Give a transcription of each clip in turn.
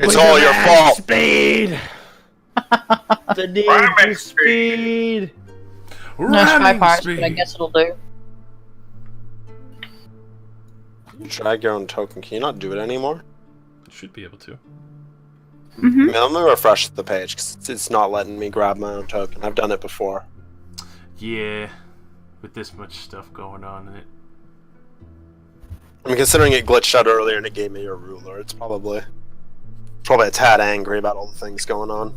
It's all your fault. Speed. The need for speed. No spy Running parts, speed. but I guess it'll do. You drag your own token. Can you not do it anymore? Should be able to. I mean, let me refresh the page because it's not letting me grab my own token. I've done it before. Yeah, with this much stuff going on in it. I mean, considering it glitched out earlier and it gave me your ruler, it's probably a tad angry about all the things going on.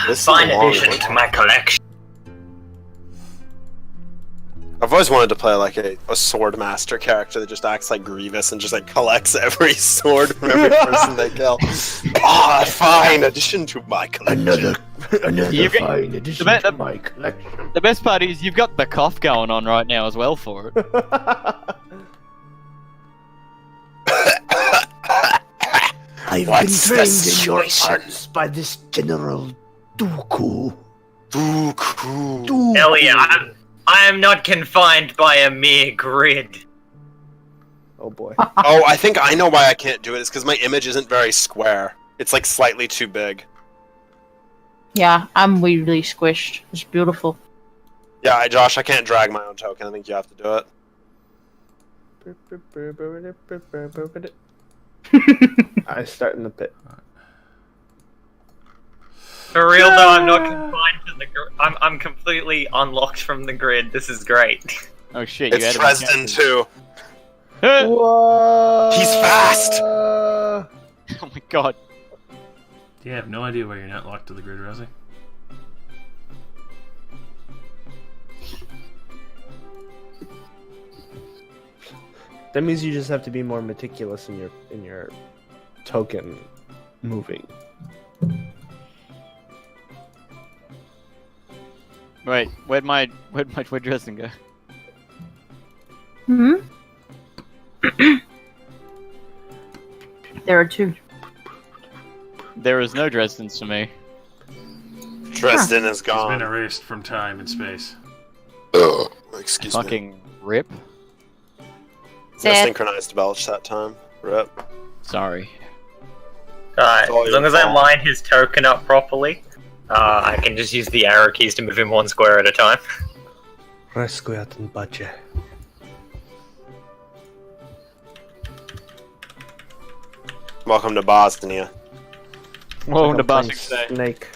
This is Fine a long addition one. to my collection. I've always wanted to play like a sword master character that just acts like Grievous and just like collects every sword from every person they kill. Ah, fine addition to my collection. Another You get- fine addition the- to my collection. The best part is you've got the cough going on right now as well for it. I've What's been the trained in your situation? arts by this General Dooku. Dooku. Elliot, I am not confined by a mere grid. Oh boy. Oh, I think I know why I can't do it. It's because my image isn't very square. It's like slightly too big. Yeah, I'm really squished. It's beautiful. Yeah, Josh, I can't drag my own token. I think you have to do it. I start in the pit. For real though, I'm not confined to the grid. I'm completely unlocked from the grid. This is great. Oh shit, you It's had Dresden too. Whoa! He's fast! Oh my god. Yeah, I have no idea why you're not locked to the grid, Rosie. That means you just have to be more meticulous in your token moving. Wait, where'd my Dresden go? Hmm? There are two. There is no Dresdens to me. Dresden is It's been gone. erased from time and space. Ugh. Excuse me. Fucking rip. I Sad. synchronized belch that time. Rip. Sorry. Alright, all as your long as I fault. line his token up properly, I can just use the arrow keys to move him one square at a time. Resquiat and Bache. Welcome to Bosnia. Welcome to Playing Bostic Day. Snake.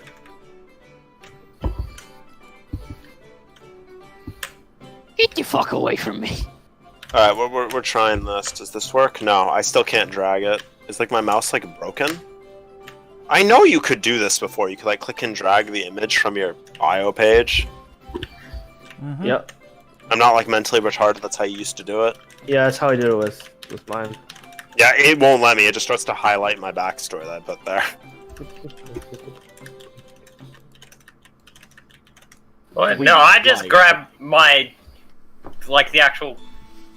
Get the fuck away from me. Alright, we're trying this. Does this work? No, I still can't drag it. Is like my mouse like broken? I know you could do this before. You could like click and drag the image from your IO page. Mm-hmm. Yep. I'm not like mentally retarded. That's how you used to do it. Yeah, that's how I did it with mine. Yeah, it won't let me. It just starts to highlight my backstory that I put there. What? No, I just grab my, like, the actual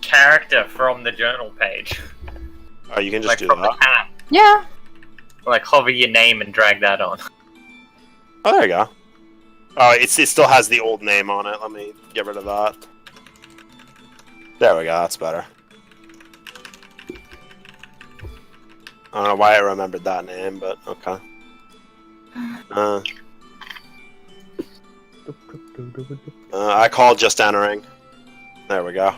character from the journal page. Oh, you can just Like, do from the that. cat. Yeah. Like, hover your name and drag that on. Oh, there you go. Oh, it still has the old name on it. Let me get rid of that. There we go. That's better. I don't know why I remembered that name, but okay. I called just entering. There we go.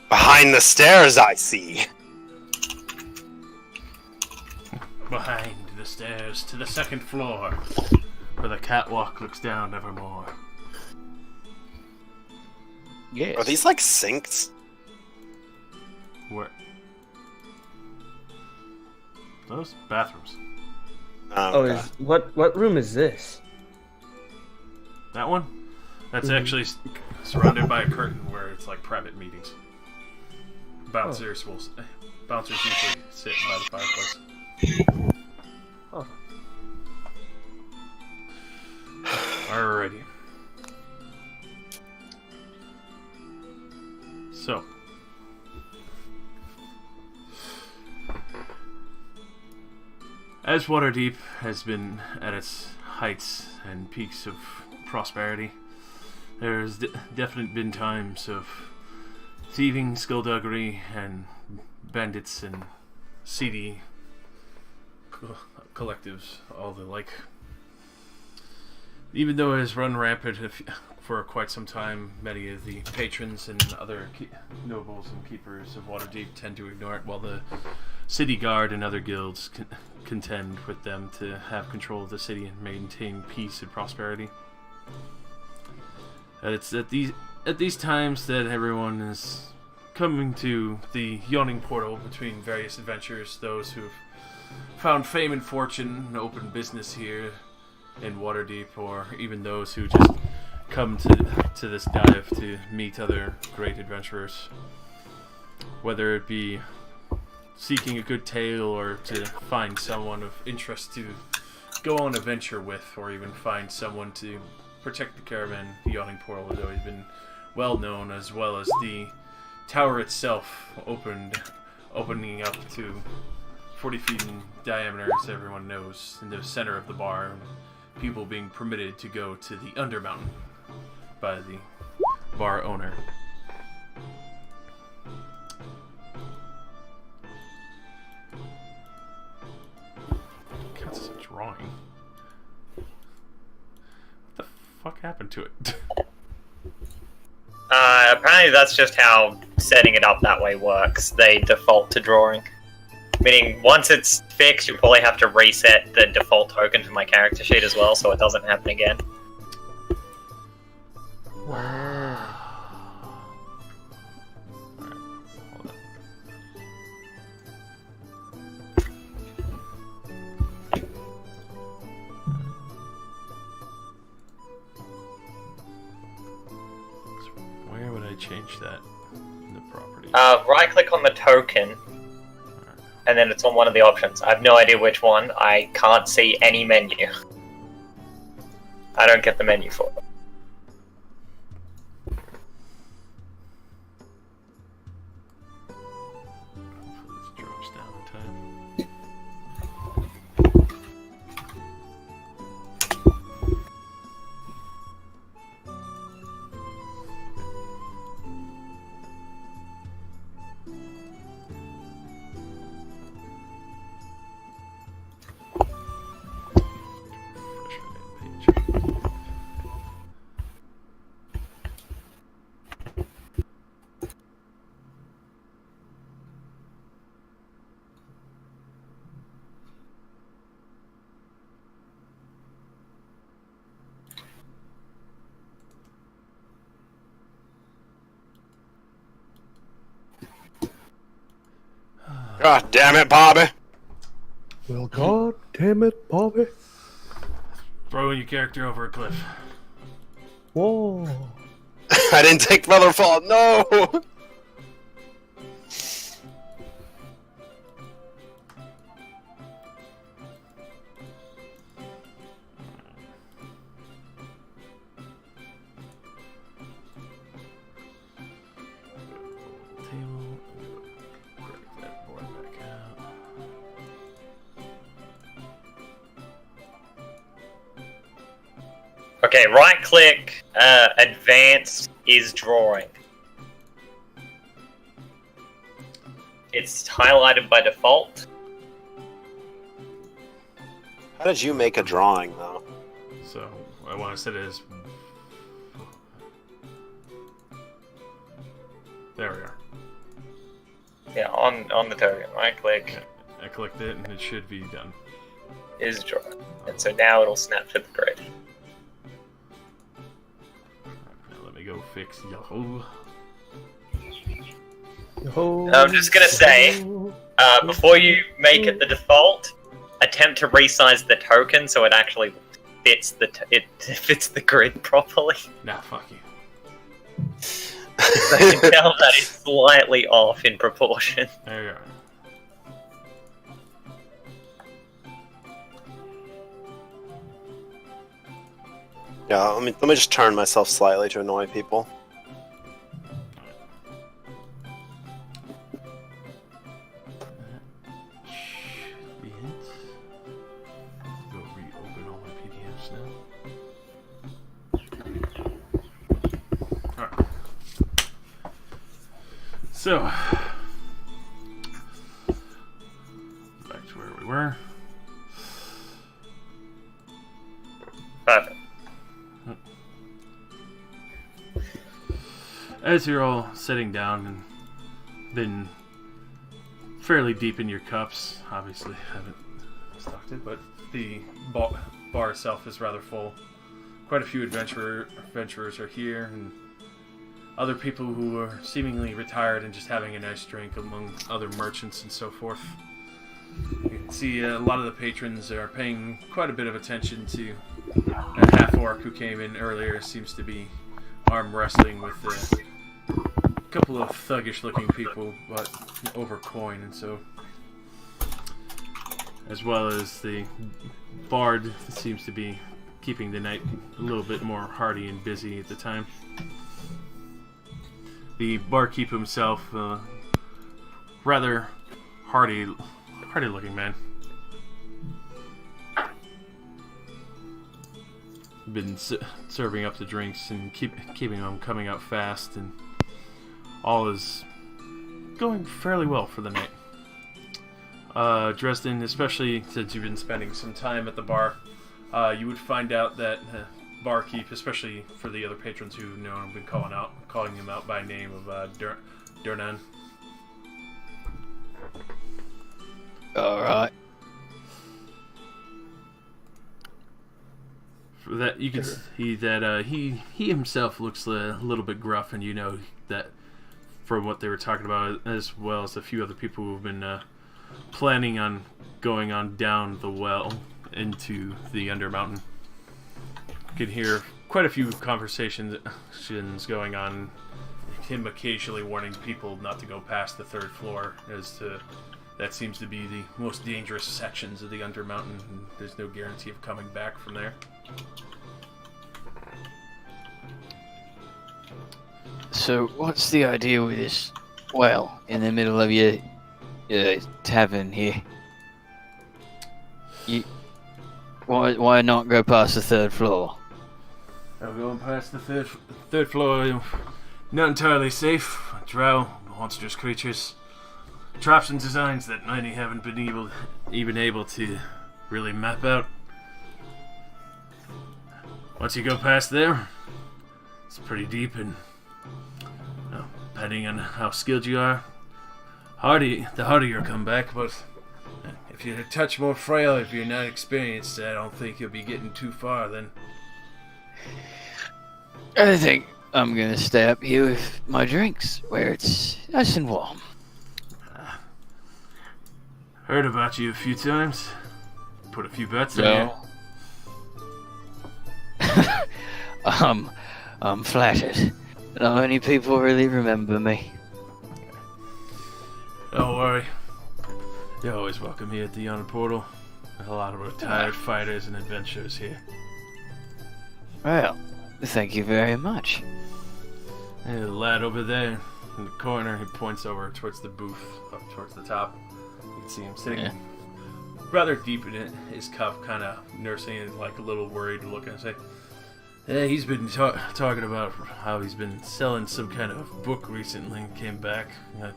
Behind the stairs, I see. Behind the stairs to the second floor, where the catwalk looks down evermore. Yes. Are these like sinks? Where? Those bathrooms. Oh, Okay. what room is this? That one? That's actually surrounded by a curtain where it's like private meetings. Bouncers bouncers usually sit by the fireplace. Oh. Alrighty. So. As Waterdeep has been at its heights and peaks of prosperity. There's definitely been times of thieving, skullduggery, and bandits and seedy collectives, all the like. Even though it has run rampant for quite some time, many of the patrons and other nobles and keepers of Waterdeep tend to ignore it, while the city guard and other guilds contend with them to have control of the city and maintain peace and prosperity. It's at these times that everyone is coming to the yawning portal between various adventurers, those who've found fame and fortune and opened business here in Waterdeep, or even those who just come to this dive to meet other great adventurers. Whether it be seeking a good tale or to find someone of interest to go on a venture with, or even find someone to protect the caravan, the yawning portal has always been well known, as well as the tower itself opening up to 40 feet in diameter, as everyone knows, in the center of the bar, and people being permitted to go to the Undermountain by the bar owner. That's a drawing. What the fuck happened to it? Apparently that's just how setting it up that way works. They default to drawing. Meaning, once it's fixed, you probably have to reset the default token for my character sheet as well, so it doesn't happen again. Where would I change that in the property? Right-click on the token, and then it's on one of the options. I have no idea which one. I can't see any menu. I don't get the menu for it. Hopefully this drops down in time. God damn it, Bobby! Well, god damn it, Bobby. Throwing your character over a cliff. Whoa. I didn't take Feather Fall, no! Table. Break that board back out. Okay, right-click, advanced is drawing. It's highlighted by default. How did you make a drawing, though? So, I want to set it as... There we are. Yeah, on the token, right-click I clicked it and it should be done. is drawing. And so now it'll snap to the grid. Now let me go fix Yahoo. I'm just gonna say, before you make it the default, attempt to resize the token so it actually fits fits the grid properly. Nah, fuck you. I can tell that is slightly off in proportion. There you are. Yeah, let me just turn myself slightly to annoy people. Should be it. Go reopen all my PDFs So, back to where we were. Perfect. As you're all sitting down and been fairly deep in your cups, obviously haven't stocked it, but the bar itself is rather full. Quite a few adventurers are here, and other people who are seemingly retired and just having a nice drink among other merchants and so forth. You can see a lot of the patrons are paying quite a bit of attention to a half-orc who came in earlier. Seems to be arm wrestling with a couple of thuggish-looking people, but over coin, and so, as well as the bard seems to be keeping the night a little bit more hearty and busy at the time. The barkeep himself, rather hearty-looking man. Been serving up the drinks and keeping them coming out fast, and all is going fairly well for the night. Dresden, especially since you've been spending some time at the bar, you would find out that barkeep, especially for the other patrons who know him, been calling him out by name of Durnan. All right. For that, you can see that he himself looks a little bit gruff, and you know that from what they were talking about, as well as a few other people who've been planning on going on down the well into the Undermountain. You can hear quite a few conversations going on, him occasionally warning people not to go past the 3rd floor, as to that seems to be the most dangerous sections of the Undermountain, and there's no guarantee of coming back from there. So, what's the idea with this well in the middle of your tavern here? Why not go past the 3rd floor? Going past the third floor, not entirely safe. Drow, monstrous creatures, traps and designs that many haven't been able to really map out. Once you go past there, it's pretty deep, and depending on how skilled you are, the harder you'll come back. But if you're a touch more frail, if you're not experienced, I don't think you'll be getting too far then. I think I'm gonna stay up here with my drinks, where it's nice and warm. Heard about you a few times. Put a few bets in here. I'm flattered. Not many people really remember me. Don't worry. You're always welcome here at the Yawning Portal. There's a lot of retired fighters and adventurers here. Well, thank you very much. Hey, the lad over there in the corner, he points over towards the booth, up towards the top. You can see him sitting rather deep in his cup, kind of nursing it, like a little worried, looking and say, "Yeah, he's been talking about how he's been selling some kind of book recently and came back. I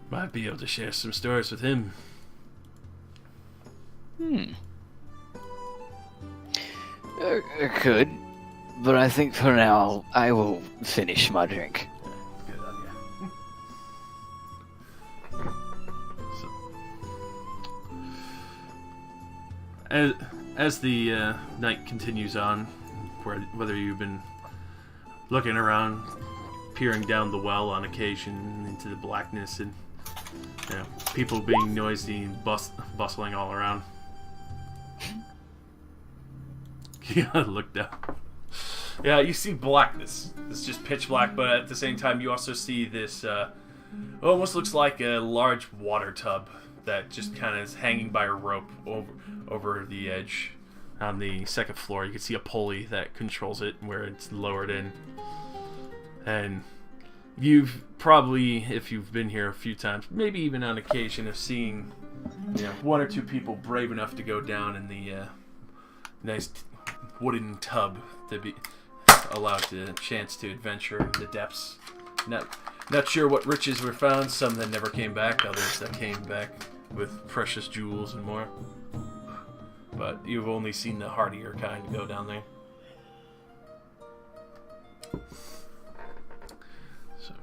might be able to share some stories with him." I could, but I think for now I will finish my drink. Good idea. As the night continues on, whether you've been looking around, peering down the well on occasion into the blackness, and people being noisy and bustling all around. You gotta look down. Yeah, you see blackness. It's just pitch black, but at the same time, you also see this. Almost looks like a large water tub that just kind of is hanging by a rope over the edge. On the 2nd floor, you can see a pulley that controls it, where it's lowered in. And you've probably, if you've been here a few times, maybe even on occasion, have seen, one or two people brave enough to go down in the nice wooden tub to be allowed the chance to adventure in the depths. Not sure what riches were found. Some that never came back. Others that came back with precious jewels and more. But you've only seen the hardier kind go down there. So,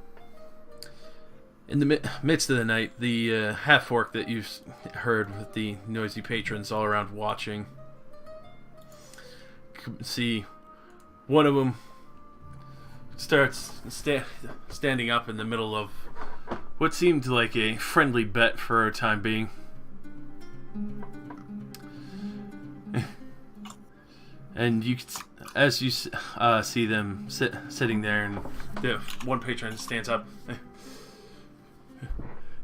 in the midst of the night, the half-orc that you've heard with the noisy patrons all around watching, see one of them starts standing up in the middle of what seemed like a friendly bet for a time being. And you, as you see them sitting there, and the one patron stands up.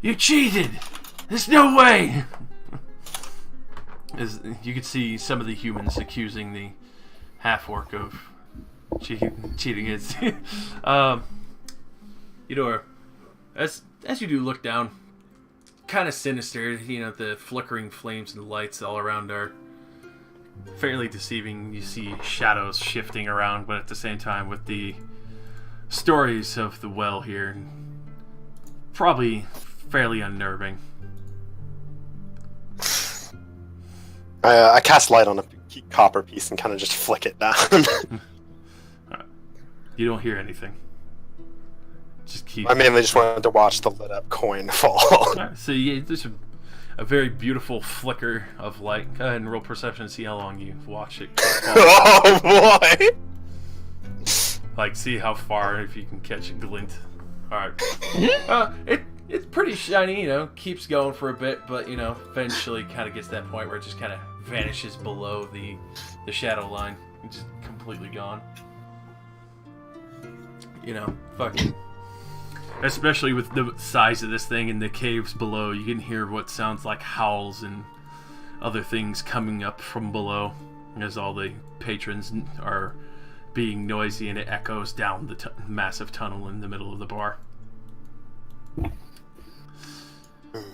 You cheated! There's no way! As you can see some of the humans accusing the half-orc of cheating. Is Eudora, as you do look down, kind of sinister. The flickering flames and lights all around are fairly deceiving. You see shadows shifting around, but at the same time, with the stories of the well here, probably fairly unnerving. I cast light on a copper piece and kind of just flick it down. You don't hear anything. Just keep. I mainly just wanted to watch the lit up coin fall. Right, so there's a very beautiful flicker of light. Go ahead and roll perception and see how long you watch it fall. Oh boy! Like, see how far, if you can catch a glint. Alright. It's pretty shiny, keeps going for a bit, but, eventually kind of gets to that point where it just kind of vanishes below the shadow line. It's just completely gone. Fucking... Especially with the size of this thing and the caves below, you can hear what sounds like howls and other things coming up from below as all the patrons are being noisy, and it echoes down the massive tunnel in the middle of the bar.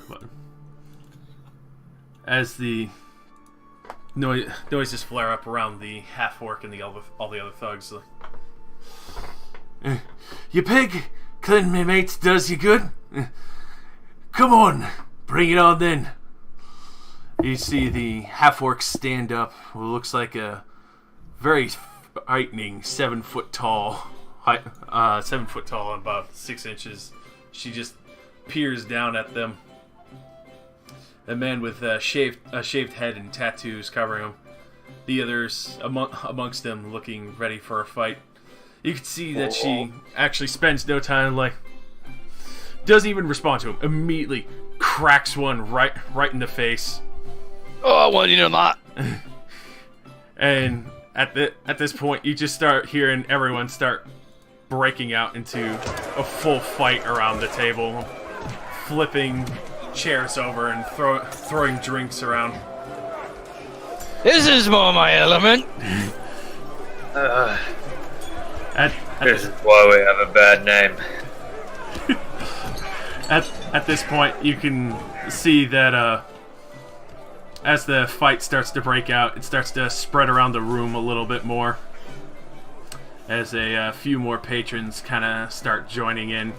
But as the noises flare up around the half-orc and all the other thugs, you pig! Cleaning me mates does you good? Come on, bring it on then. You see the half-orc stand up, who looks like a very frightening 7 foot tall, 7 foot tall and about 6 inches. She just peers down at them. A man with a shaved head and tattoos covering him. The others amongst them looking ready for a fight. You can see that she actually spends no time, doesn't even respond to him. Immediately cracks one right in the face. Oh, I want you to not. And at this point, you just start hearing everyone start breaking out into a full fight around the table, flipping chairs over and throwing drinks around. This is more my element. This is why we have a bad name. At this point, you can see that as the fight starts to break out, it starts to spread around the room a little bit more. As a few more patrons kind of start joining in.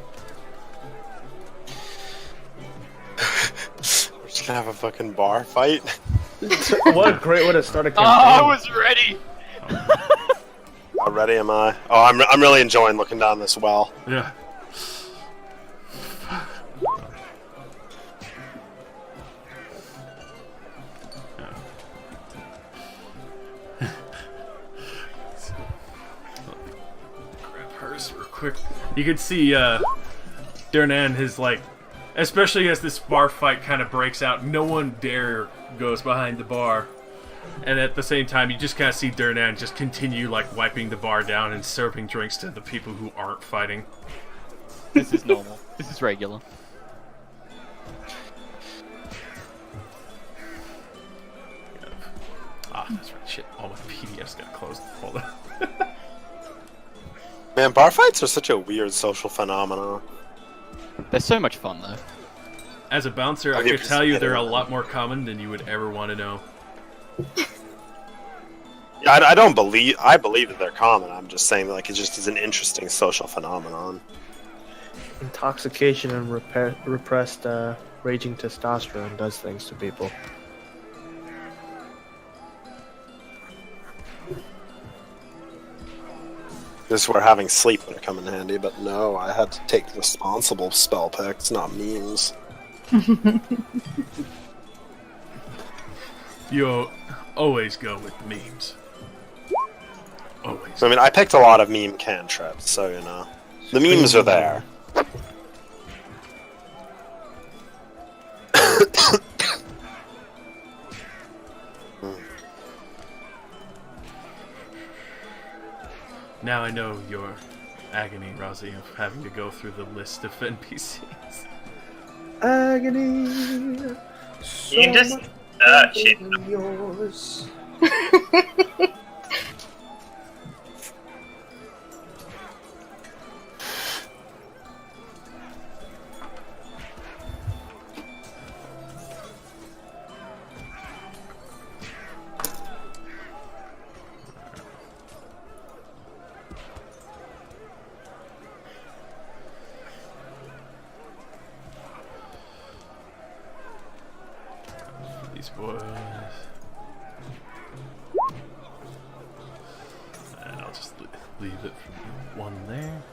We're just gonna have a fucking bar fight. What a great way to start a campaign. I was ready. How ready am I? Oh, I'm really enjoying looking down this well. Yeah. Grab hers real quick. You can see Dernan is especially as this bar fight kind of breaks out, no one dare goes behind the bar. And at the same time, you just kind of see Dernan just continue wiping the bar down and serving drinks to the people who aren't fighting. This is normal. This is regular. That's right. Shit, all my PDFs got closed. Hold on. Man, bar fights are such a weird social phenomenon. They're so much fun, though. As a bouncer, I could tell you they're a lot more common than you would ever want to know. I believe that they're common. I'm just saying it just is an interesting social phenomenon. Intoxication and repressed raging testosterone does things to people. This is where having sleep would come in handy, but no, I had to take responsible spell picks, not memes. You always go with memes. Always. I mean, I picked a lot of meme cantrips, so you know. The memes are there. Now I know your agony, Rosie, of having to go through the list of NPCs. Agony. You can just search it. Yours. These boys. And I'll just leave it for one there.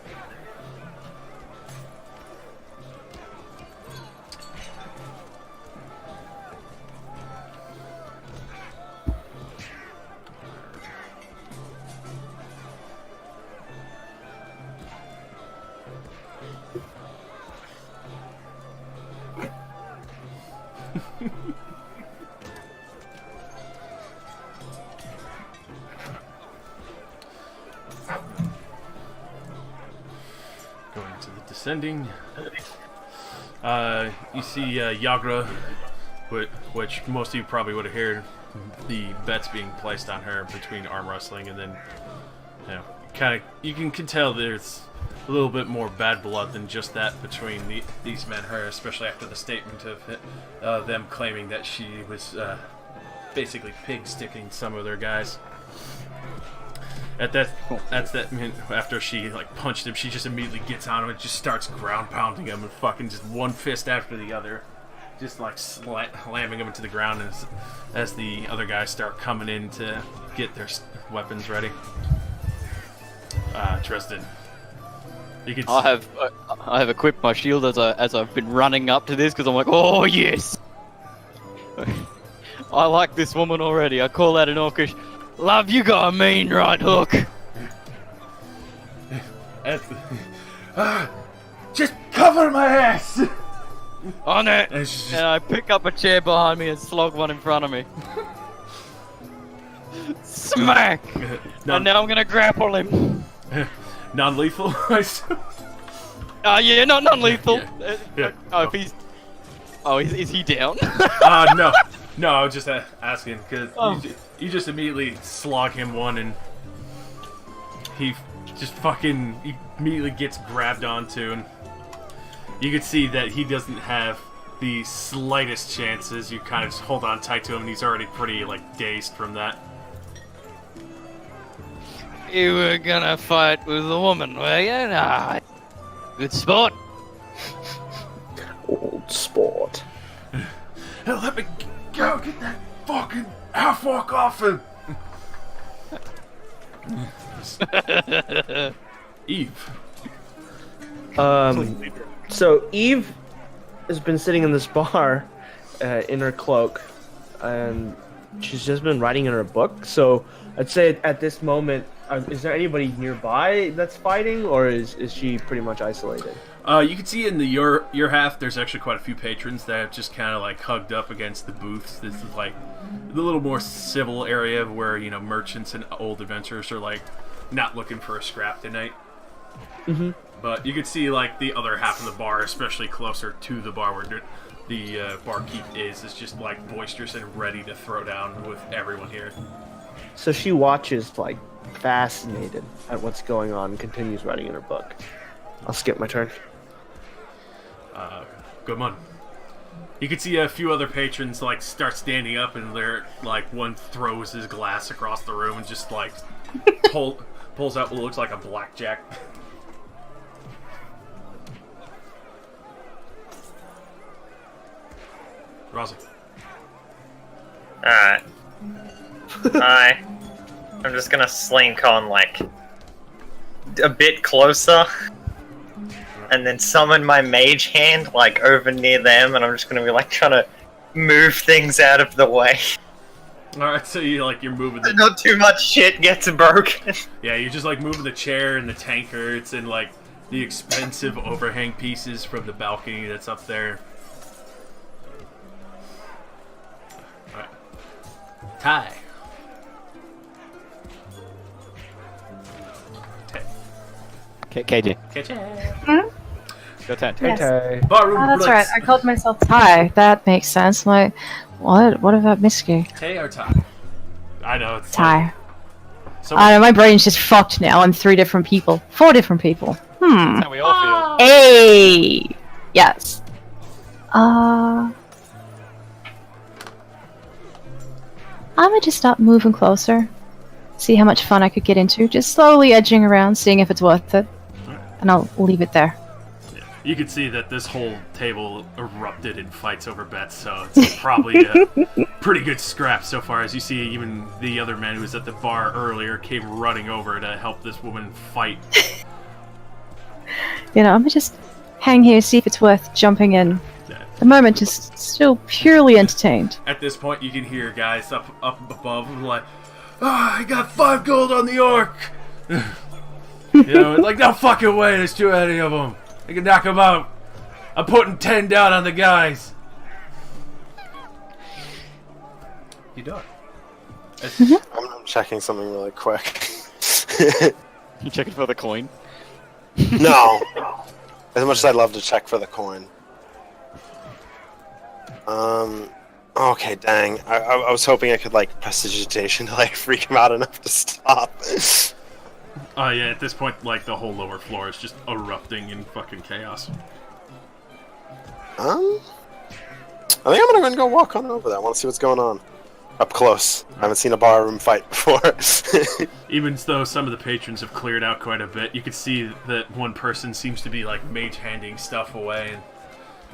Going to the descending. You see Yagra, which most of you probably would have heard the bets being placed on her between arm wrestling, and then you can tell there's a little bit more bad blood than just that between these men and her, especially after the statement of them claiming that she was basically pig sticking some of their guys. That's that minute after she like punched him, she just immediately gets on him and just starts ground pounding him and fucking just one fist after the other, just like slamming him into the ground as the other guys start coming in to get their weapons ready. Dresden, you can. I have equipped my shield as I've been running up to this because I'm like, oh yes, I like this woman already. I call that an orcish. Love, you got a mean right hook. Just cover my ass. On it. Just... And I pick up a chair behind me and slog one in front of me. Smack. And now I'm gonna grapple him. Non-lethal. Yeah, not non-lethal. Yeah. Is he down? No, I was just asking because you just immediately slog him one, and he just fucking immediately gets grabbed onto, and you can see that he doesn't have the slightest chances. You kind of just hold on tight to him, and he's already pretty like dazed from that. You were gonna fight with a woman, were you? Nah. Good sport. Old sport. Hell, let me go get that fucking half-walk off him! Eve. So Eve has been sitting in this bar in her cloak, and she's just been writing in her book. So I'd say at this moment, is there anybody nearby that's fighting, or is she pretty much isolated? You can see in your half, there's actually quite a few patrons that have just kind of like hugged up against the booths. This is like the little more civil area where, you know, merchants and old adventurers are like not looking for a scrap tonight. Mm-hmm. But you can see like the other half of the bar, especially closer to the bar where the barkeep is just like boisterous and ready to throw down with everyone here. So she watches like fascinated at what's going on and continues writing in her book. I'll skip my turn. Good one. You can see a few other patrons like start standing up, and they're like one throws his glass across the room and just like pulls out what looks like a blackjack. Rosie. Alright. I'm just gonna slink on, like, a bit closer. And then summon my mage hand, like, over near them, and I'm just gonna be, like, trying to move things out of the way. Alright, so you're moving the... Not too much shit gets broken. Yeah, you're just, like, moving the chair and the tankards and, like, the expensive overhang pieces from the balcony that's up there. Alright. Ty. KJ. KJ. Your turn. Yes. Hey. Barroom Oh, that's Blitz. right. I called myself Ty. That makes sense. Like, what about Misky? Tay or Ty? I know, it's Ty. So I don't know, my brain's just fucked now. I'm 3 different people. 4 different people. That's how we all feel. Hey! Yes. I'm gonna just start moving closer. See how much fun I could get into. Just slowly edging around, seeing if it's worth it. And I'll leave it there. you can see that this whole table erupted in fights over bets, so it's probably a pretty good scrap so far. As you see, even the other man who was at the bar earlier came running over to help this woman fight. You know, I'm gonna just hang here, see if it's worth jumping in. At the moment, just still purely entertained. At this point, you can hear guys up above like, "Oh, I got 5 gold on the orc." You know, like, no fucking way. There's too many of them. I can knock them out. I'm putting 10 down on the guys. You done? I'm checking something really quick. You checking for the coin? No. As much as I'd love to check for the coin. Okay, dang. I was hoping I could, like, prestidigitation to, like, freak him out enough to stop. Yeah, at this point, like, the whole lower floor is just erupting in fucking chaos. I think I'm gonna go walk on over there. I want to see what's going on. Up close. I haven't seen a barroom fight before. Even though some of the patrons have cleared out quite a bit, you can see that one person seems to be, like, mage-handing stuff away, and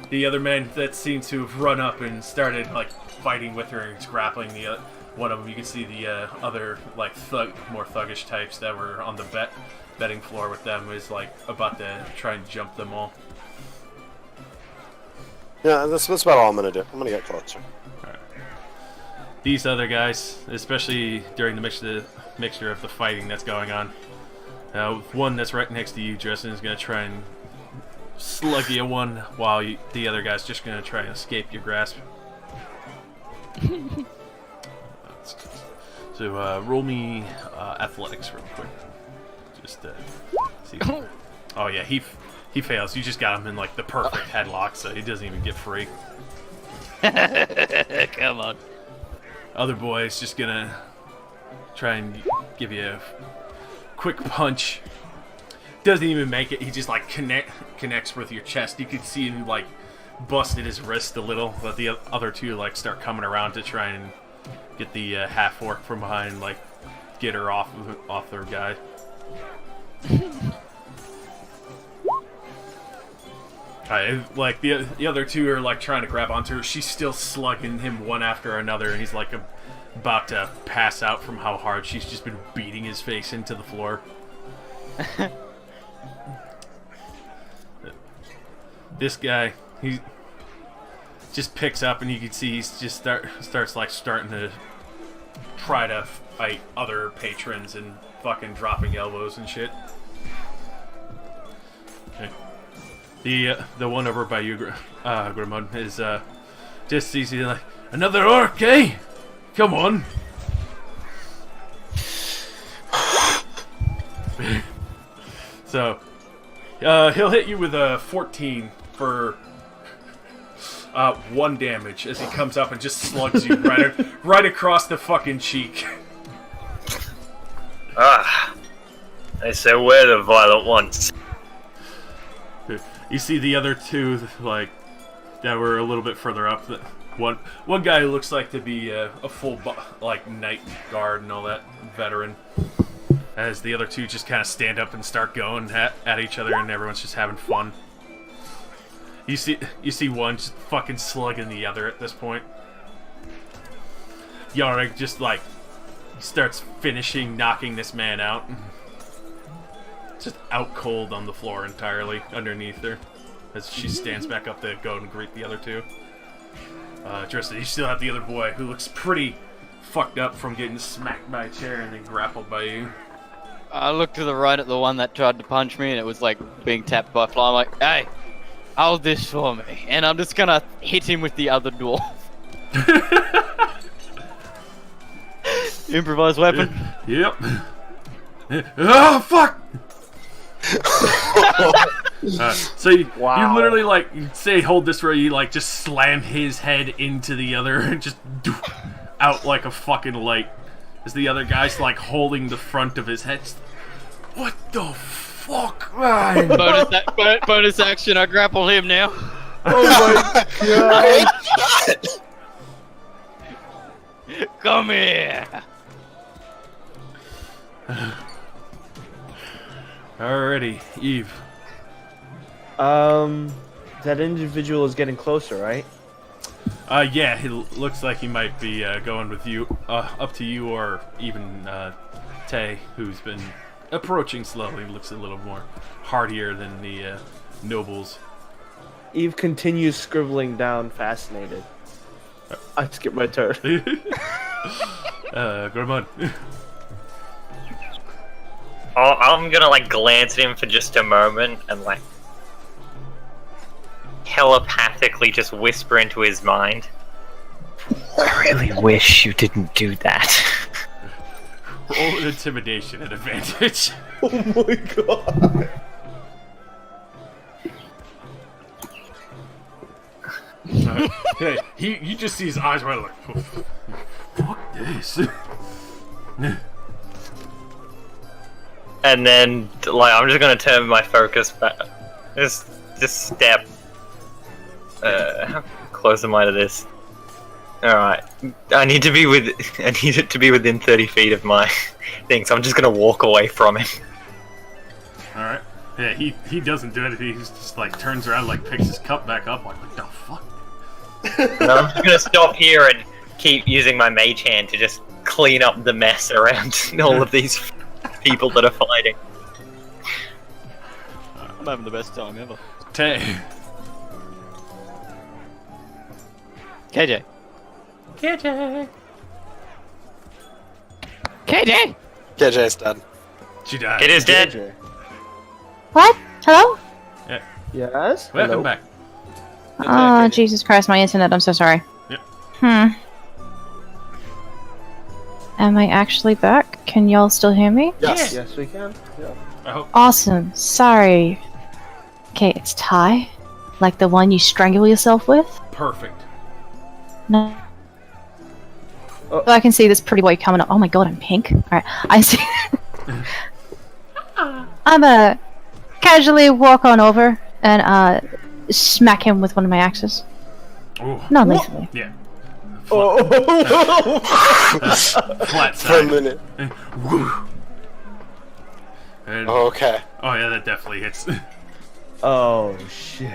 the other man that seems to have run up and started, like, fighting with her and grappling the one of them. You can see the other, like, more thuggish types that were on the betting floor with them is, like, about to try and jump them all. Yeah, that's about all I'm gonna do. I'm gonna get closer. Alright. These other guys, especially during the mixture of the fighting that's going on, one that's right next to you, Justin, is gonna try and slug you one, while the other guy's just gonna try and escape your grasp. So roll me athletics real quick. Just see. Oh yeah, he fails. You just got him in, like, the perfect headlock, so he doesn't even get free. Come on. Other boy's just gonna try and give you a quick punch. Doesn't even make it. He just, like, connects with your chest. You can see him, like, busted his wrist a little, but the other two, like, start coming around to try and get the half orc from behind, like, get her off their guy. Like, the other two are, like, trying to grab onto her. She's still slugging him one after another, and he's, like, about to pass out from how hard she's just been beating his face into the floor. This guy, he just picks up, and you can see he's just starting to try to fight other patrons and fucking dropping elbows and shit. Okay. The one over by you, Grimund, is just easy, like, another orc, eh? Come on. So he'll hit you with a 14 for 1 damage as he comes up and just slugs you right across the fucking cheek. I say we're the violent ones. You see the other two, like, that were a little bit further up. One guy who looks like to be a full like knight guard and all that, veteran. As the other two just kind of stand up and start going at each other, and everyone's just having fun. You see one just fucking slugging the other at this point. Yarek just like starts finishing knocking this man out. Just out cold on the floor entirely underneath her as she stands back up to go and greet the other two. Tristan, you still have the other boy who looks pretty fucked up from getting smacked by a chair and then grappled by you. I looked to the right at the one that tried to punch me, and it was like being tapped by a fly. I'm like, hey, hold this for me, and I'm just gonna hit him with the other dwarf. Improvised weapon. Yep. Oh fuck! So you literally like say hold this where you like just slam his head into the other and just out like a fucking light as the other guy's like holding the front of his head. What the fuck, man? Bonus action, I grapple him now. Oh my god! Come here. Alrighty, Eve. That individual is getting closer, right? Yeah, it looks like he might be going with you, up to you, or even Tay, who's been approaching slowly. Looks a little more hardier than the nobles. Eve continues scribbling down, fascinated. I skip my turn. Gormon. I'm gonna like glance at him for just a moment and like telepathically just whisper into his mind. I really wish you didn't do that. Roll an intimidation at advantage. Oh my god! Hey, you just see his eyes wide like, oh, fuck this. And then, like, I'm just gonna turn my focus back. Just step. How close am I to this? All right, I need it to be within 30 feet of my thing. So I'm just gonna walk away from him. All right. Yeah, he doesn't do it. He just like turns around, like picks his cup back up, like what the fuck? And I'm just gonna stop here and keep using my mage hand to just clean up the mess around all of these people that are fighting. I'm having the best time ever. Tay. KJ. KJ. KJ's dead. She died. It is dead. JJ. What? Hello? Yes? Welcome Hello? back. Oh, Jesus Christ, my internet, I'm so sorry. Yep. Am I actually back? Can y'all still hear me? Yes. Yes, we can. Yeah. I hope. Awesome. Sorry. Okay, it's Ty. Like the one you strangle yourself with? Perfect. No. Oh. So I can see this pretty boy coming up. Oh my god, I'm pink. Alright, I see. I'm casually walk on over and smack him with one of my axes. Ooh. Not lethally. Yeah. Oh! Flat For a side. minute. Woo. And, Oh, okay. oh yeah, that definitely hits. Oh shit.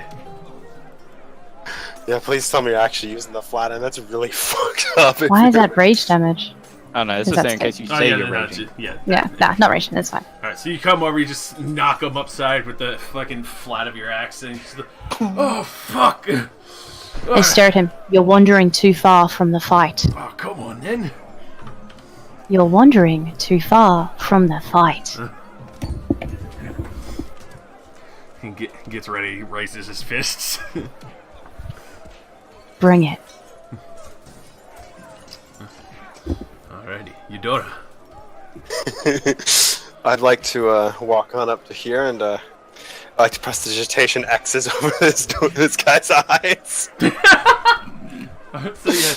Yeah, please tell me you're actually using the flat end. That's really fucked up. Why is that rage damage? Oh no, this Is is that saying in case you Oh say yeah, you're no, raging. yeah. Yeah, nah, not rage. That's fine. Alright, so you come over, you just knock him upside with the fucking flat of your axe, and he's like, oh fuck! I stare at him. You're wandering too far from the fight. Oh, come on then. You're wandering too far from the fight. He gets ready, he raises his fists. Bring it. Alrighty, Eudora. I'd like to walk on up to here and I'd like to press digitation X's over this guy's eyes. So yeah,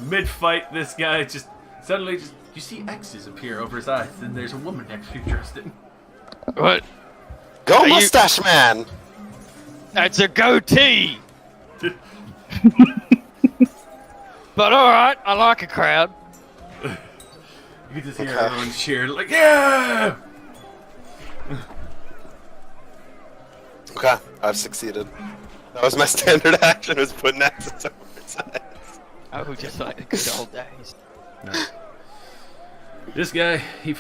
mid fight, this guy just suddenly you see X's appear over his eyes, and there's a woman next to you, Tristan. What? Go, Are you- mustache man! That's a goatee! But alright, I like a crowd. You can just hear Okay. everyone cheer like, yeah! Okay, I've succeeded. That was my standard action, was putting axes over his head. Oh, just like the good old days. No. This guy, he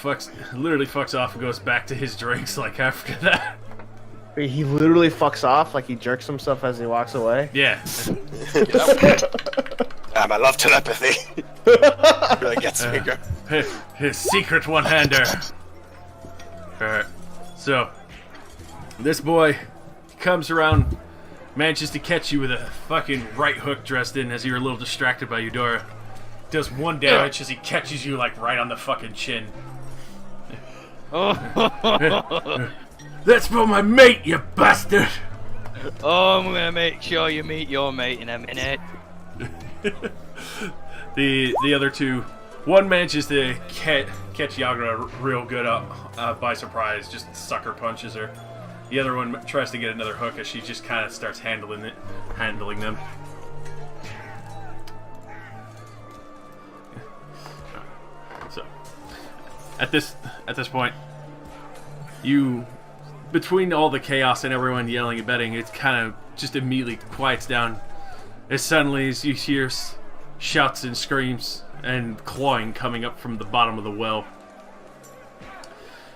literally fucks off and goes back to his drinks like after that. Wait, he literally fucks off, like he jerks himself as he walks away? Yeah. Damn, I love telepathy. Really gets me, girl. His secret one-hander. Alright. So, this boy comes around, manages to catch you with a fucking right hook dressed in as you're a little distracted by Eudora. Does 1 damage as he catches you like right on the fucking chin. That's for my mate, you bastard! Oh, I'm gonna make sure you meet your mate in a minute. The other two, one manages to catch Yagra real good by surprise, just sucker punches her. The other one tries to get another hook as she just kind of starts handling them. So, at this point, between all the chaos and everyone yelling and betting, it kind of just immediately quiets down. As suddenly as you hear shouts and screams and clawing coming up from the bottom of the well.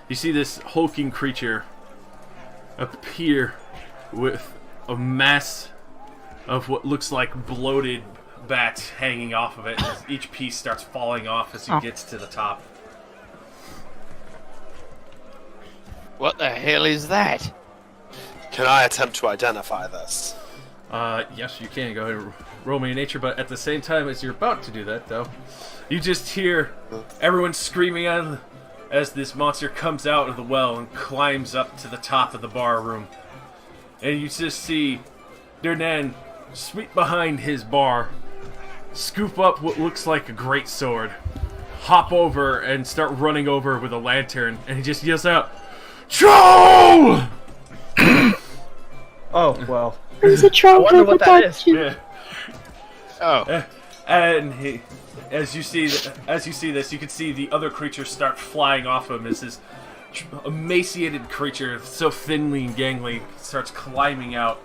You see this hulking creature appear with a mass of what looks like bloated bats hanging off of it as each piece starts falling off as he gets to the top. What the hell is that? Can I attempt to identify this? Yes, you can. Go ahead and roll me in nature, but at the same time as you're about to do that, though, you just hear everyone screaming out as this monster comes out of the well and climbs up to the top of the bar room. And you just see Dernan sweep behind his bar, scoop up what looks like a great sword, hop over and start running over with a lantern, and he just yells out, "Troll!" Oh, well. There's a I troll wonder what that is. Yeah. Oh. And as you see this, you can see the other creatures start flying off him as this emaciated creature, so thinly and gangly, starts climbing out.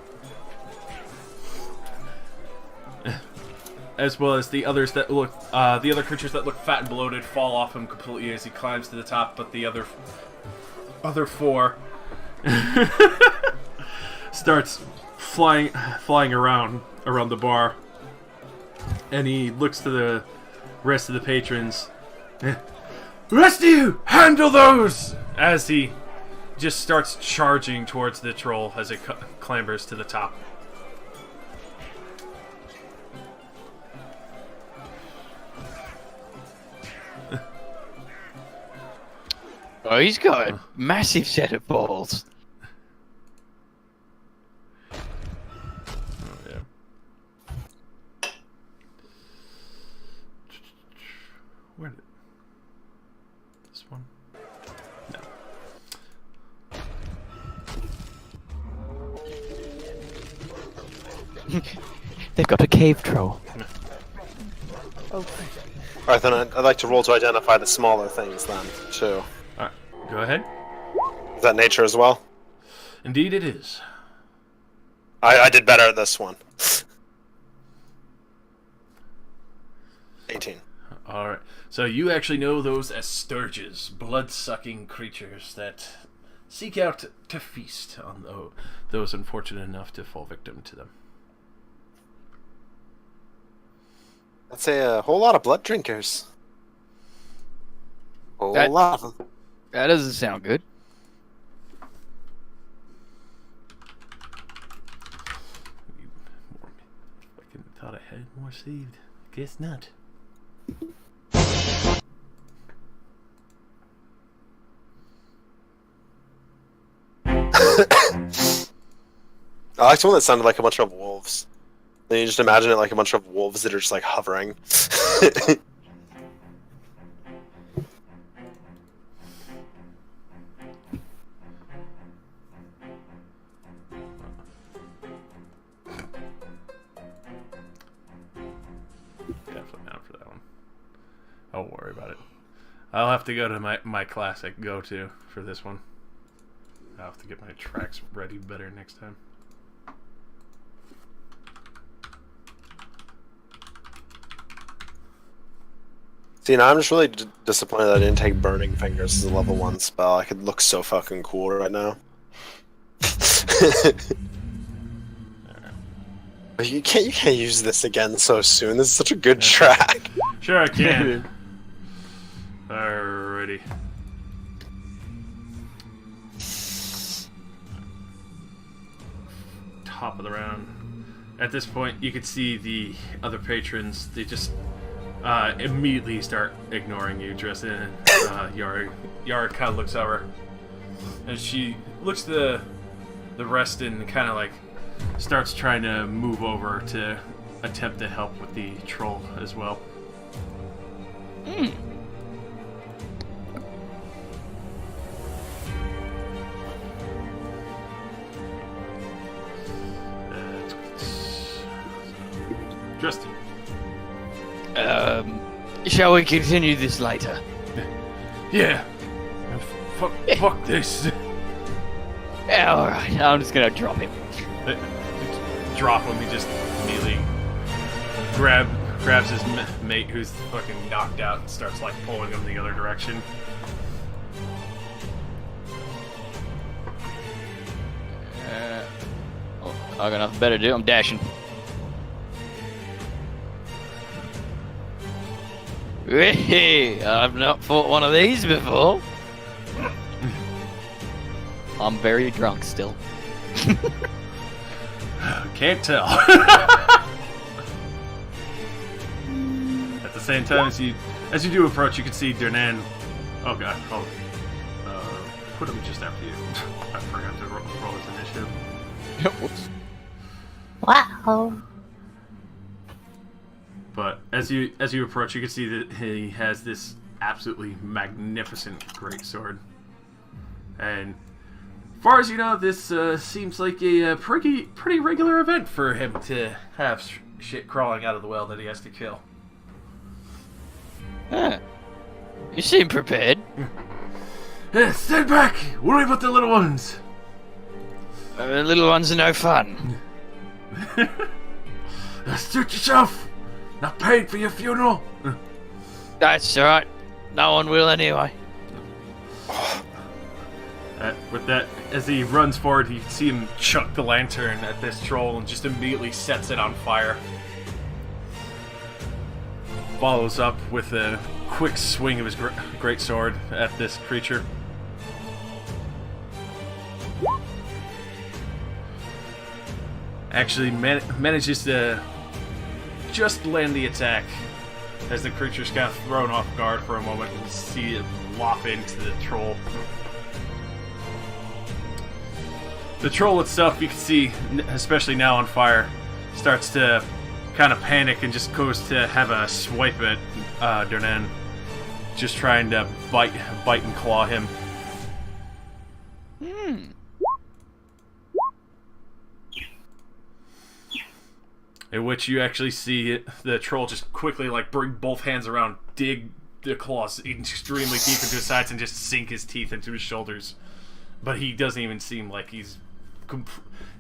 As well as the others that look, the other creatures that look fat and bloated fall off him completely as he climbs to the top. But the other four starts flying around the bar, and he looks to the rest of the patrons. "Rest of you, handle those!" As he just starts charging towards the troll as it clambers to the top. Oh, he's got a massive set of balls. Where did this one? No. They've got a cave troll. Alright, then I'd like to roll to identify the smaller things then, too. Alright, go ahead. Is that nature as well? Indeed it is. I did better at this one. 18. Alright, so you actually know those as sturges, blood-sucking creatures that seek out to feast on those unfortunate enough to fall victim to them. That's a whole lot of blood drinkers. Whole That- lot of them. That doesn't sound good. I thought I had more saved. Guess not. I liked one that sounded like a bunch of wolves. Then you just imagine it like a bunch of wolves that are just like hovering. Definitely down for that one. I won't worry about it. I'll have to go to my classic go-to for this one. I'll have to get my tracks ready better next time. See, now I'm just really disappointed that I didn't take Burning Fingers as a level 1 spell. I could look so fucking cool right now. You can't use this again so soon. This is such a good track. Sure I can. Alrighty. Top of the round. At this point, you can see the other patrons. They just immediately start ignoring you, Dresden. Yara kind of looks over, and she looks at the rest and kind of like starts trying to move over to attempt to help with the troll as well. Justin. Shall we continue this later? Yeah. Fuck this. Yeah, alright, I'm just gonna drop him. Drop him, he just immediately grabs his mate who's fucking knocked out and starts like pulling him the other direction. I got nothing better to do, I'm dashing. Hey, I've not fought one of these before. I'm very drunk still. Can't tell. At the same time, as you do approach, you can see Dernan. Oh god, put him just after you. I forgot to roll his initiative. Whoops. Wow. But as you approach, you can see that he has this absolutely magnificent greatsword. And as far as you know, this seems like a pretty regular event for him to have shit crawling out of the well that he has to kill. Huh. You seem prepared. Yeah, stand back! Worry about the little ones! The little ones are no fun. Suit yourself! Not paid for your funeral! That's alright. No one will anyway. With that, as he runs forward, you can see him chuck the lantern at this troll and just immediately sets it on fire. Follows up with a quick swing of his great sword at this creature. Actually manages to just land the attack as the creature's kind of thrown off guard for a moment and see it lop into the troll. The troll itself, you can see, especially now on fire, starts to kind of panic and just goes to have a swipe at Dernan, just trying to bite and claw him. In which you actually see the troll just quickly like bring both hands around, dig the claws extremely deep into his sides, and just sink his teeth into his shoulders. But he doesn't even seem like he's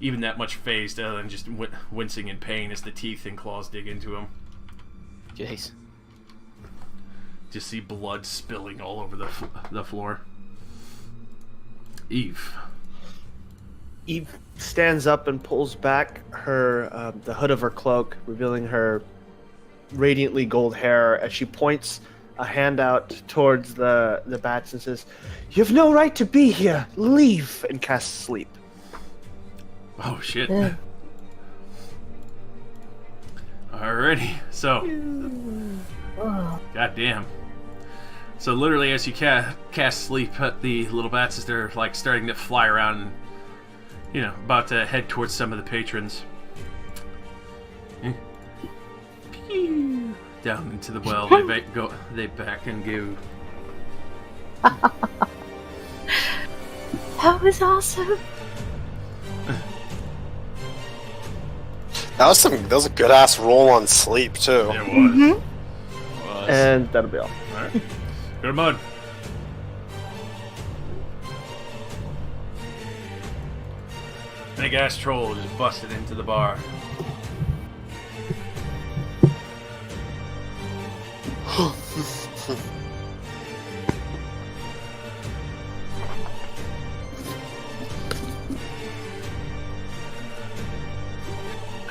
even that much phased, other than just wincing in pain as the teeth and claws dig into him. Jeez. Just see blood spilling all over the floor. Eve. Eve stands up and pulls back her the hood of her cloak, revealing her radiantly gold hair as she points a hand out towards the bats and says, "You have no right to be here. Leave," and casts sleep. Oh shit. Alrighty, so goddamn. So literally, as you cast sleep at the little bats, as they're like starting to fly around and, you know, about to head towards some of the patrons. Down into the well, they back and go. That was awesome. That was a good ass roll on sleep too. It was. And that'll be all. Alright. Go to mud. Big ass troll just busted into the bar.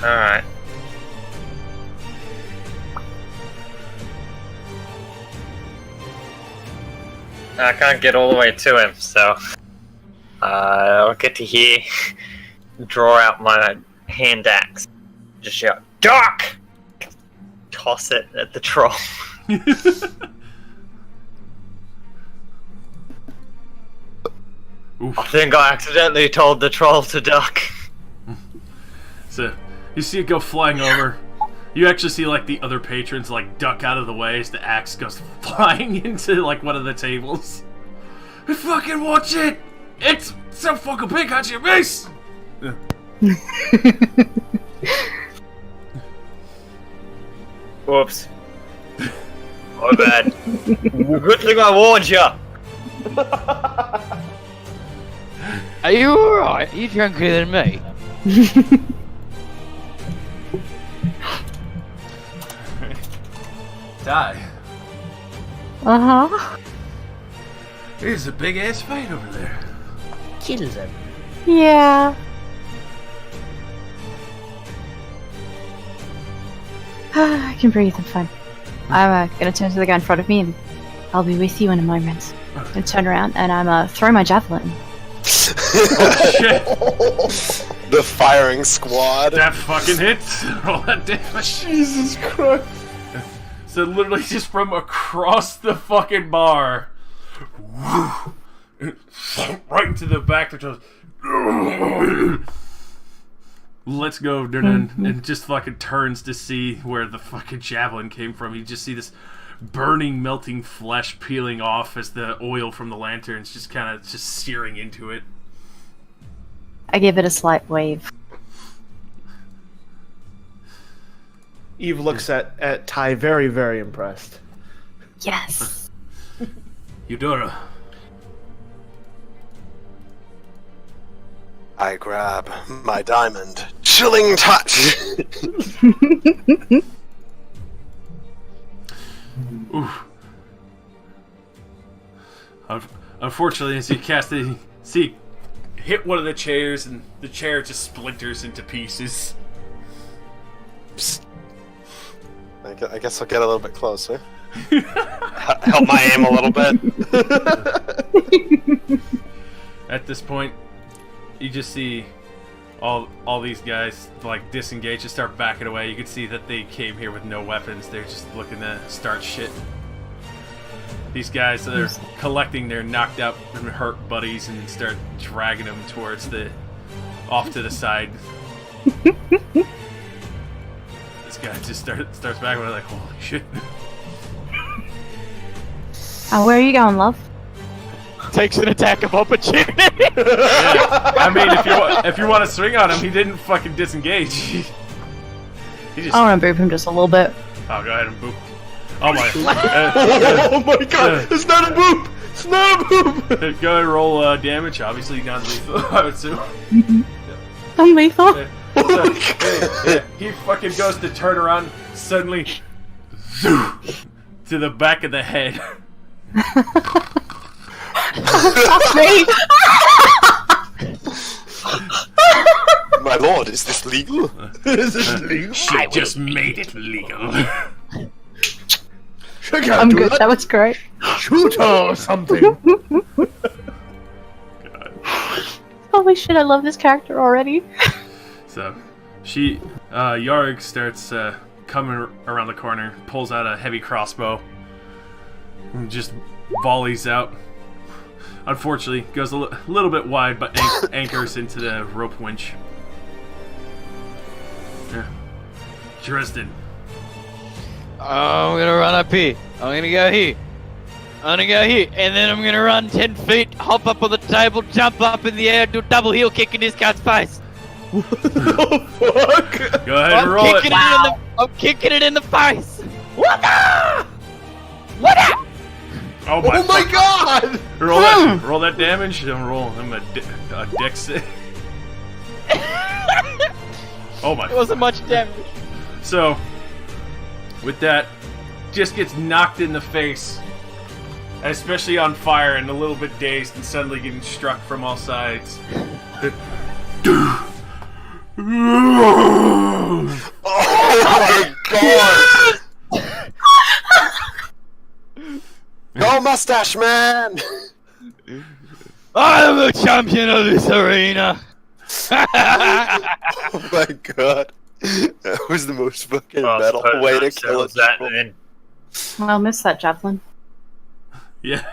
Alright. I can't get all the way to him, so I'll get to here, draw out my hand axe, just shout, "Duck!" Toss it at the troll. I think I accidentally told the troll to duck. So you see it go flying over. You actually see like the other patrons like duck out of the way as the axe goes flying into like one of the tables. Fucking watch it! It's some fucking big on your face! Whoops. My bad. Good thing I warned ya. Are you alright? Are you drunker than me? Die. Uh-huh. There's a big ass fight over there. Kills him. Yeah. I can breathe, I'm fine. I'm gonna turn to the guy in front of me and I'll be with you in a moment. And turn around and I'm throw my javelin. Shit. The firing squad. That fucking hits. Roll that damage. Jesus Christ. So literally just from across the fucking bar, right into the back, that goes, let's go, and just fucking turns to see where the fucking javelin came from. You just see this burning, melting flesh peeling off as the oil from the lanterns just kind of just searing into it. I give it a slight wave. Eve looks at Ty very, very impressed. Yes. Eudora. I grab my diamond. Chilling touch! Oof. Unfortunately, as you cast it, you see hit one of the chairs, and the chair just splinters into pieces. Psst. I guess I'll get a little bit closer. Help my aim a little bit. At this point, you just see all these guys like disengage and start backing away. You can see that they came here with no weapons. They're just looking to start shit. These guys are collecting their knocked out and hurt buddies and start dragging them towards off to the side. This guy just starts back away like, holy shit. Where are you going, love? Takes an attack of opportunity. Yeah. I mean, if you want to swing on him, he didn't fucking disengage. He just. I want to boop him just a little bit. Oh, go ahead and boop. Oh my. Oh my god! It's not a boop! It's not a boop! Go ahead and roll damage. Obviously, not lethal, I would assume. I'm lethal. Yeah. So, he fucking goes to turn around, suddenly, to the back of the head. Me. My lord, is this legal? Is this legal? She just made it legal. I'm good. That was great. Shoot her or something. Holy shit! I love this character already. So, Yarg starts coming around the corner, pulls out a heavy crossbow, and just volleys out. Unfortunately, goes a little bit wide, but anchors into the rope winch. Yeah. Dresden. I'm gonna run up here. I'm gonna go here. I'm gonna go here, and then I'm gonna run 10 feet, hop up on the table, jump up in the air, do a double heel kick in this guy's face. What the fuck? Go ahead and roll it. I'm kicking it in the face. What the? Oh Oh my god! Roll that damage, and roll him a dex save. Oh my. It wasn't much damage. So, with that, just gets knocked in the face, especially on fire and a little bit dazed and suddenly getting struck from all sides. move. Oh my god! Go, Mustache Man! I am the champion of this arena. Oh my god. That was the most fucking metal way to kill a that troll. then. I'll miss that javelin. Yeah,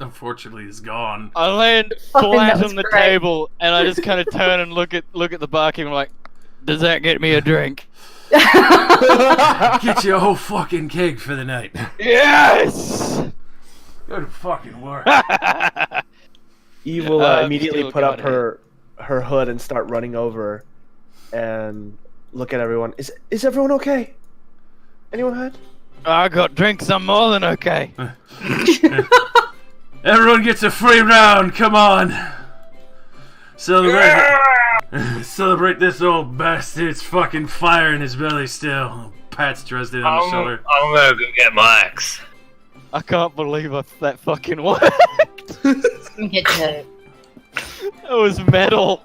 unfortunately, is gone. I land Fucking flat that was on the great. table, and I just kind of turn and look at the barkeep. And I'm like, does that get me a drink? Get you a whole fucking keg for the night. Yes. Good fucking work. Eve will immediately still put up got it. her hood and start running over and look at everyone. Is everyone okay? Anyone hurt? I got drinks. I'm more than okay. Everyone gets a free round. Come on. Celebrate this old bastard's fucking fire in his belly still. Pats Dresden on the shoulder. I'm gonna go get my axe. I can't believe that fucking worked. Get to. That was metal.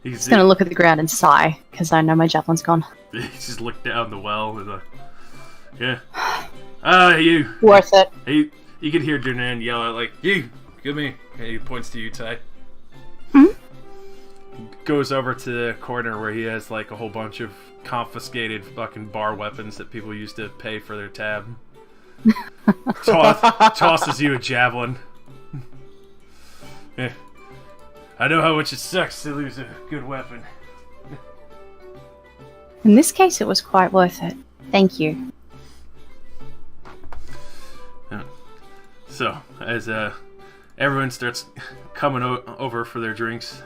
He's Just gonna look at the ground and sigh because I know my javelin's gone. He just looked down the well and yeah. You. Worth it. You can hear Durnan yell out like, "You, give me." And he points to you, Ty. Goes over to the corner where he has like a whole bunch of confiscated fucking bar weapons that people used to pay for their tab. Tosses you a javelin. Yeah. I know how much it sucks to lose a good weapon. In this case, it was quite worth it. Thank you. So, as everyone starts coming over for their drinks,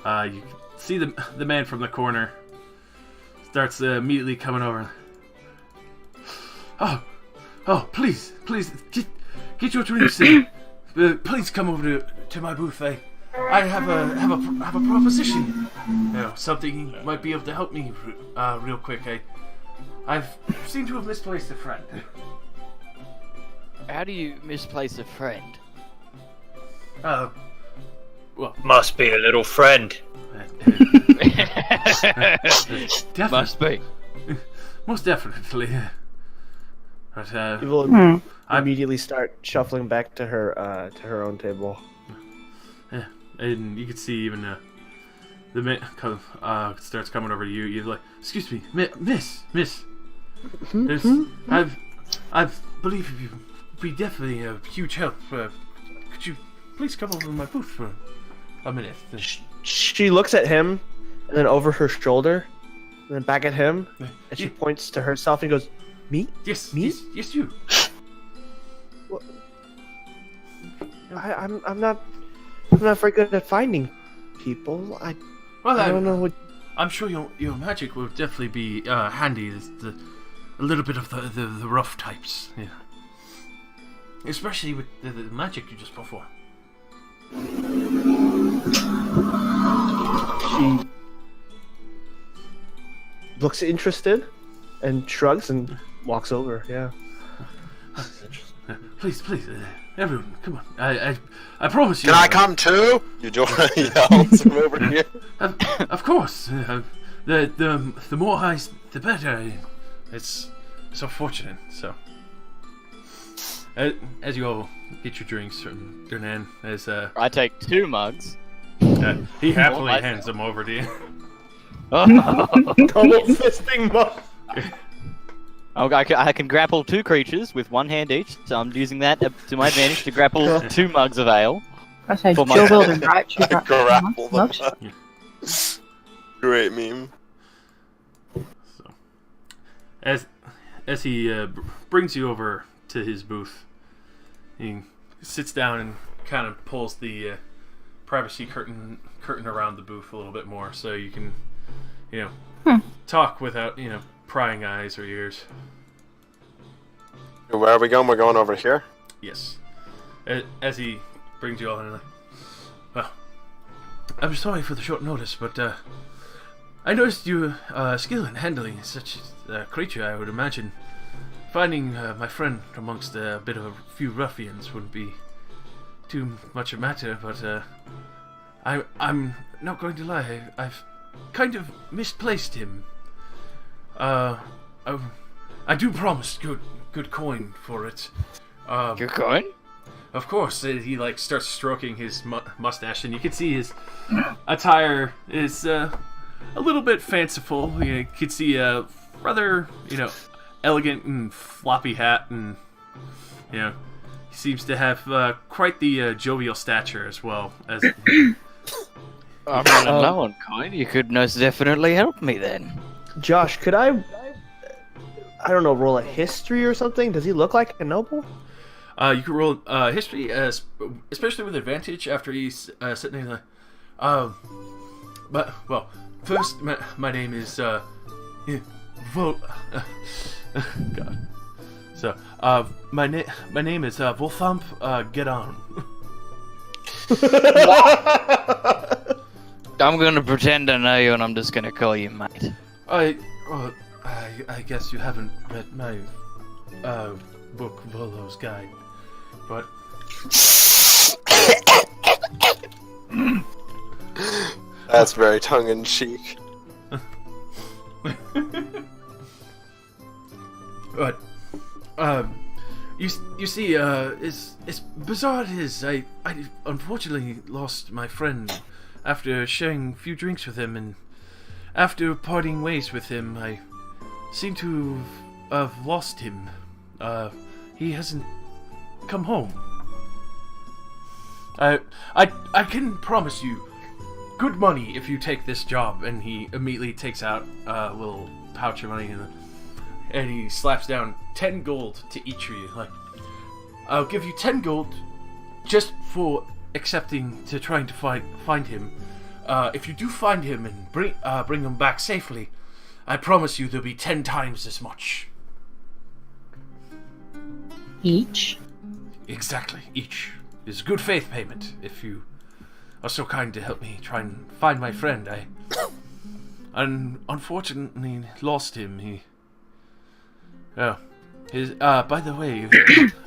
you see the man from the corner starts immediately coming over. Oh, please, get your drinks in. Please come over to my booth. I have a proposition. Something you might be able to help me real quick. I've seem to have misplaced a friend. How do you misplace a friend? Well, Must be a little friend. definitely, Must be. most definitely. But Eve will immediately start shuffling back to her own table. yeah, and you can see even the man starts coming over to you. You're like, "Excuse me, miss. There's, I believe you'd be definitely a huge help. Could you please come over to my booth for a minute?" She looks at him, and then over her shoulder, and then back at him, and she Yeah. points to herself and goes, "Me? Yes, Me? yes, you. I'm not very good at finding people. I don't know what." I'm sure your magic will definitely be handy. A little bit of the rough types, yeah. Especially with the magic you just performed. She looks interested and shrugs and walks over. Yeah. Please, everyone, come on. I promise you. Can I come too? You join yells from over here. Of course. The more heist, the better. It's so fortunate. So, as you all get your drinks from Durnan, as I take 2 mugs. he happily More hands them over to you. Double fisting mug. I can grapple 2 creatures with 1 hand each, so I'm using that to my advantage to grapple 2 mugs of ale. I say For my- dual wielding, right? She got- Grapple them mugs. up. Great meme. So, as he brings you over to his booth, he sits down and kind of pulls the privacy curtain around the booth a little bit more, so you can, talk without prying eyes or ears. Where are we going? We're going over here. Yes. As he brings you all in, well, I'm sorry for the short notice, but I noticed your skill in handling such a creature. I would imagine finding my friend amongst a bit of a few ruffians wouldn't be too much a matter, but I'm not going to lie. kind of misplaced him. I do promise good coin for it. Good coin? Of course, he like starts stroking his mustache, and you can see his attire is a little bit fanciful. You can see a rather, elegant and floppy hat, and he seems to have quite the jovial stature as well as. I'm running low on coin. You could most definitely help me then. Josh, could I don't know, roll a history or something? Does he look like a noble? You can roll history, especially with advantage after he's sitting there. But first, my name is God. So, my name is Wolfamp. Get on. I'm gonna pretend I know you, and I'm just gonna call you mate. I guess you haven't read my book, Volo's Guide, but That's very tongue-in-cheek. But you see, it's bizarre. It is. I unfortunately lost my friend after sharing a few drinks with him, and after parting ways with him, I seem to have lost him. He hasn't come home. I can promise you good money if you take this job. And he immediately takes out a little pouch of money and he slaps down 10 gold to each of you. Like, I'll give you 10 gold just for accepting to trying to find him. If you do find him and bring him back safely, I promise you there'll be 10 times as much. Each? Exactly, each. Is good faith payment if you are so kind to help me try and find my friend. I unfortunately lost him. By the way,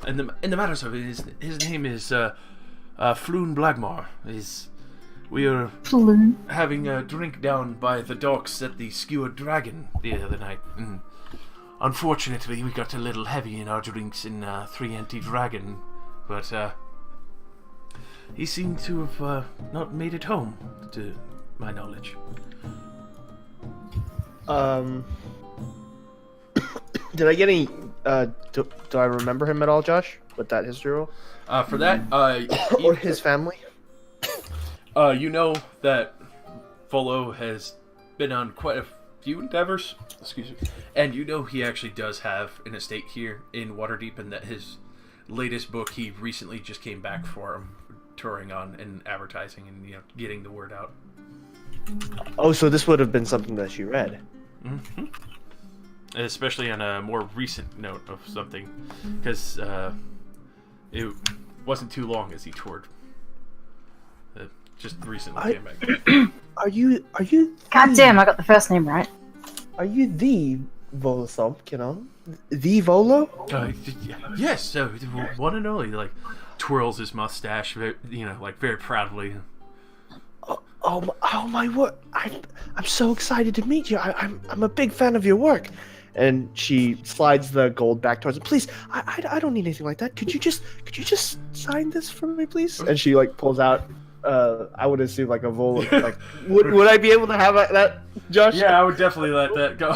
in the matters of it, his name is Floon Blagmar. We are having a drink down by the docks at the Skewered Dragon the other night, and unfortunately we got a little heavy in our drinks in 3 Empty Dragon, but he seemed to have not made it home, to my knowledge. Did I get any? Do I remember him at all, Josh? With that history roll? For that, Or his family? You know that Volo has been on quite a few endeavors. Excuse me. And you know he actually does have an estate here in Waterdeep, and that his latest book he recently just came back from touring on and advertising and getting the word out. Oh, so this would have been something that you read. Mm-hmm. Especially on a more recent note of something, because it wasn't too long as he toured. Just recently came back. Are you? God damn, I got the first name right. Are you the Volosomp, The Volo? Yes, so one and only. Like, twirls his mustache, very proudly. Oh my word! I'm so excited to meet you. I'm a big fan of your work. And she slides the gold back towards him. Please, I don't need anything like that. Could you just sign this for me, please? And she pulls out. I would assume a Volo. Would I be able to have that, Josh? Yeah, I would definitely let that go.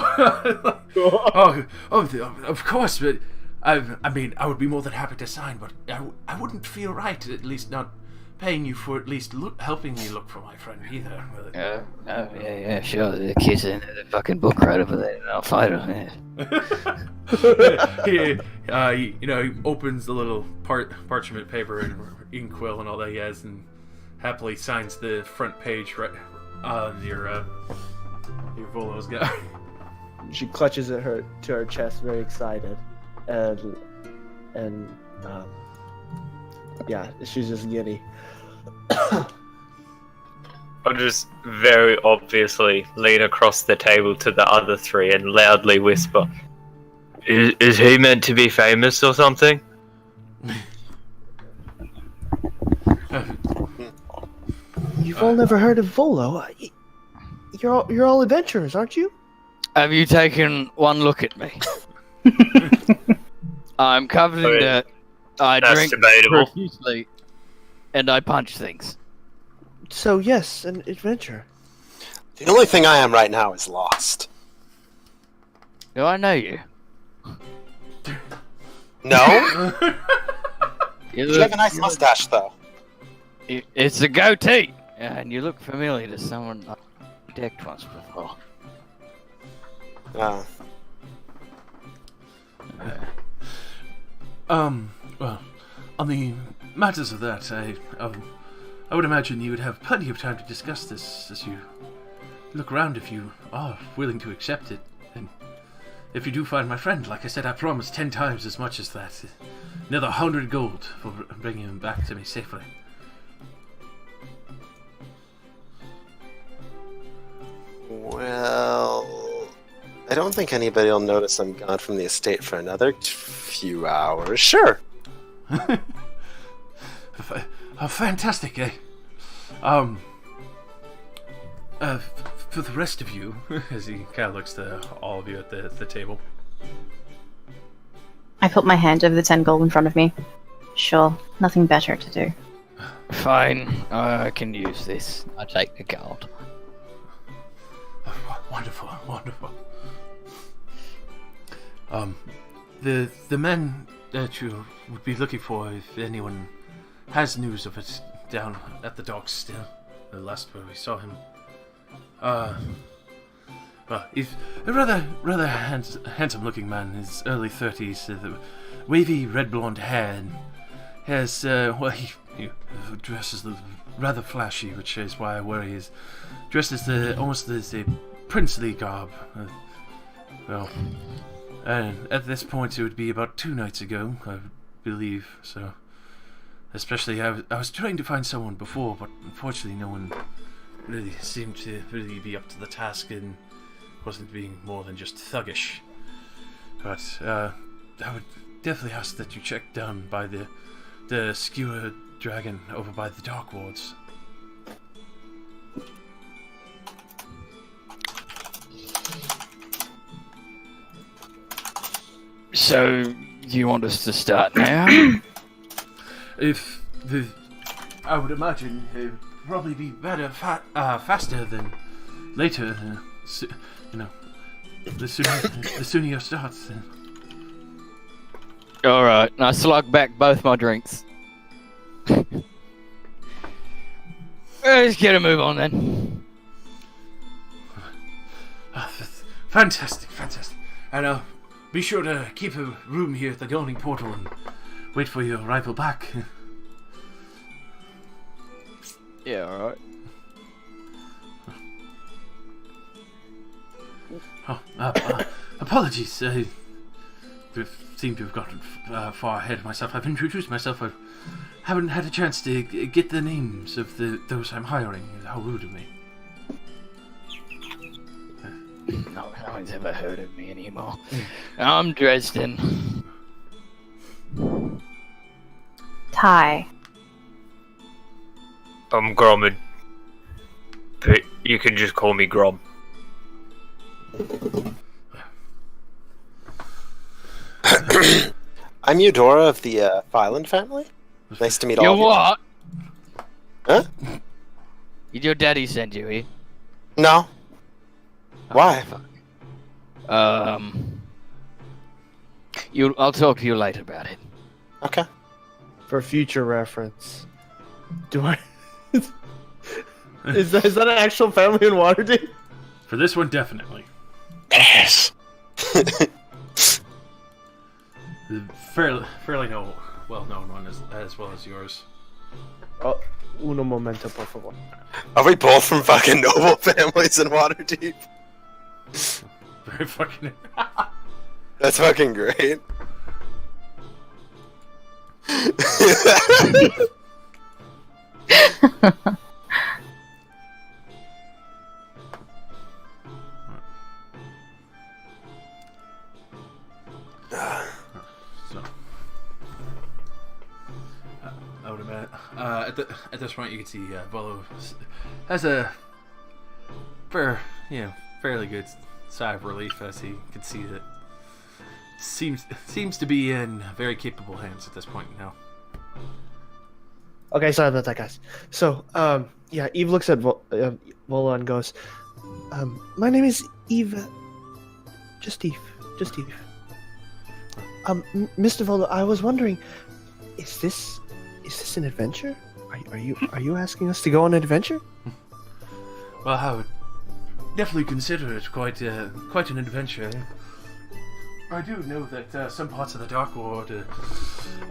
Of course, but I mean, I would be more than happy to sign, but I wouldn't feel right, at least not paying you for at least helping me look for my friend either. Yeah, sure. The kid's in the fucking book right over there. I'll fight him. Yeah. He opens the little parchment paper and inkwell and all that he has, and happily signs the front page right on your Volo's guy. She clutches at to her chest, very excited, and yeah, she's just giddy. I'll just very obviously lean across the table to the other three and loudly whisper, Is he meant to be famous or something? You've all never heard of Volo? You're all adventurers, aren't you? Have you taken one look at me? I'm covered in dirt. I That's drink debatable. profusely, and I punch things. So yes, an adventure. The only thing I am right now is lost. Do I know you? No? You You have a nice mustache, though. It's a goatee, and you look familiar to someone I've decked once before. Well, on the matters of that, I would imagine you would have plenty of time to discuss this as you look around if you are willing to accept it. And if you do find my friend, like I said, I promise 10 times as much as that. Another 100 gold for bringing him back to me safely. Well, I don't think anybody will notice I'm gone from the estate for another few hours. Sure. Fantastic, eh? For the rest of you, as he kind of looks to all of you at the table. I put my hand over the 10 gold in front of me. Sure, nothing better to do. Fine, I can use this. I take the gold. Wonderful, wonderful. The man that you would be looking for, if anyone has news of it, down at the docks still. The last where we saw him. Well, he's a rather handsome-looking man. His early 30s, wavy red blonde hair, and has he dresses rather flashy, which is why I worry. He's dressed as almost as a princely garb. And at this point, it would be about 2 nights ago, I believe. So, especially, I was trying to find someone before, but unfortunately, no one really seemed to really be up to the task and wasn't being more than just thuggish. But I would definitely ask that you check down by the skewer dragon over by the Dark Wards. So, you want us to start now? I would imagine it would probably be better, faster than later. The sooner you start. Alright, I slug back both my drinks. Let's get a move on then. Fantastic. And be sure to keep a room here at the Yawning Portal and wait for your arrival back. Yeah, alright. Apologies. I seem to have gotten far ahead of myself. I've introduced myself. I haven't had a chance to get the names of those I'm hiring. How rude of me. No one's ever heard of me anymore. I'm Dresden. Ty. I'm Gromid. But you can just call me Grom. I'm Eudora of the Fyland family. Nice to meet all You of you. what? Huh? Did your daddy send you here? No. Why? I'll talk to you later about it. Okay. For future reference. Do I... is that an actual family in Waterdeep? For this one, definitely. Yes. Fairly well-known one as well as yours. Oh, uno momento, por favor. Are we both from fucking noble families in Waterdeep? Very fucking... That's fucking great. So, I would imagine. At this point, you can see Volo has a fairly good sigh of relief as he could see that seems to be in very capable hands at this point now. Okay, sorry about that, guys. So, yeah, Eve looks at Vola and goes, my name is Eve. Just Eve. Mr. Vola, I was wondering, is this an adventure? Are you asking us to go on an adventure? Well, I would definitely consider it quite an adventure. I do know that some parts of the Dark World,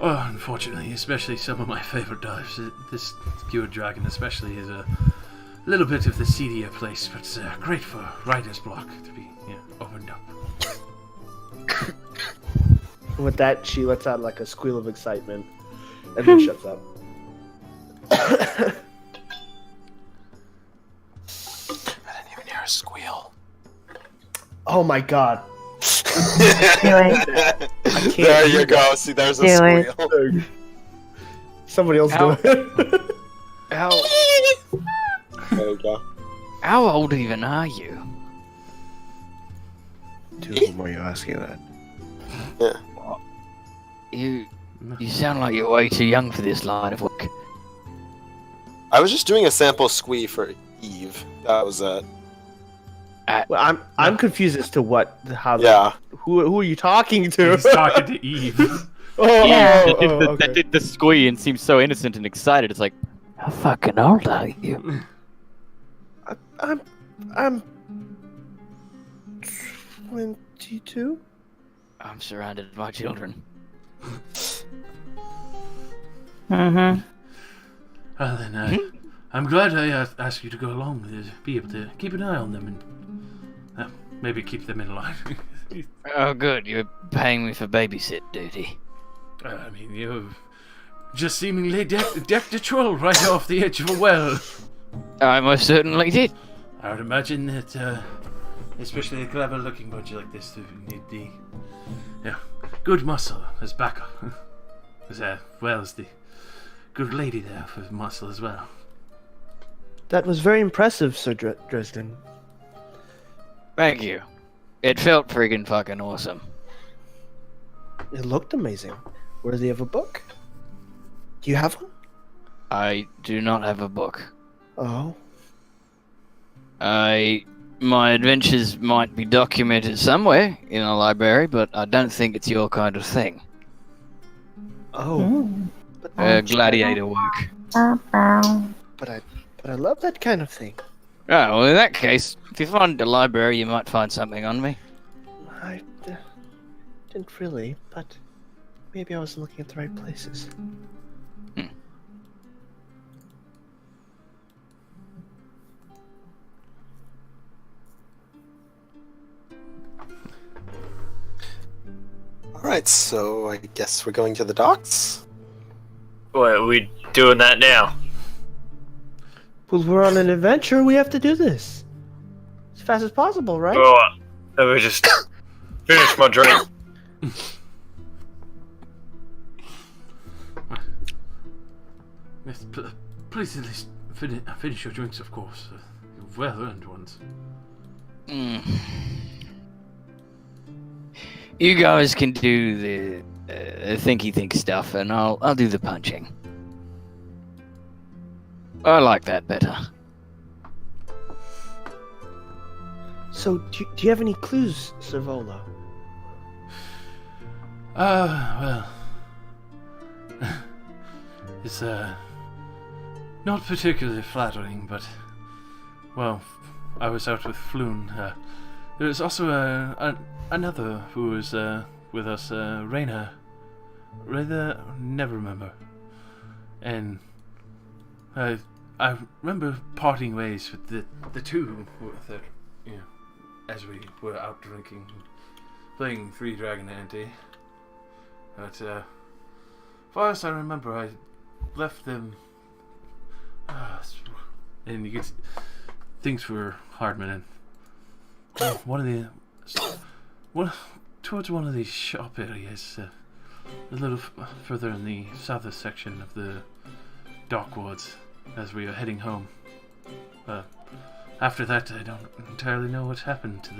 unfortunately, especially some of my favorite dives, this Skewered Dragon especially is a little bit of the seedier place, but it's great for writer's block to be opened up. With that, she lets out like a squeal of excitement, and then shuts up. I didn't even hear a squeal. Oh my god. it. There you go. See, there's a Do it. squeal. Somebody else do it. How There you go. how old even are you? To whom are you asking that? You sound like you're way too young for this line of work. I was just doing a sample squee for Eve. That was it. Well, I'm confused as to Yeah. who are you talking to? He's talking to Eve. That did the squee and seemed so innocent and excited. It's like, how fucking old are you? I'm 22. I'm surrounded by children. Mm-hmm. Well then, I'm glad I asked you to go along with it, be able to keep an eye on them and maybe keep them in line. Oh, good. You're paying me for babysit duty. I mean, you just seemingly decked a troll right off the edge of a well. I most certainly did. I would imagine that, especially a clever-looking bunch like this, to need the good muscle as backup, as well as the good lady there for muscle as well. That was very impressive, Sir Dresden. Thank you. It felt friggin' fucking awesome. It looked amazing. Worthy of a book. Do you have one? I do not have a book. Oh. My adventures might be documented somewhere in a library, but I don't think it's your kind of thing. Oh. Gladiator work. But I love that kind of thing. Oh, well, in that case, if you find a library, you might find something on me. I didn't really, but maybe I wasn't looking at the right places. Alright, so I guess we're going to the docks? What, are we doing that now? Well, we're on an adventure. We have to do this as fast as possible, right? Oh, let me just finish my drink. Yes, please at least finish your drinks, of course. Well-earned ones. You guys can do the thinky-think stuff, and I'll do the punching. I like that better. So, do you have any clues, Sir Volo? Well... it's, not particularly flattering, but... Well, I was out with Floon. There was also, another who was, with us, Raina. Never remember. And... I remember parting ways with the two that, as we were out drinking, playing Three Dragon Ante. But, far as I remember, I left them, and you could, things were hard, man. Towards one of these shop areas, a little further in the southern section of the dock wards, as we were heading home. after that, I don't entirely know what happened to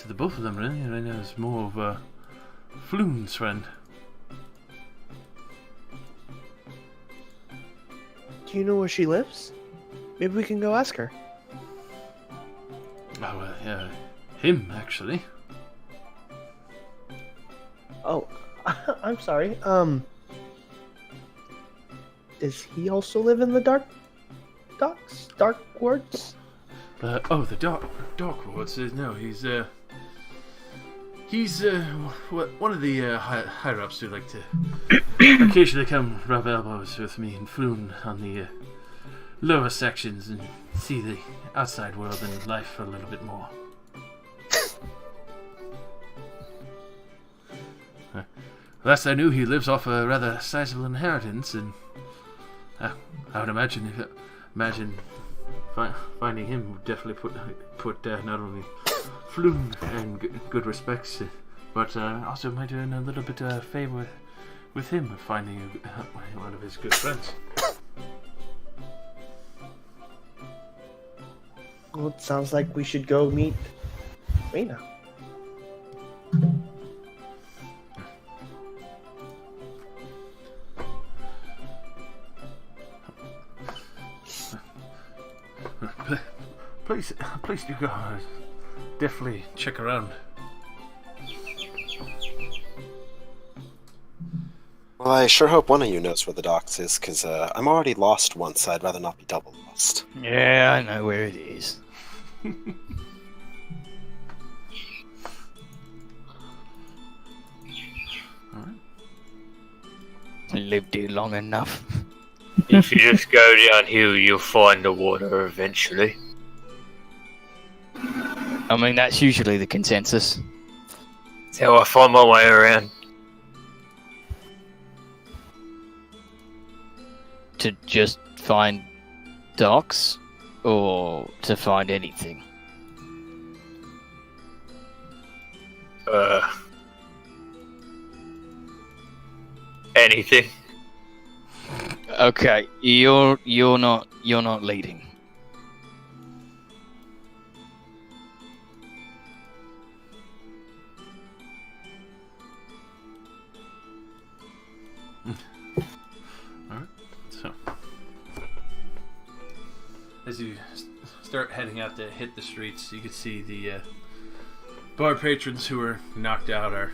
the both of them, really. I know it's more of Floon's friend. Do you know where she lives? Maybe we can go ask her. Oh, yeah, him, actually. Oh, I'm sorry. Does he also live in the dark woods? The dark woods. No, he's one of the higher ups who like to occasionally come rub elbows with me and Floon on the lower sections and see the outside world and life for a little bit more. Last I knew, he lives off a rather sizable inheritance, and I would imagine finding him would definitely put not only Floon in good respects, but also might earn a little bit of favor with him finding one of his good friends. Well, it sounds like we should go meet Reyna. Please do go. Definitely check around. Well, I sure hope one of you knows where the docks is, because I'm already lost once, so I'd rather not be double lost. Yeah, I know where it is. I lived here long enough. If you just go downhill, you'll find the water eventually. I mean, that's usually the consensus. That's how I find my way around. To just find docks, or to find anything? Anything. Okay, you're not leading. Alright, so as you start heading out to hit the streets, you can see the bar patrons who are knocked out are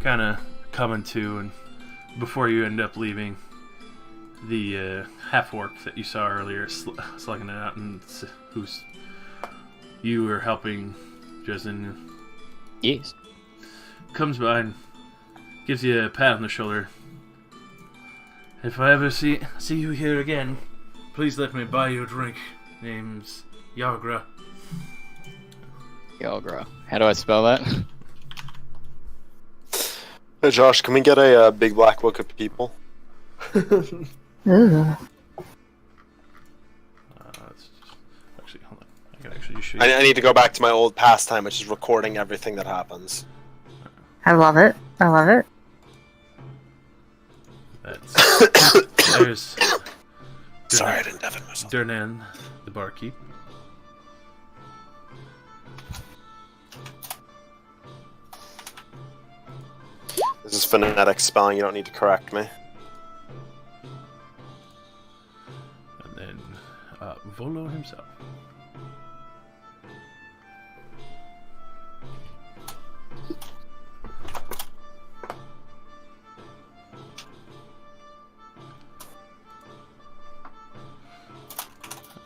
kind of coming to, and before you end up leaving, the half-orc that you saw earlier slugging it out, and who's you were helping Dresden. Yes. Comes by and gives you a pat on the shoulder. If I ever see you here again, please let me buy you a drink. Name's Yagra. Yagra. How do I spell that? Hey Josh, can we get a big black book of people? Ooh. Actually, hold on. I can actually show you. I need to go back to my old pastime, which is recording everything that happens. I love it. I love it. There's Sorry, I didn't have it myself. Dernan, the barkeep. This is phonetic spelling, you don't need to correct me. And then Volo himself.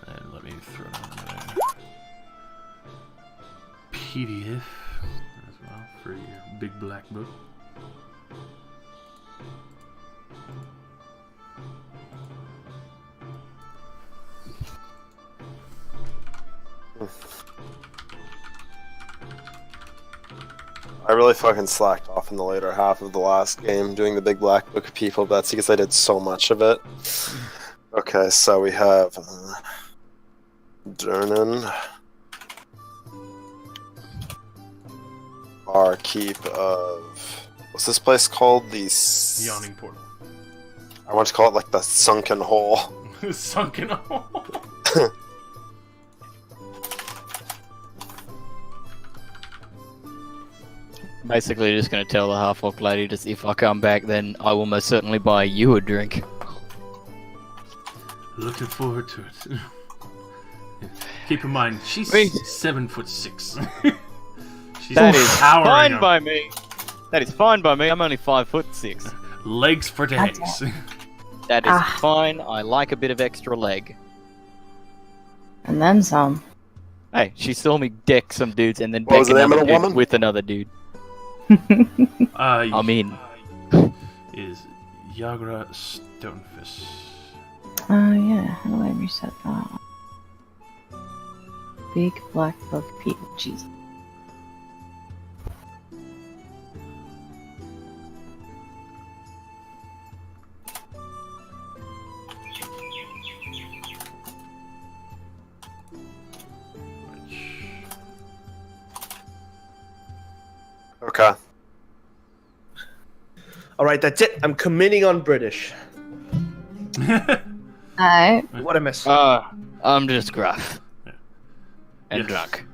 And let me throw in a PDF as well for your big black book. I really fucking slacked off in the later half of the last game doing the big black book of people, but that's because I did so much of it. Okay, so we have Dernan, barkeep of, what's this place called? The Yawning portal. I want to call it like the sunken hole. Sunken hole. basically just going to tell the half-orc lady that if I come back, then I will most certainly buy you a drink. Looking forward to it. Keep in mind, she's Wait. 7'6". She's That is towering fine up. by me. That is fine by me. I'm only 5'6". Legs for days. That is fine. I like a bit of extra leg. And then some. Hey, she saw me deck some dudes and then What was deck the name of another the dude woman? with another dude. I mean, is Yagra Stonefist. Oh yeah, how do I reset that? Big black book people. Jesus. Okay. All right, that's it. I'm committing on British. Alright. What I miss? I'm just gruff. And Yes. drunk.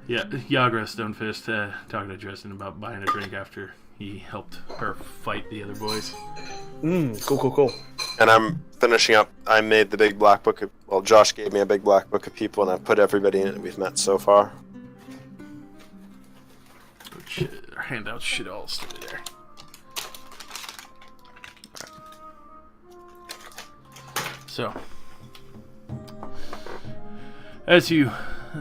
Yeah, Yagra Stonefist talking to Dresden about buying a drink after he helped her fight the other boys. Cool. And I'm finishing up. I made the big black book. Well, Josh gave me a big black book of people, and I put everybody in it we've met so far. Our handouts should all stay there. So, as you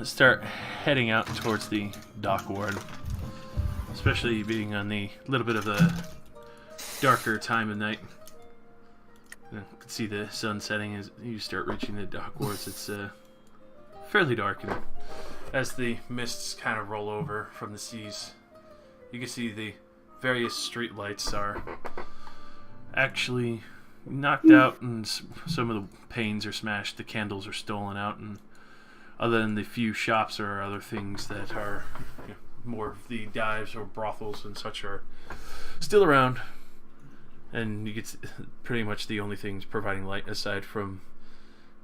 start heading out towards the dock ward, especially being on the little bit of a darker time of night, you can see the sun setting as you start reaching the dock wards. It's fairly dark, and as the mists kind of roll over from the seas, you can see the various street lights are actually knocked out, and some of the panes are smashed, the candles are stolen out, and other than the few shops or other things that are more of the dives or brothels and such are still around, and you get pretty much the only things providing light aside from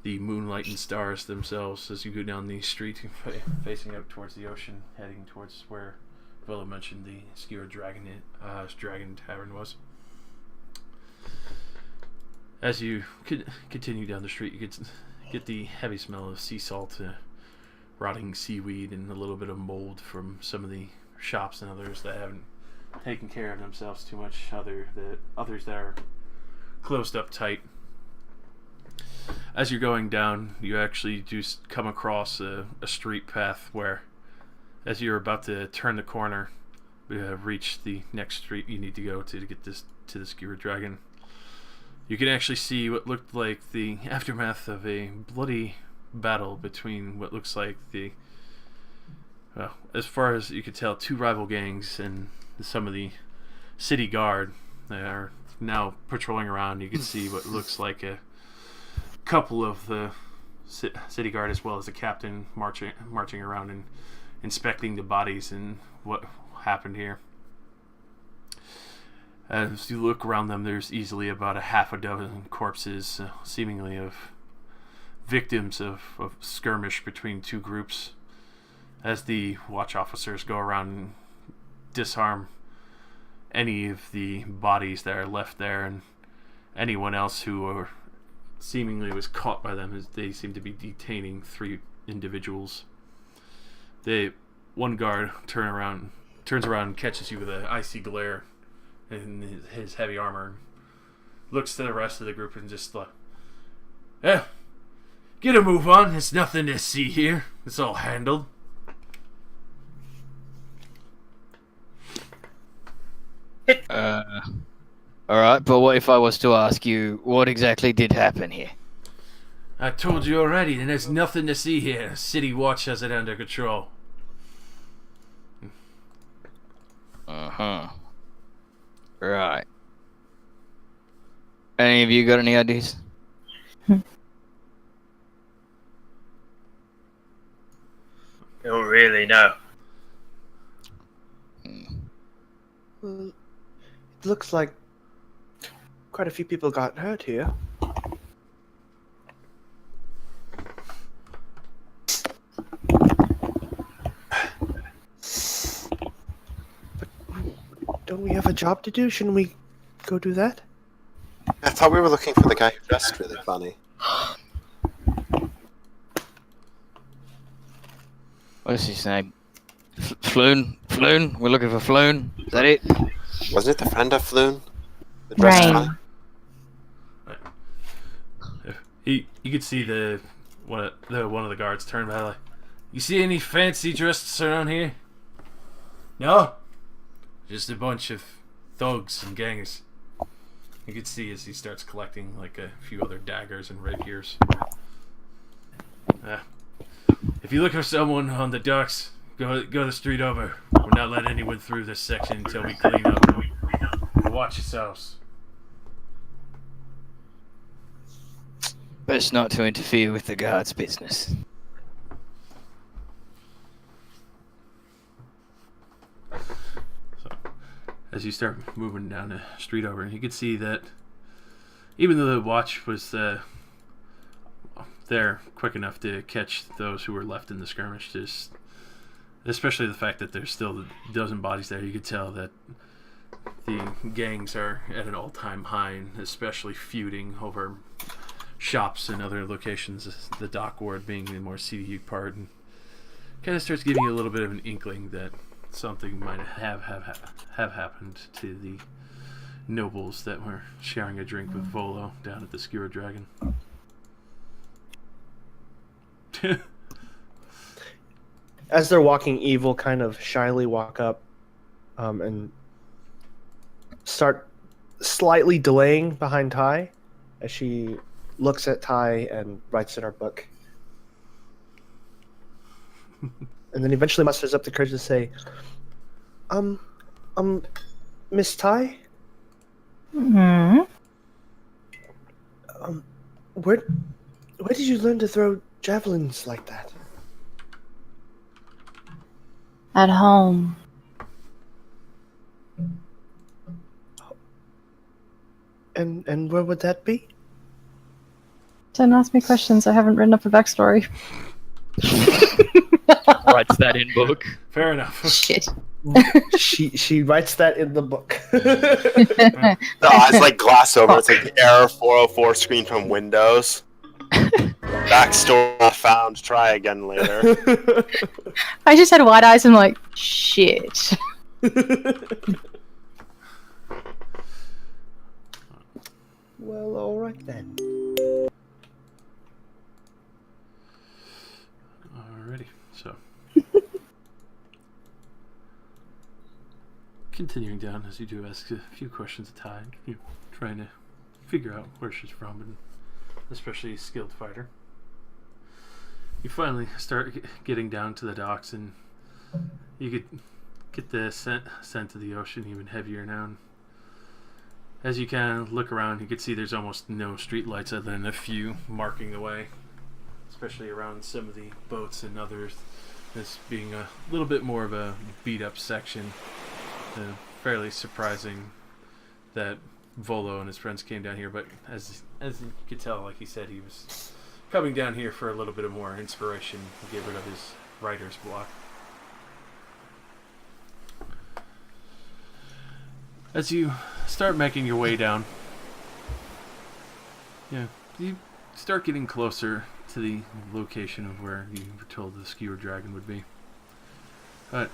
the moonlight and stars themselves as you go down the street facing out towards the ocean, heading towards where Villa mentioned the Skewer Dragon Tavern was. As you continue down the street, you get the heavy smell of sea salt, rotting seaweed, and a little bit of mold from some of the shops and others that haven't taken care of themselves too much. Others that are closed up tight. As you're going down, you actually do come across a street path where, as you're about to turn the corner, reach the next street you need to go to get this to the Skewer Dragon, you can actually see what looked like the aftermath of a bloody battle between what looks like well, as far as you could tell, two rival gangs and some of the city guard that are now patrolling around. You can see what looks like a couple of the city guard as well as the captain marching around and inspecting the bodies and what happened here. As you look around them, there's easily about a half a dozen corpses, seemingly of victims of skirmish between two groups. As the watch officers go around and disarm any of the bodies that are left there, and anyone else who are seemingly was caught by them, as they seem to be detaining 3 individuals. One guard turns around and catches you with an icy glare in his heavy armor, looks to the rest of the group and just like, "Yeah, get a move on. It's nothing to see here. It's all handled." Alright, but what if I was to ask you what exactly did happen here? I told you already, and there's nothing to see here. City Watch has it under control. Uh-huh. Right. Any of you got any ideas? Don't really know. Well, it looks like quite a few people got hurt here. job to do. Shouldn't we go do that? I thought we were looking for the guy who dressed really funny. What's his name? Floon? Floon? We're looking for Floon? Is that it? Wasn't it the friend of Floon? The dressed Rain. funny? You could see one of the guards turn by like, you see any fancy dresses around here? No, just a bunch of thugs and gangers. You could see as he starts collecting like a few other daggers and rapiers. If you look for someone on the docks, go the street over. We're not letting anyone through this section until we clean up. Watch yourselves. Best not to interfere with the guard's business. So, as you start moving down the street over, you can see that even though the watch was there quick enough to catch those who were left in the skirmish, just especially the fact that there's still a dozen bodies there, you could tell that the gangs are at an all-time high, and especially feuding over shops and other locations, the dock ward being the more seedy part, and kind of starts giving you a little bit of an inkling that something might have happened to the nobles that were sharing a drink with Volo down at the Skewer Dragon. As they're walking, Eve will kind of shyly walk up and start slightly delaying behind Ty as she looks at Ty and writes in her book. And then eventually musters up the courage to say, Miss Ty? Hmm. Where did you learn to throw javelins like that? At home. And where would that be? Don't ask me questions. I haven't written up a backstory. Writes that in book. Fair enough. Shit. She writes that in the book. The eyes like glass over. It's like the error 404 screen from Windows. Backstory not found. Try again later. I just had wide eyes and like, shit. Well, alright then. Alrighty, so continuing down as you do ask a few questions at a time, you trying to figure out where she's from, and especially a skilled fighter. You finally start getting down to the docks, and you could get the scent of the ocean even heavier now. And as you kind of look around, you can see there's almost no street lights other than a few marking the way, especially around some of the boats and others. This being a little bit more of a beat-up section. Fairly surprising that Volo and his friends came down here, but as you could tell, like he said, he was coming down here for a little bit of more inspiration to get rid of his writer's block. As you start making your way down, you start getting closer to the location of where you were told the Skewer Dragon would be. But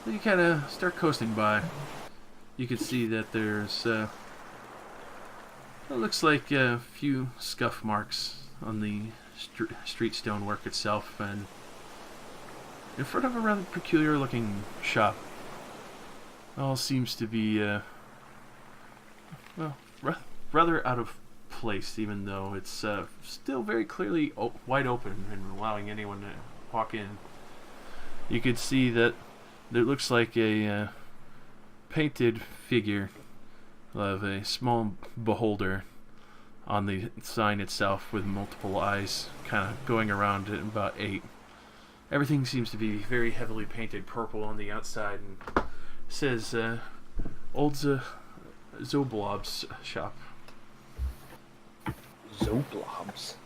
you kind of start coasting by. You can see that there's it looks like a few scuff marks on the street stonework itself, and in front of a rather peculiar looking shop. All seems to be rather out of place, even though it's still very clearly wide open and allowing anyone to walk in. You could see that there looks like a painted figure of a small beholder on the sign itself, with multiple eyes kind of going around at about 8. Everything seems to be very heavily painted purple on the outside, and says Old Zoblob's shop. Zoblobs.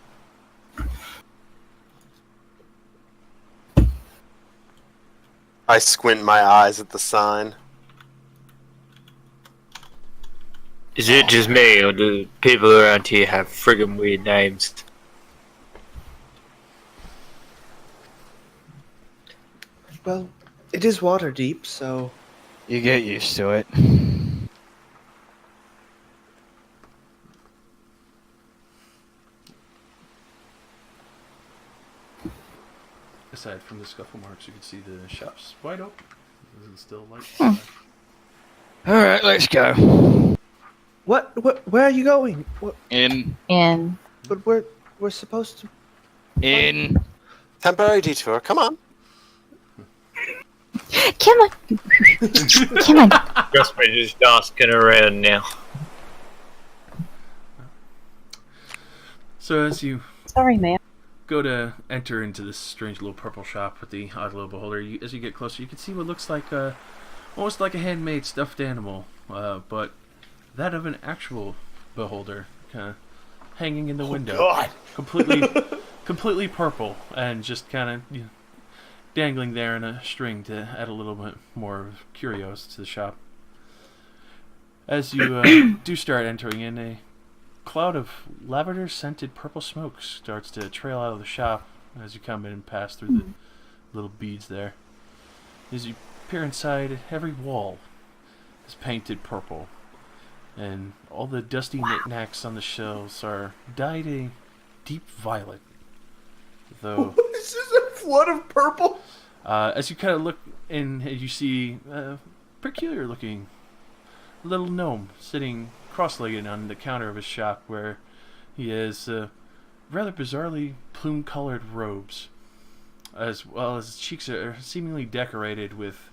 I squint my eyes at the sign. Is it just me, or do people around here have friggin' weird names? Well, it is water deep, so You get used to it. Aside from the scuffle marks, you can see the shop's wide open. Is it still light? Alright, let's go. what? Where are you going? What? In. But we're supposed to. In. Temporary detour. Come on. Come on. Come on. Guess we're just asking around now. So as you Sorry, ma'am. go to enter into this strange little purple shop with the odd little beholder, as you get closer, you can see what looks like almost like a handmade stuffed animal, but that of an actual beholder, kind of hanging in the window, God. completely purple, and just kind of dangling there in a string to add a little bit more curios to the shop. As you do start entering in, a cloud of lavender-scented purple smoke starts to trail out of the shop as you come in and pass through the little beads there. As you peer inside, every wall is painted purple, and all the dusty knickknacks on the shelves are dyed a deep violet. Though, This is a flood of purple. as you kind of look in, you see a peculiar-looking little gnome sitting cross-legged on the counter of his shop, where he has rather bizarrely plume-colored robes, as well as his cheeks are seemingly decorated with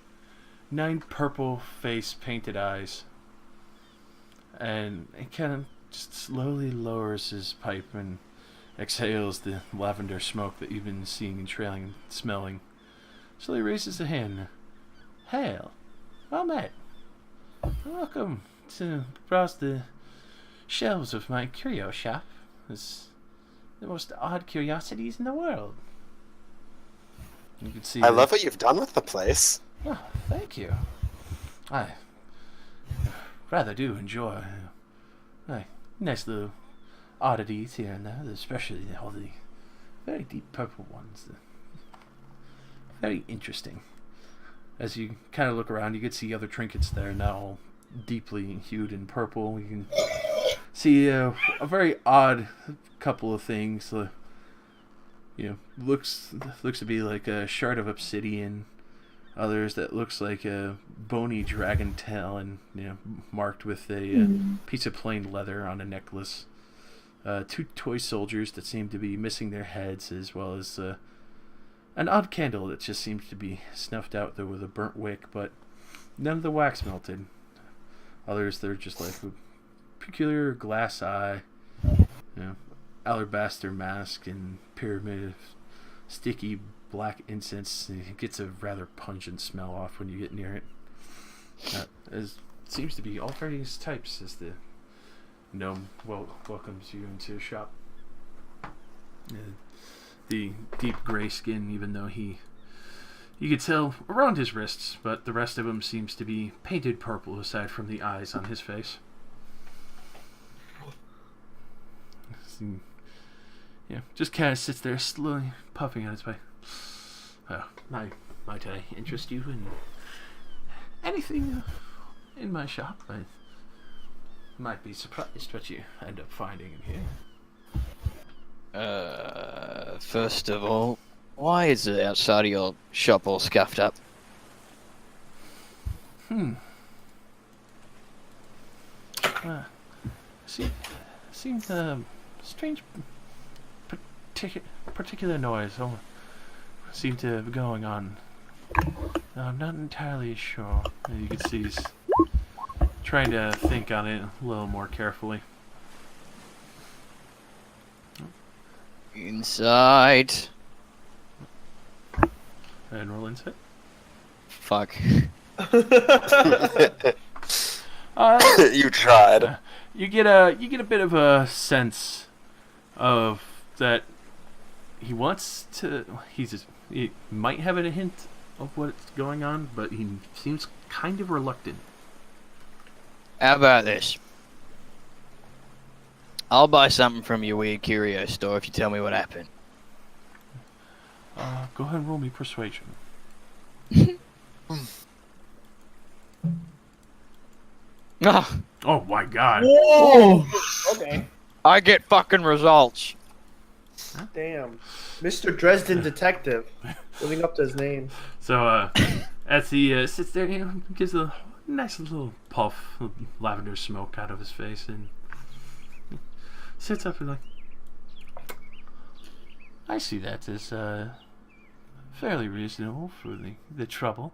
9 purple face-painted eyes. And he kind of just slowly lowers his pipe and exhales the lavender smoke that you've been seeing and trailing and smelling. So he raises a hand. Hail, well met. Welcome to browse the shelves of my curio shop. It's the most odd curiosities in the world. You can see. I love what you've done with the place. Oh, thank you. I rather do enjoy nice little oddities here and there, especially all the very deep purple ones. Very interesting. As you kind of look around, you can see other trinkets there now, all deeply hued in purple. You can see a very odd couple of things. Looks to be like a shard of obsidian. Others that looks like a bony dragon tail and marked with a piece of plain leather on a necklace. 2 toy soldiers that seem to be missing their heads, as well as an odd candle that just seems to be snuffed out there with a burnt wick, but none of the wax melted. Others that are just like a peculiar glass eye, alabaster mask, and pyramid of sticky black incense. It gets a rather pungent smell off when you get near it. It seems to be all various types as the gnome welcomes you into his shop. The deep gray skin, even though you could tell around his wrists, but the rest of him seems to be painted purple aside from the eyes on his face. Just kind of sits there slowly puffing at his pipe. Might I interest you in anything in my shop? I might be surprised what you end up finding in here. First of all, why is the outside of your shop all scuffed up? Seems strange particular noise seem to be going on. I'm not entirely sure. You can see he's trying to think on it a little more carefully. Inside. And roll insight. Fuck. You tried. You get a bit of a sense of that he wants to. He might have a hint of what's going on, but he seems kind of reluctant. How about this? I'll buy something from your weird curio store if you tell me what happened. Go ahead and roll me persuasion. Ah, Oh my god. Whoa! Okay. I get fucking results. Damn. Mr. Dresden Detective. Living up to his name. So, as he sits there, gives a nice little puff of lavender smoke out of his face and sits up and like, I see that as fairly reasonable for the trouble.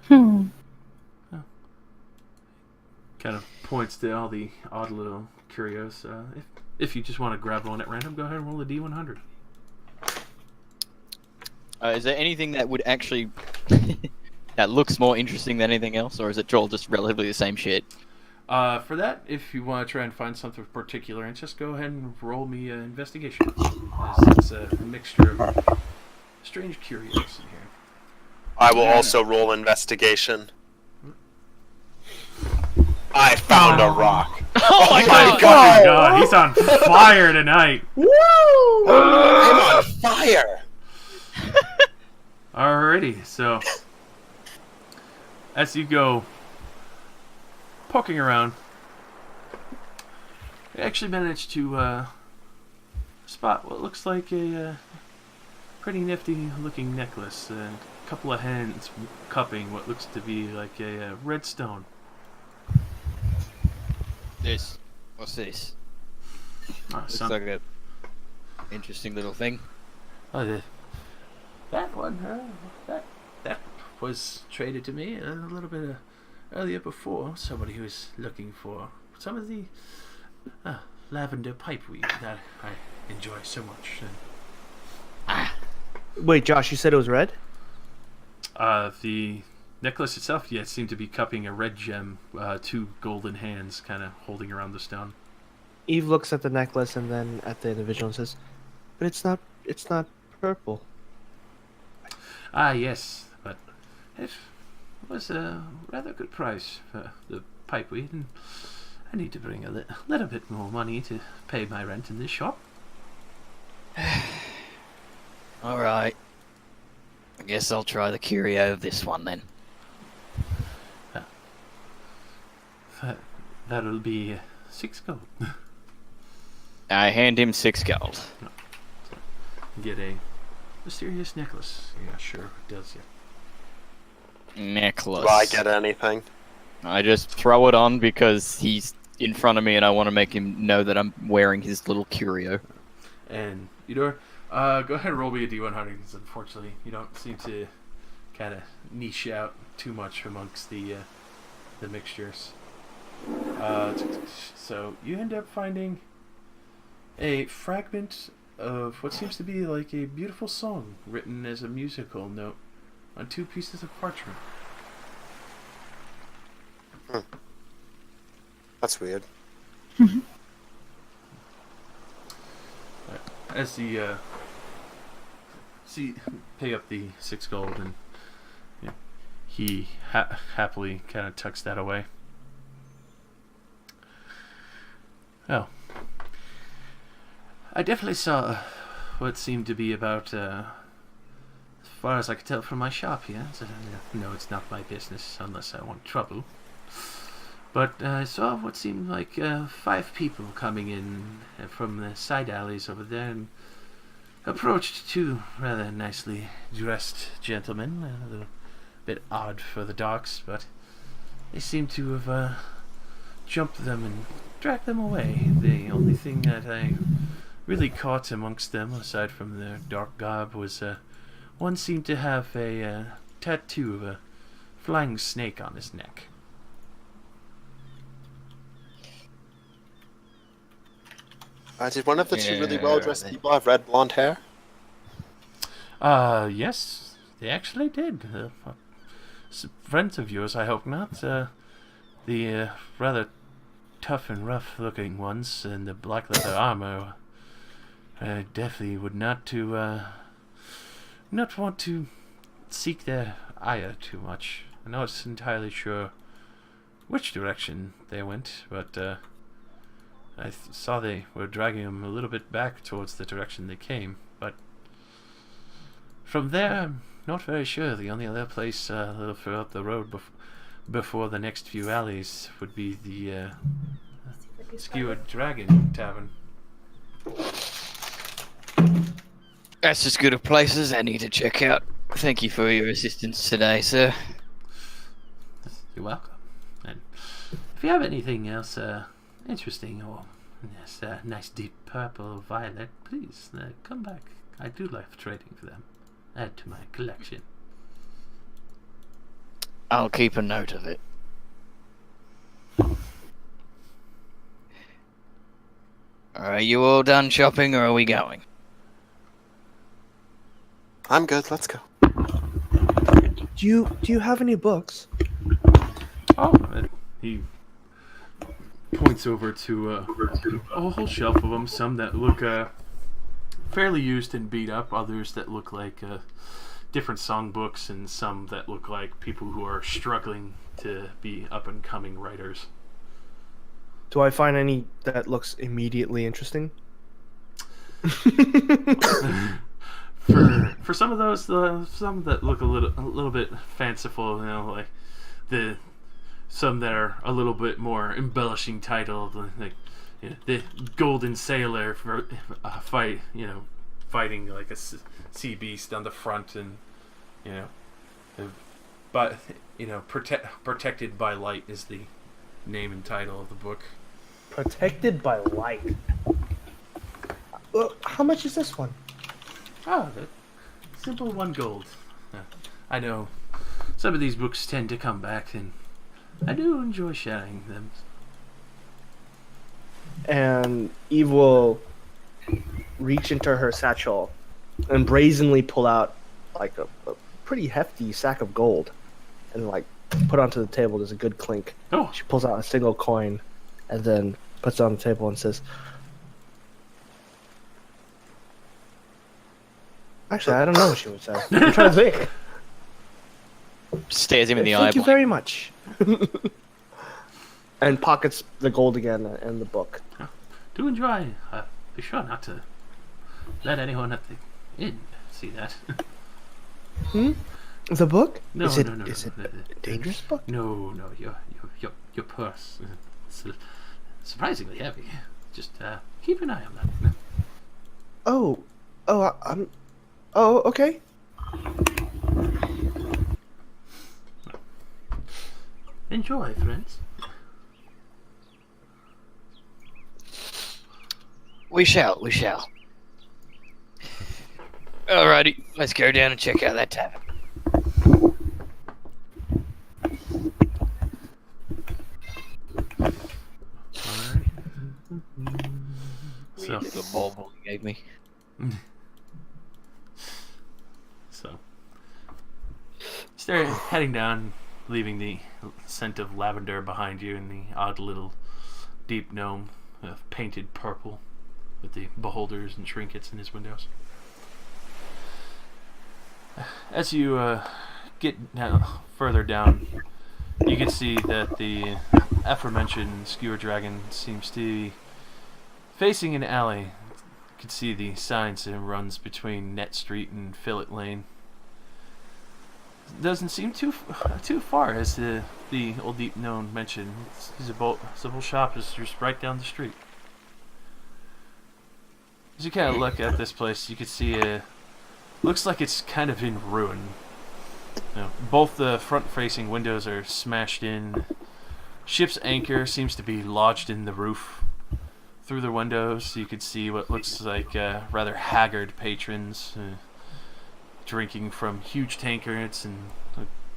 Hmm. Kind of points to all the odd little curios. If you just want to grab one at random, go ahead and roll a d100. Is there anything that would actually that looks more interesting than anything else, or is it all just relatively the same shit? For that, if you want to try and find something of particular interest, go ahead and roll me an investigation. As it's a mixture of strange curios in here. I will also roll investigation. I found a rock. Oh my My fucking god, he's on fire tonight. I'm on fire. Alrighty, so as you go poking around, you actually managed to spot what looks like a pretty nifty looking necklace. A couple of hands cupping what looks to be like a red stone. This. What's this? Looks like a interesting little thing. That one, that was traded to me a little bit earlier before. Somebody who was looking for some of the lavender pipeweed that I enjoy so much. Wait, Josh, you said it was red? The necklace itself, yeah, it seemed to be cupping a red gem, two golden hands kind of holding around the stone. Eve looks at the necklace and then at the individual and says, "But it's not purple." Ah, yes, but it was a rather good price for the pipeweed, and I need to bring a little bit more money to pay my rent in this shop. Alright. I guess I'll try the curio of this one then. That'll be 6 gold. I hand him 6 gold. Get a mysterious necklace. Yeah, sure, it does, yeah. Necklace. Do I get anything? I just throw it on because he's in front of me and I want to make him know that I'm wearing his little curio. And Eudor, go ahead and roll me a d100, because unfortunately you don't seem to kind of niche out too much amongst the mixtures. So you end up finding a fragment of what seems to be like a beautiful song written as a musical note on 2 pieces of parchment. That's weird. As the pay up the 6 gold, and he happily kind of tucks that away. Oh, I definitely saw what seemed to be about, as far as I could tell from my shop here. So, no, it's not my business unless I want trouble. But I saw what seemed like 5 people coming in from the side alleys over there and approached 2 rather nicely dressed gentlemen. A little bit odd for the docks, but they seem to have jumped them and dragged them away. The only thing that I really caught amongst them, aside from their dark garb, was one seemed to have a tattoo of a flying snake on his neck. Did one of the 2 really well-dressed people have red blonde hair? Yes, they actually did. Friends of yours, I hope not. The rather tough and rough-looking ones in the black leather armor, I definitely would not want to seek their ire too much. I'm not entirely sure which direction they went, but I saw they were dragging him a little bit back towards the direction they came, but from there, I'm not very sure. The only other place a little further up the road before the next few alleys would be the Skewered Dragon Tavern. That's as good a place as any to check out. Thank you for your assistance today, sir. You're welcome. And if you have anything else interesting or nice deep purple or violet, please come back. I do like trading for them. Add to my collection. I'll keep a note of it. Are you all done shopping, or are we going? I'm good. Let's go. Do you have any books? Oh, he points over to a whole shelf of them. Some that look fairly used and beat up. Others that look like different songbooks, and some that look like people who are struggling to be up and coming writers. Do I find any that looks immediately interesting? For some of those, some that look a little bit fanciful, like some that are a little bit more embellishing titled, like the Golden Sailor for fighting like a sea beast on the front, and but protected by light is the name and title of the book. Protected by light. Well, how much is this one? Oh, the simple 1 gold. I know some of these books tend to come back, and I do enjoy sharing them. And Eve will reach into her satchel and brazenly pull out like a pretty hefty sack of gold and like put onto the table. There's a good clink. Oh, She pulls out a single coin and then puts it on the table and says, actually, I don't know what she would say. I'm trying to think. Stares him in the eye. Thank you very much. And pockets the gold again and the book. do enjoy. Be sure not to let anyone at the inn see that. The book? No, is it, no. Is it a dangerous book? No, your purse. It's surprisingly heavy. Just keep an eye on that. Oh, okay. Enjoy, friends. We shall. Alrighty, let's go down and check out that tavern. Alright. So, The bauble you gave me. so they're heading down, leaving the scent of lavender behind you and the odd little deep gnome painted purple with the beholders and trinkets in his windows. As you get further down, you can see that the aforementioned skewer dragon seems to be facing an alley. You can see the signs that runs between Net Street and Fillet Lane. Doesn't seem too far, as the old deep gnome mentioned. His simple shop is just right down the street. As you kind of look at this place, you can see looks like it's kind of in ruin. Both the front-facing windows are smashed in. Ship's anchor seems to be lodged in the roof. Through the windows, you could see what looks like rather haggard patrons drinking from huge tankards, and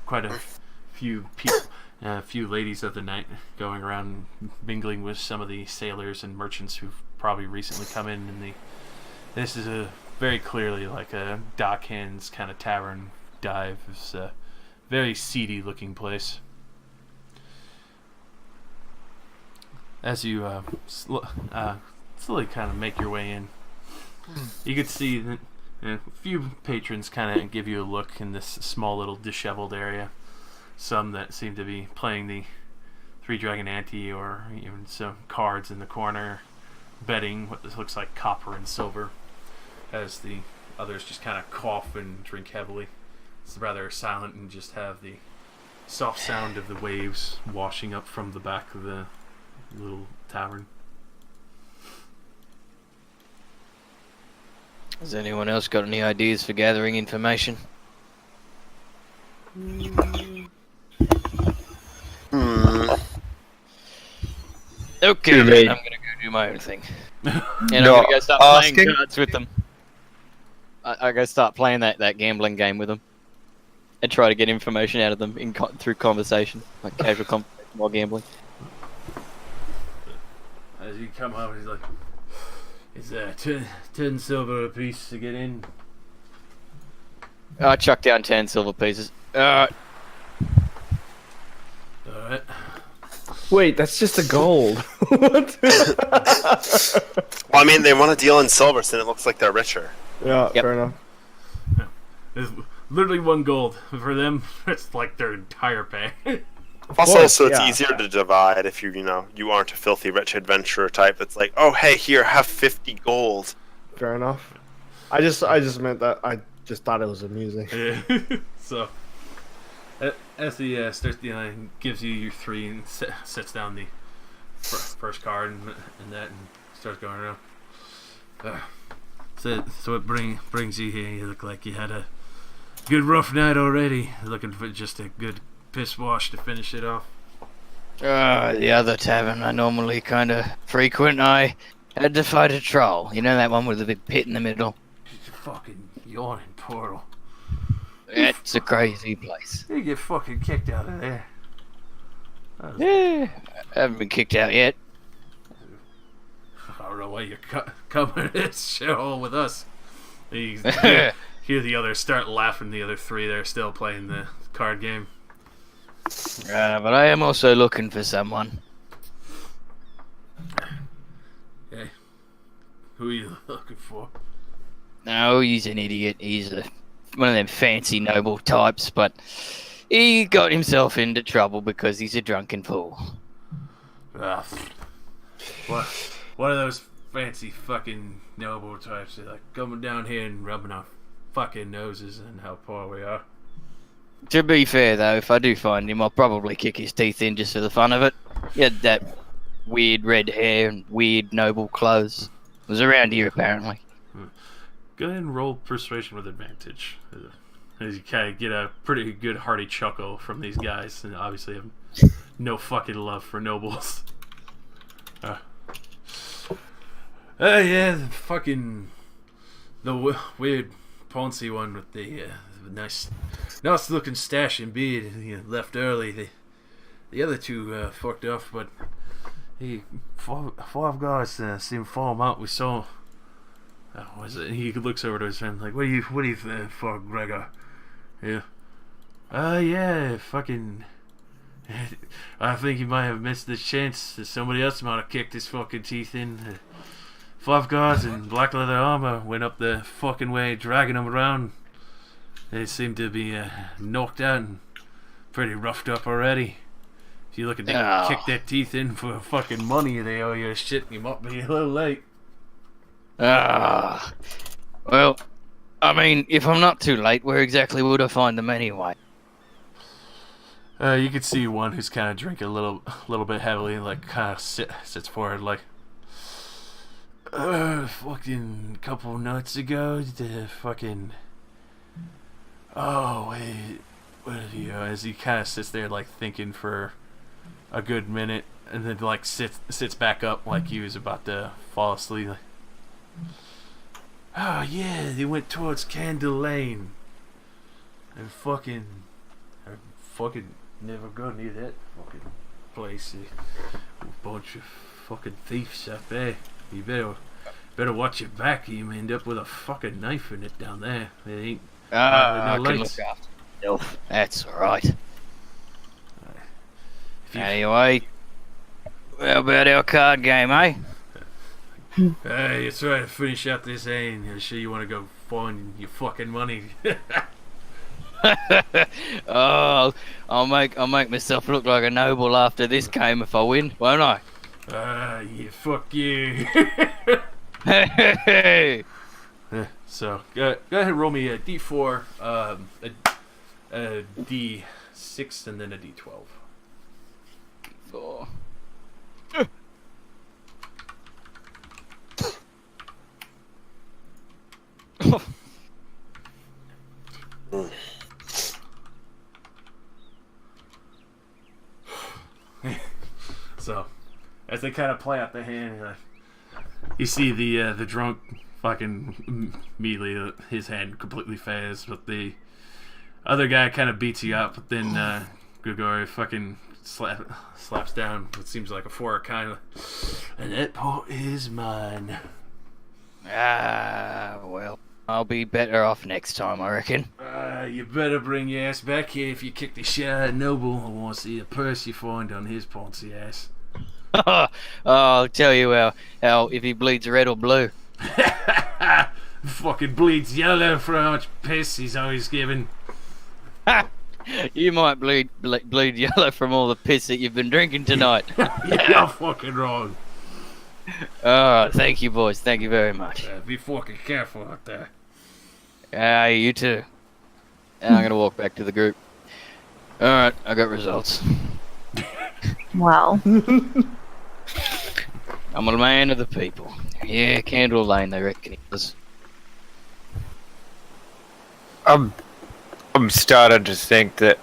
quite a few few ladies of the night going around mingling with some of the sailors and merchants who've probably recently come in. And this is very clearly like a dockhands kind of tavern dive. It's a very seedy looking place. As you slowly kind of make your way in, you could see that a few patrons kind of give you a look in this small little disheveled area. Some that seem to be playing the Three Dragon Ante, or even some cards in the corner. betting what this looks like copper and silver, as the others just kind of cough and drink heavily. It's rather silent and just have the soft sound of the waves washing up from the back of the little tavern. Has anyone else got any ideas for gathering information? Okay, Too then late. I'm gonna go do my own thing. And No, I'm gonna go start asking- playing cards with them. I go start playing that gambling game with them. And try to get information out of them through conversation. Like casual conversation while gambling. As you come up, he's like, "It's 10 silver a piece to get in." I chuck down 10 silver pieces. Alright. Alright. Wait, that's just a gold. What? Well, I mean, they want to deal in silver, so it looks like they're richer. Yeah, Yep. fair enough. It's literally 1 gold. For them, it's like their entire pay. Also, course, so it's yeah. easier to divide if you aren't a filthy rich adventurer type. It's like, oh hey, here, have 50 gold. Fair enough. I just meant that I just thought it was amusing. Yeah. So, as he starts dealing, gives you your 3 and sets down the first card and that, and starts going around. So what brings you here? You look like you had a good rough night already. Looking for just a good piss wash to finish it off. The other tavern I normally kinda frequent, I had to fight a troll. You know that one with the big pit in the middle? It's a fucking yawning portal. It's a crazy place. You get fucking kicked out of there. Yeah, I haven't been kicked out yet. I don't know why you're coming to this shithole with us. You hear the others start laughing. The other 3 they're still playing the card game. But I am also looking for someone. Hey, who are you looking for? No, he's an idiot. He's one of them fancy noble types, but he got himself into trouble because he's a drunken fool. What are those fancy fucking noble types that like coming down here and rubbing our fucking noses and how poor we are? To be fair, though, if I do find him, I'll probably kick his teeth in just for the fun of it. He had that weird red hair and weird noble clothes. It was around here, apparently. Go ahead and roll persuasion with advantage. As you kind of get a pretty good hearty chuckle from these guys, and obviously have no fucking love for nobles. Yeah, the weird poncy one with the nice looking stash and beard. Left early. The other 2 fucked off, but five guys seemed to fall out. We saw. He looks over to his friend like, "What do you for, Gregor?" Yeah. Yeah, fucking. I think he might have missed the chance that somebody else might have kicked his fucking teeth in. 5 guards in black leather armor went up the fucking way, dragging him around. They seem to be knocked out and pretty roughed up already. If you're looking to kick their teeth in for fucking money they owe you shit, you might be a little late. Well, I mean, if I'm not too late, where exactly would I find them anyway? You could see one who's kind of drinking a little bit heavily, and like kind of sits forward, like, fucking couple nights ago, the fucking. Oh wait, what are you? As he kind of sits there, like thinking for a good minute, and then like sits back up, like he was about to fall asleep. Like, oh yeah, they went towards Candle Lane, and fucking never go near that fucking place. A bunch of fucking thieves up there. You better watch your back. You may end up with a fucking knife in it down there. It ain't. I no can lights. look after myself. That's alright. Anyway, how about our card game, eh? Hey, it's trying to finish up this aim. You sure you want to go find your fucking money? Oh, I'll make myself look like a noble after this game if I win, won't I? Yeah, fuck you. Hey! So, go ahead and roll me a d4, a d6, and then a d12. Oh. So, as they kind of play out the hand, you see the drunk fucking immediately his hand completely phased, but the other guy kind of beats you up. But then Grigori fucking slaps down what seems like a 4 kind of, and that pot is mine. Ah, well, I'll be better off next time, I reckon. You better bring your ass back here if you kick the shit out of Noble. I want to see the purse you find on his poncy ass. Oh, I'll tell you how if he bleeds red or blue. Fucking bleeds yellow for how much piss he's always giving. You might bleed yellow from all the piss that you've been drinking tonight. Yeah, you're fucking wrong. Alright, thank you, boys. Thank you very much. Be fucking careful out there. You too. And I'm gonna walk back to the group. Alright, I got results. Well, I'm a man of the people. Yeah, Candle Lane, they reckon he was. I'm starting to think that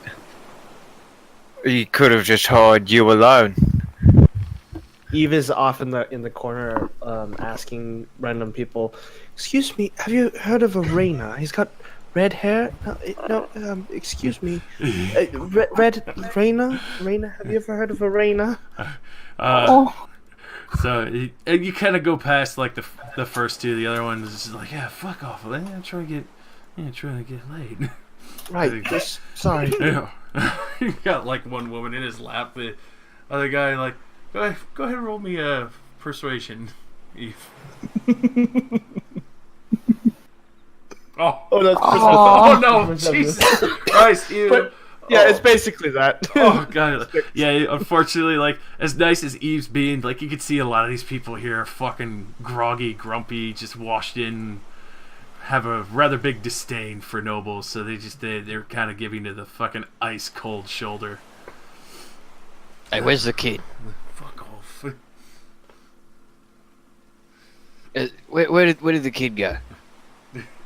he could have just hired you alone. Eve is off in the corner, asking random people, "Excuse me, have you heard of a Raina? He's got red hair. No, excuse me, red Raina. Raina, have you ever heard of a Raina?" So you kind of go past like the first two. The other one is just like, yeah, fuck off. I'm trying to get laid. Right. Just sorry. Yeah. You got like one woman in his lap. The other guy like, go ahead and roll me a persuasion, Eve. Oh that's oh no, Jesus Christ, Eve. But, yeah, it's basically that. Oh god, yeah. Unfortunately, like as nice as Eve's being, like you can see a lot of these people here are fucking groggy, grumpy, just washed in, have a rather big disdain for nobles, so they're kind of giving to the fucking ice cold shoulder. Hey, where's the kid? Fuck off. Where did the kid go?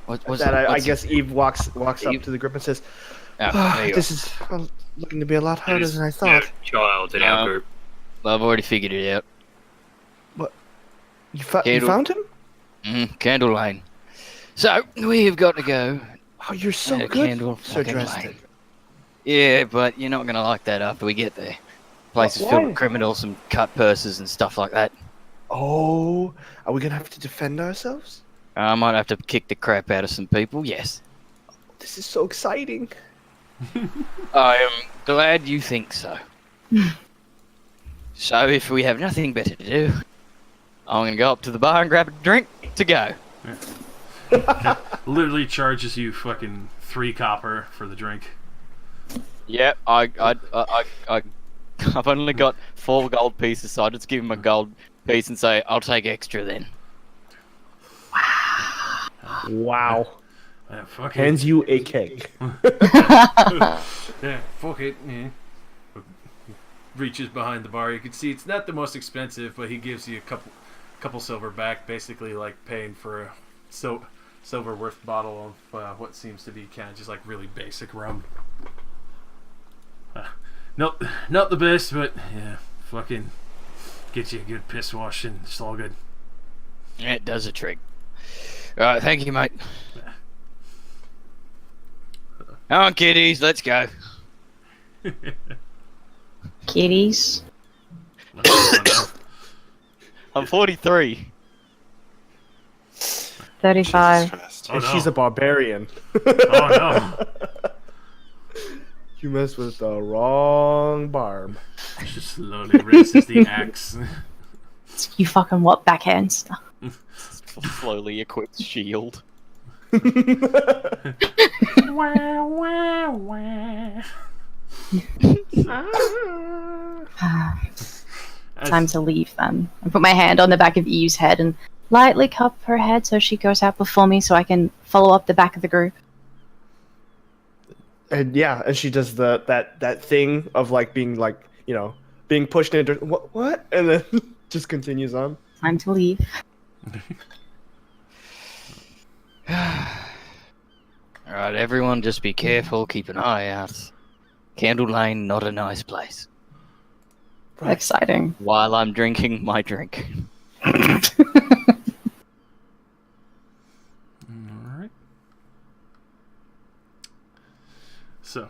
I guess Eve walks up to the group and says, "This is looking to be a lot harder than I thought." Child in our group. I've already figured it out. What? You found him? Candle Lane. So we have got to go. Oh, you're so good, Candle Sir fucking Dresden. Lane. Yeah, but you're not gonna like that after we get there. Place is filled with criminals and cut purses and stuff like that. Oh, are we gonna have to defend ourselves? I might have to kick the crap out of some people, yes. This is so exciting. I am glad you think so. So if we have nothing better to do, I'm going to go up to the bar and grab a drink to go. Literally charges you fucking 3 copper for the drink. Yep, I've only got 4 gold pieces, so I'll just give him a gold piece and say, I'll take extra then. Wow. Fuck Hands you a cake. Yeah, fuck it. Yeah. Reaches behind the bar. You can see it's not the most expensive, but he gives you a couple silver back, basically like paying for a silver worth bottle of what seems to be kind of just like really basic rum. Not the best, but yeah, fucking get you a good piss wash and it's all good. Yeah, it does a trick. Alright, thank you, mate. Come on, kiddies, let's go. kitties. I'm 43. 35. Oh, And no. she's a barbarian. Oh no. You messed with the wrong barb. Just slowly raises the axe. You fucking what, backhands? Slowly equips shield. Time to leave then. I put my hand on the back of Eve's head and lightly cup her head so she goes out before me so I can follow up the back of the group. And yeah, and she does that thing of like being like, you know, being pushed into what? And then just continues on. Time to leave. Alright, everyone, just be careful, keep an eye out. Candle Lane, not a nice place. Right. Exciting. While I'm drinking my drink. Alright. So,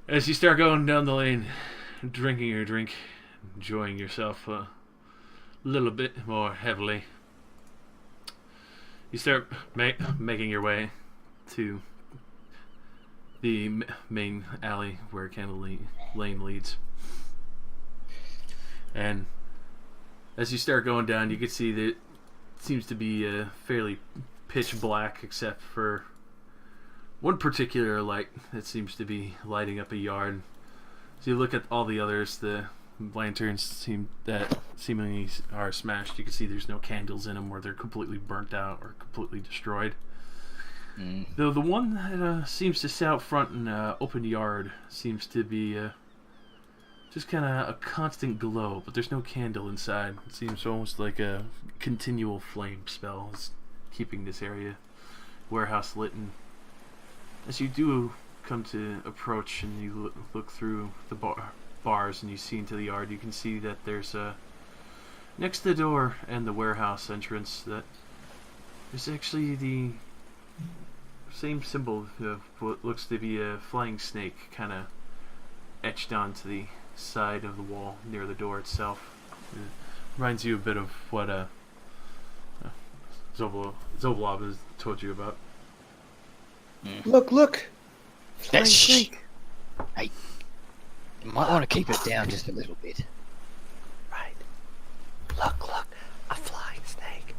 as you start going down the lane, drinking your drink, enjoying yourself a little bit more heavily, you start making your way to the main alley where Candle Lane leads. And as you start going down, you can see that it seems to be fairly pitch black, except for one particular light that seems to be lighting up a yard. So you look at all the others, the lanterns seemingly are smashed. You can see there's no candles in them, or they're completely burnt out or completely destroyed. Though the one that seems to sit out front in an open yard seems to be just kind of a constant glow, but there's no candle inside. It seems almost like a continual flame spell is keeping this warehouse lit. And as you do come to approach and you look through the bars and you see into the yard, you can see that there's next to the door and the warehouse entrance that there's actually the same symbol of what looks to be a flying snake kind of etched onto the side of the wall near the door itself. It reminds you a bit of what Zoblob has told you about. Look! Flying Shh. snake. Hey, you might want to keep it down just a little bit. Right. Look, a flying snake.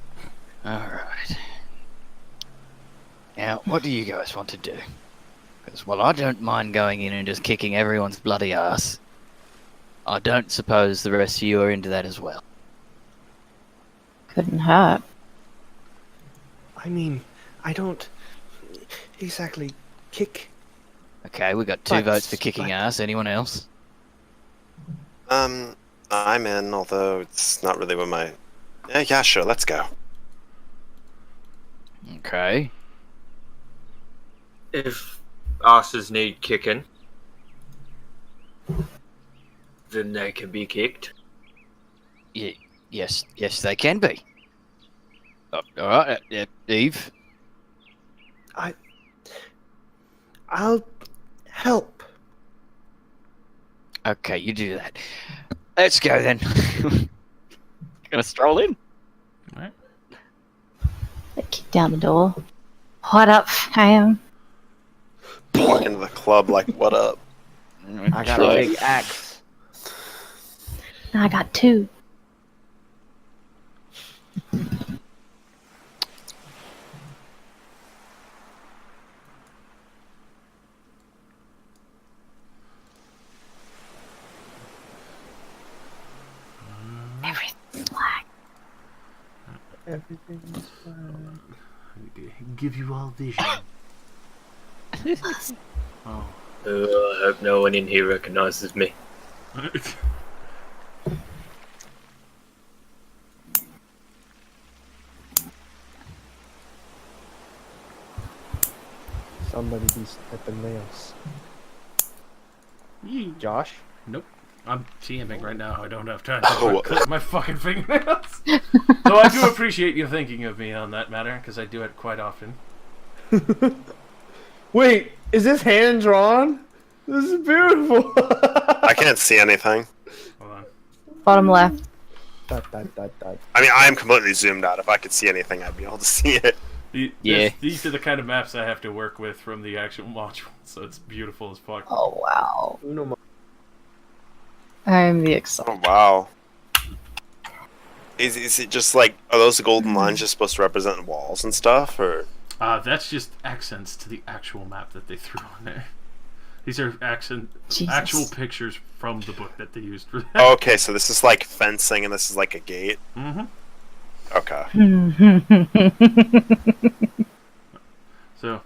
Alright. Now, what do you guys want to do? Because, well, I don't mind going in and just kicking everyone's bloody ass. I don't suppose the rest of you are into that as well. Couldn't hurt. I mean, I don't exactly kick. Okay, we got 2 But- votes for kicking but- ass. Anyone else? I'm in, although it's not really what my... Yeah, sure, let's go. Okay. If asses need kicking, then they can be kicked. Yes, they can be. Alright, Eve. I'll help. Okay, you do that. Let's go then. Gonna stroll in? Alright. They kick down the door. What up, fam? Walk into the club like, what up? I got a big axe. I got 2. Everything's black. Everything's fine. Give you all vision. Oh. I hope no one in here recognizes me. Somebody be stepping nails. Josh? Nope. I'm TMing right now. I don't have time Oh. to clip my fucking fingernails. Though I do appreciate you thinking of me on that matter, because I do it quite often. Wait, is this hand drawn? This is beautiful. I can't see anything. Hold on. Bottom left. Dot. I mean, I am completely zoomed out. If I could see anything, I'd be able to see it. Yeah. These are the kind of maps I have to work with from the actual module, so it's beautiful as fuck. Oh, wow. Uno mo- I'm the excited. Oh, wow. Is it just like, are those golden lines just supposed to represent walls and stuff, or? That's just accents to the actual map that they threw on there. These are Jesus. actual pictures from the book that they used for that. Okay, so this is like fencing, and this is like a gate. Mm-hmm. Okay. So,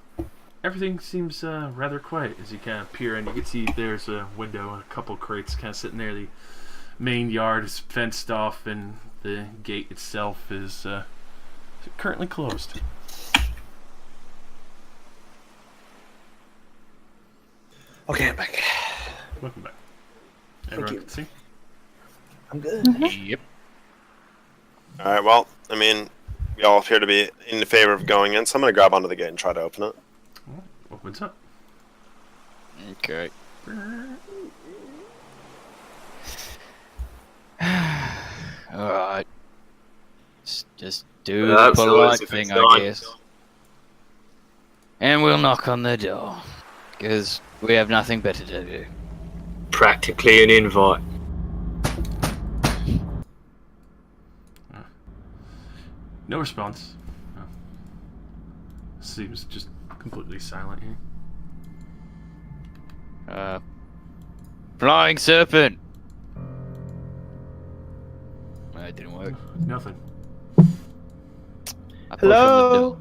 everything seems rather quiet as you kind of peer in. You can see there's a window and a couple crates kind of sitting there. The main yard is fenced off, and the gate itself is currently closed. Okay, I'm back. Welcome back. Everyone you. can see? I'm good. Yep. All right. Well, I mean, we all appear to be in favor of going in, so I'm gonna grab onto the gate and try to open it. Opens up. Okay. Alright. Just do the That's always polite a good thing, sign. I guess. And we'll knock on the door. Because we have nothing better to do. Practically an invite. No response. No. Seems just completely silent here. Flying serpent! That didn't work. Nothing. I push on the Hello? door.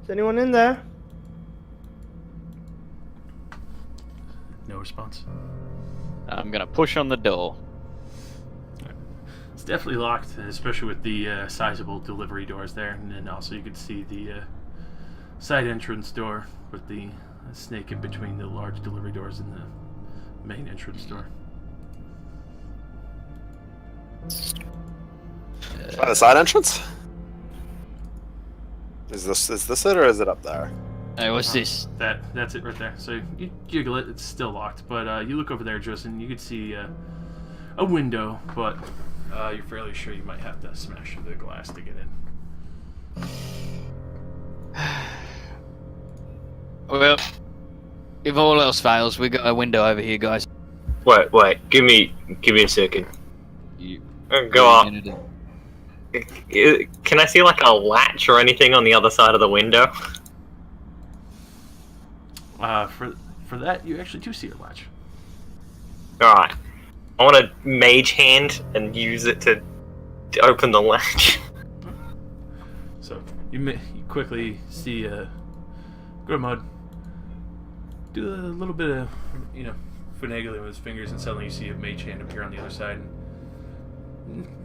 Is anyone in there? No response. I'm gonna push on the door. It's definitely locked, especially with the sizable delivery doors there, and then also you can see the side entrance door with the snake in between the large delivery doors and the main entrance door. By the side entrance? Is this it, or is it up there? Hey, what's this? That's it right there. So you jiggle it, it's still locked, but you look over there, Justin, you can see a window, but you're fairly sure you might have to smash the glass to get in. Well, if all else fails, we got a window over here, guys. Wait, give me a second. You, Go up. Can I see like a latch or anything on the other side of the window? For that, you actually do see a latch. Alright. I want to mage hand and use it to open the latch. So you quickly see Grimhud do a little bit of, finagling with his fingers, and suddenly you see a mage hand appear on the other side.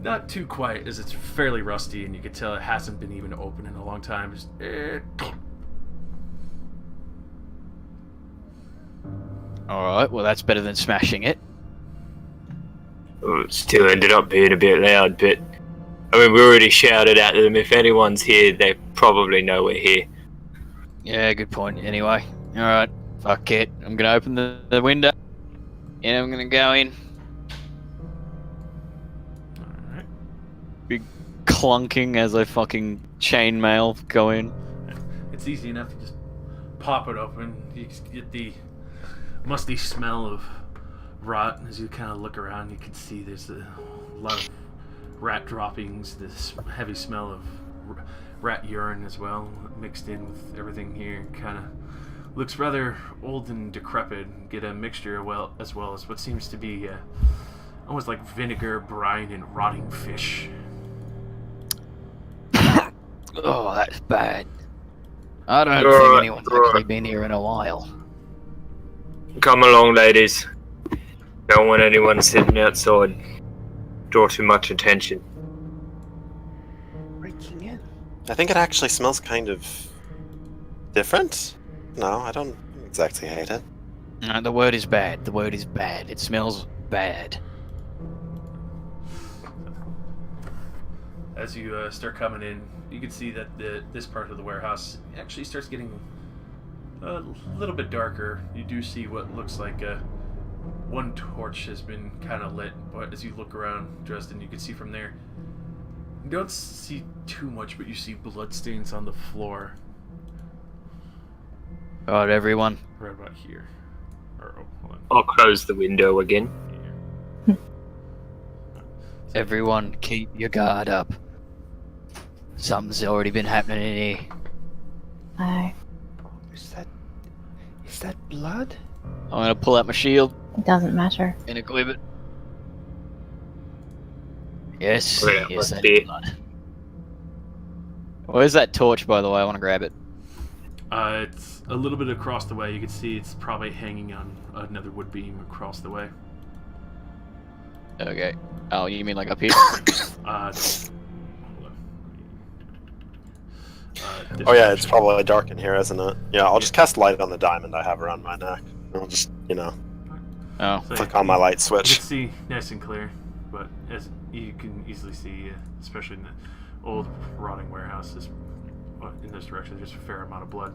Not too quiet, as it's fairly rusty, and you can tell it hasn't been even open in a long time. Just, Alright, well that's better than smashing it. Well, it still ended up being a bit loud, but I mean, we already shouted at them. If anyone's here, they probably know we're here. Yeah, good point. Anyway, alright, fuck it. I'm gonna open the window, and I'm gonna go in. Alright. Big clunking as I fucking chainmail go in. It's easy enough to just pop it open. You just get the musty smell of rot as you kind of look around. You can see there's a lot of rat droppings, this heavy smell of rat urine as well, mixed in with everything here. Kind of looks rather old and decrepit. Get a mixture as well as what seems to be almost like vinegar, brine, and rotting fish. Oh, that's bad. I don't Alright, think anyone's alright. actually been here in a while. Come along, ladies. Don't want anyone sitting outside. Draw too much attention. Breaking in. I think it actually smells kind of different. No, I don't exactly hate it. No, the word is bad. The word is bad. It smells bad. As you start coming in, you can see that this part of the warehouse actually starts getting a little bit darker. You do see what looks like one torch has been kind of lit, but as you look around, Dresden, you can see from there, you don't see too much, but you see bloodstains on the floor. Alright, everyone. Right about here. Hold on. I'll close the window again. Here. Everyone, keep your guard up. Something's already been happening in here. Aye. Is that blood? I'm gonna pull out my shield It doesn't matter. and equip it. Yes, Yeah, yes, let's that see. is blood. Where's that torch, by the way? I want to grab it. It's a little bit across the way. You can see it's probably hanging on another wood beam across the way. Okay. Oh, you mean like up here? Hold on. Oh yeah, it's probably dark in here, isn't it? Yeah, I'll just cast light on the diamond I have around my neck. I'll just, Oh. So click on my light You switch. can see nice and clear, but as you can easily see, especially in the old rotting warehouses in this direction, there's a fair amount of blood.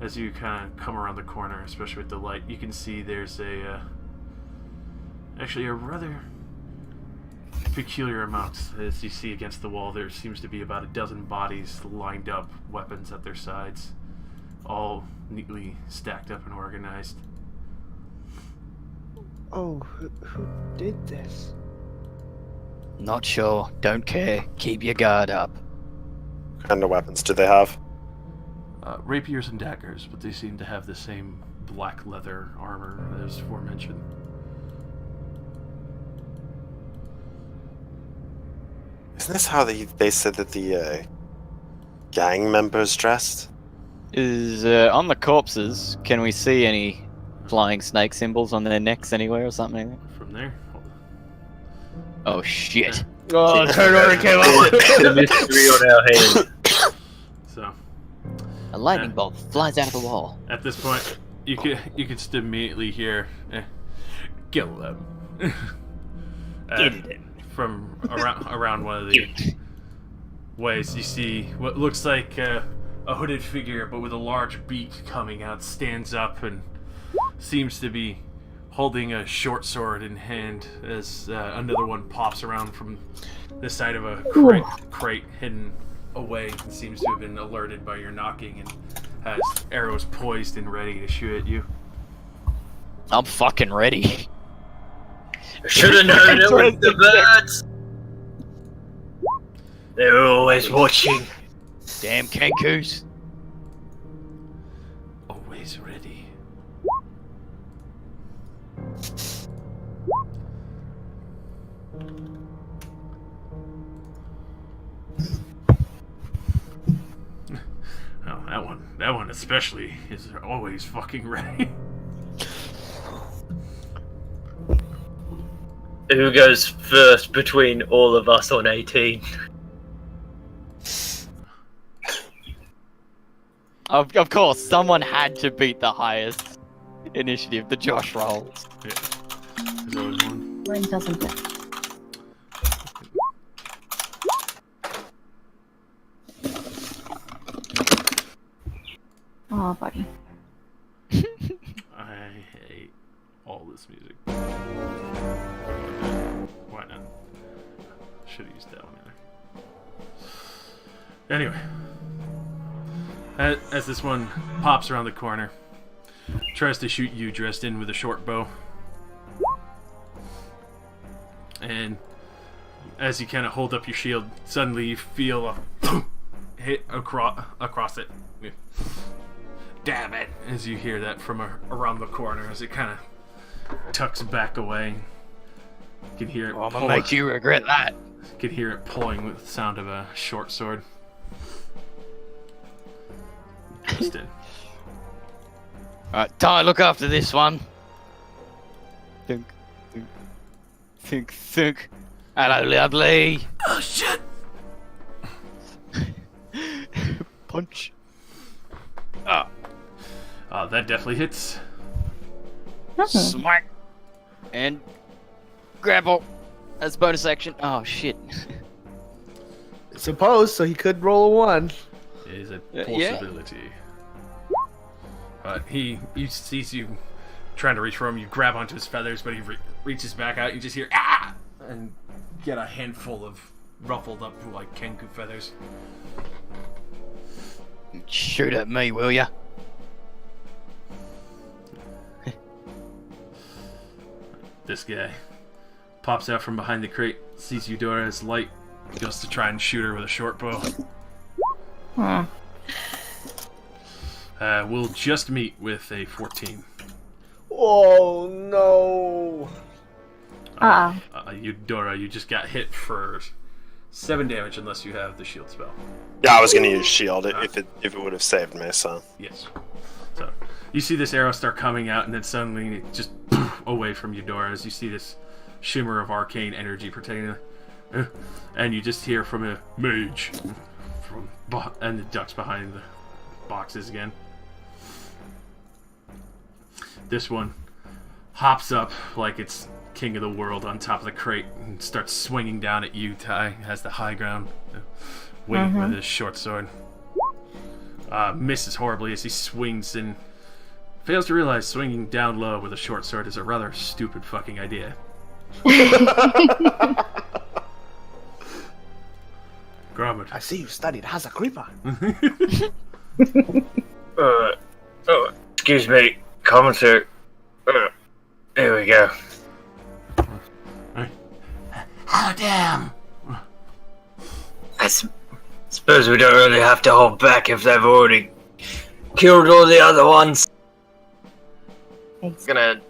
As you kind of come around the corner, especially with the light, you can see there's actually a rather peculiar amount. As you see against the wall, there seems to be about a dozen bodies lined up, weapons at their sides, all neatly stacked up and organized. Oh, who did this? Not sure. Don't care. Keep your guard up. What kind of weapons do they have? Rapiers and daggers, but they seem to have the same black leather armor as aforementioned. Isn't this how they said that the gang members dressed? Is on the corpses? Can we see any flying snake symbols on their necks anywhere or something? From there, Oh shit! Oh, turn order came up. The mystery on our hands. so A lightning bolt flies out of the wall. at this point, you can just immediately hear, "Kill them." From around one of the ways, you see what looks like a hooded figure, but with a large beak coming out, stands up and seems to be holding a short sword in hand as another one pops around from the side of a crate hidden away and seems to have been alerted by your knocking and has arrows poised and ready to shoot at you. I'm fucking ready. Should have known it was the birds. They're always watching. Damn Kenkus. Always ready. Oh, that one especially is always fucking ready. Who goes first between all of us on 18? Of course, someone had to beat the highest initiative, the Josh rolls. Yeah. There's always one. Mine doesn't. Oh, buddy. I hate all this music. Why not? Should have used that one there. Anyway, as this one pops around the corner, tries to shoot you dressed in with a short bow, and as you kind of hold up your shield, suddenly you feel a hit across it. Damn it! As you hear that from around the corner, as it kind of tucks back away, you can hear it. I'm gonna make you regret that. You can hear it pulling with the sound of a short sword. Just did. Alright, Ty, look after this one. Think, think. Hello, lovely. Oh shit! Punch. That definitely hits. Smack. And grapple. That's bonus action. Oh shit. Suppose, so he could roll a 1. Is a Yeah. possibility. He sees you trying to reach for him. You grab onto his feathers, but he reaches back out. You just hear ah, and get a handful of ruffled up like Kenku feathers. Shoot at me, will ya? This guy pops out from behind the crate, sees Eudora's light, goes to try and shoot her with a short bow. Hmm. We'll just meet with a 14. Oh no! Eudora, you just got hit for 7 damage unless you have the shield spell. Yeah, I was gonna use shield if it would have saved me. So Yes. So you see this arrow start coming out, and then suddenly it just away from Eudora as you see this shimmer of arcane energy pertaining, and you just hear from a mage, and the ducks behind the boxes again. This one hops up like it's king of the world on top of the crate and starts swinging down at you, Ty. Has the high ground, winging with his short sword. Misses horribly as he swings and fails to realize swinging down low with a short sword is a rather stupid fucking idea. Gromit. I see you studied Haza Creeper. Excuse me, commissary. Here we go. Oh, damn! I suppose we don't really have to hold back if they've already killed all the other ones. I'm gonna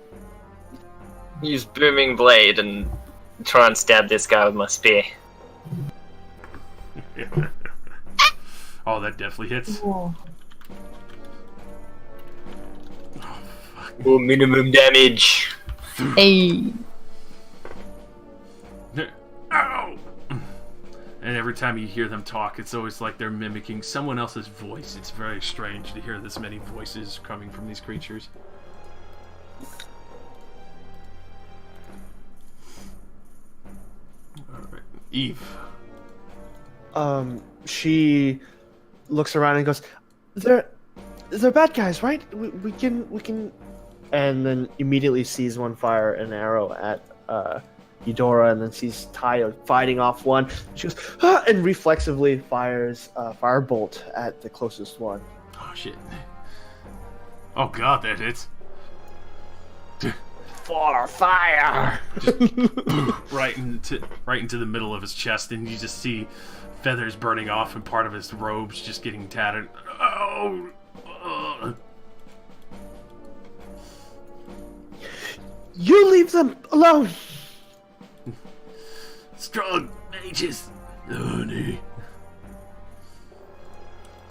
use Booming Blade and try and stab this guy with my spear. Oh, that definitely hits. Ooh. Oh, minimum damage. Hey. Ow! And every time you hear them talk, it's always like they're mimicking someone else's voice. It's very strange to hear this many voices coming from these creatures. Alright, Eve. She looks around and goes, they're bad guys, right? We can and then immediately sees one fire an arrow at Eudora, and then sees Ty fighting off one. She goes, ah! And reflexively fires a firebolt at the closest one. Oh shit. Oh god, that hits. For fire! right into the middle of his chest, and you just see feathers burning off and part of his robes just getting tattered. Oh! You leave them alone! Strong mages! Honey.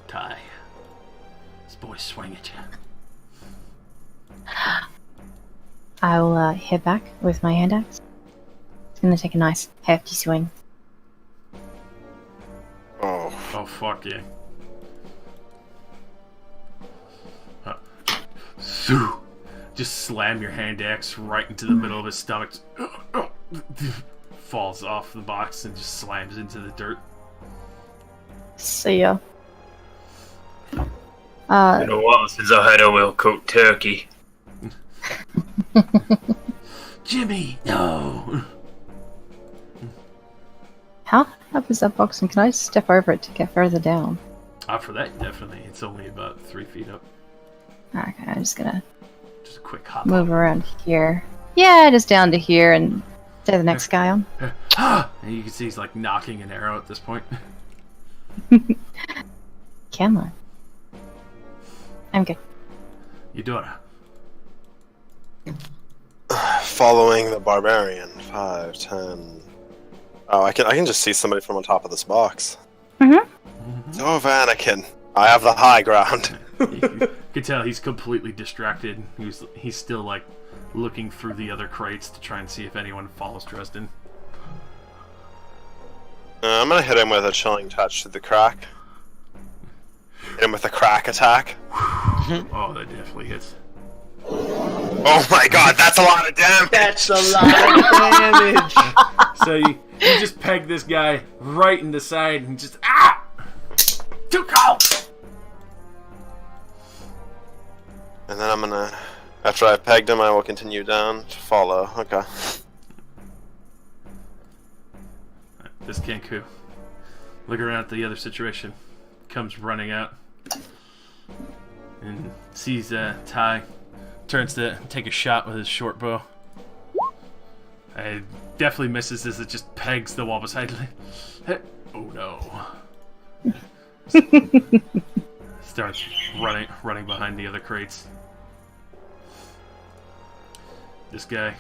Ty. This boy's swinging at you. I'll head back with my hand axe. It's gonna take a nice hefty swing. oh, Fuck yeah. Just slam your hand axe right into the middle of his stomach. Falls off the box and just slams into the dirt. See ya. Been a while since I had a well-cooked turkey. Jimmy, no. How up is that box, and can I step over it to get further down? For that, definitely. It's only about 3 feet up. Okay, I'm just gonna Just a quick hop. move around here. Yeah, just down to here and to the next guy on. And you can see he's like knocking an arrow at this point. Can I? I'm good. Eudora. following the barbarian. 5, 10. Oh, I can just see somebody from on top of this box. Oh, Anakin, I have the high ground. You can tell he's completely distracted. He's still like looking through the other crates to try and see if anyone follows Dresden. I'm gonna hit him with a chilling touch to the crack. Hit him with a crack attack. Oh, that definitely hits. Oh my god, that's a lot of damage! That's a lot of damage! So you just peg this guy right in the side and just too cold. And then I'm gonna, after I've pegged him, I will continue down to follow. Okay. This Kenku. Look around at the other situation. Comes running out and sees Ty. Turns to take a shot with his short bow. It definitely misses as it just pegs the wall beside it. Oh no. Starts running behind the other crates. This guy,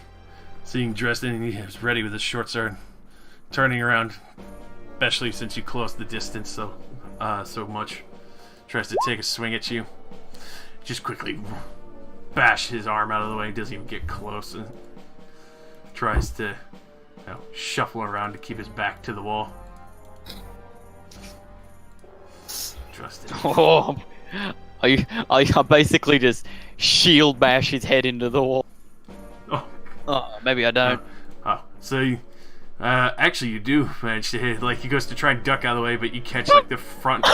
seeing dressed in, he is ready with his short sword, turning around, especially since you closed the distance so much, tries to take a swing at you. Just quickly bash his arm out of the way, doesn't even get close, and tries to shuffle around to keep his back to the wall. Trust him. Oh, I basically just shield bash his head into the wall. Oh, maybe I don't. So you, actually you do manage to hit. Like, he goes to try and duck out of the way, but you catch like the front.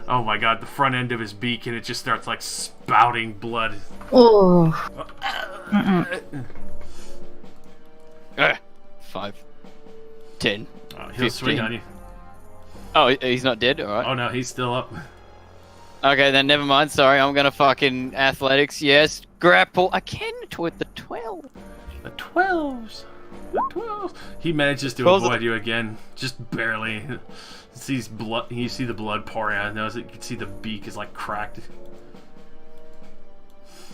Oh my god, the front end of his beak, and it just starts like spouting blood. Oh. 5, 10. He'll swing on you. Oh, he's not dead? Alright. Oh no, he's still up. Okay, then never mind. Sorry, I'm gonna fucking athletics. Yes, grapple. I can with the 12. The 12s. The 12s. He manages to 12s. avoid you again, just barely. Sees blood. You see the blood pouring out. Knows it. You can see the beak is like cracked.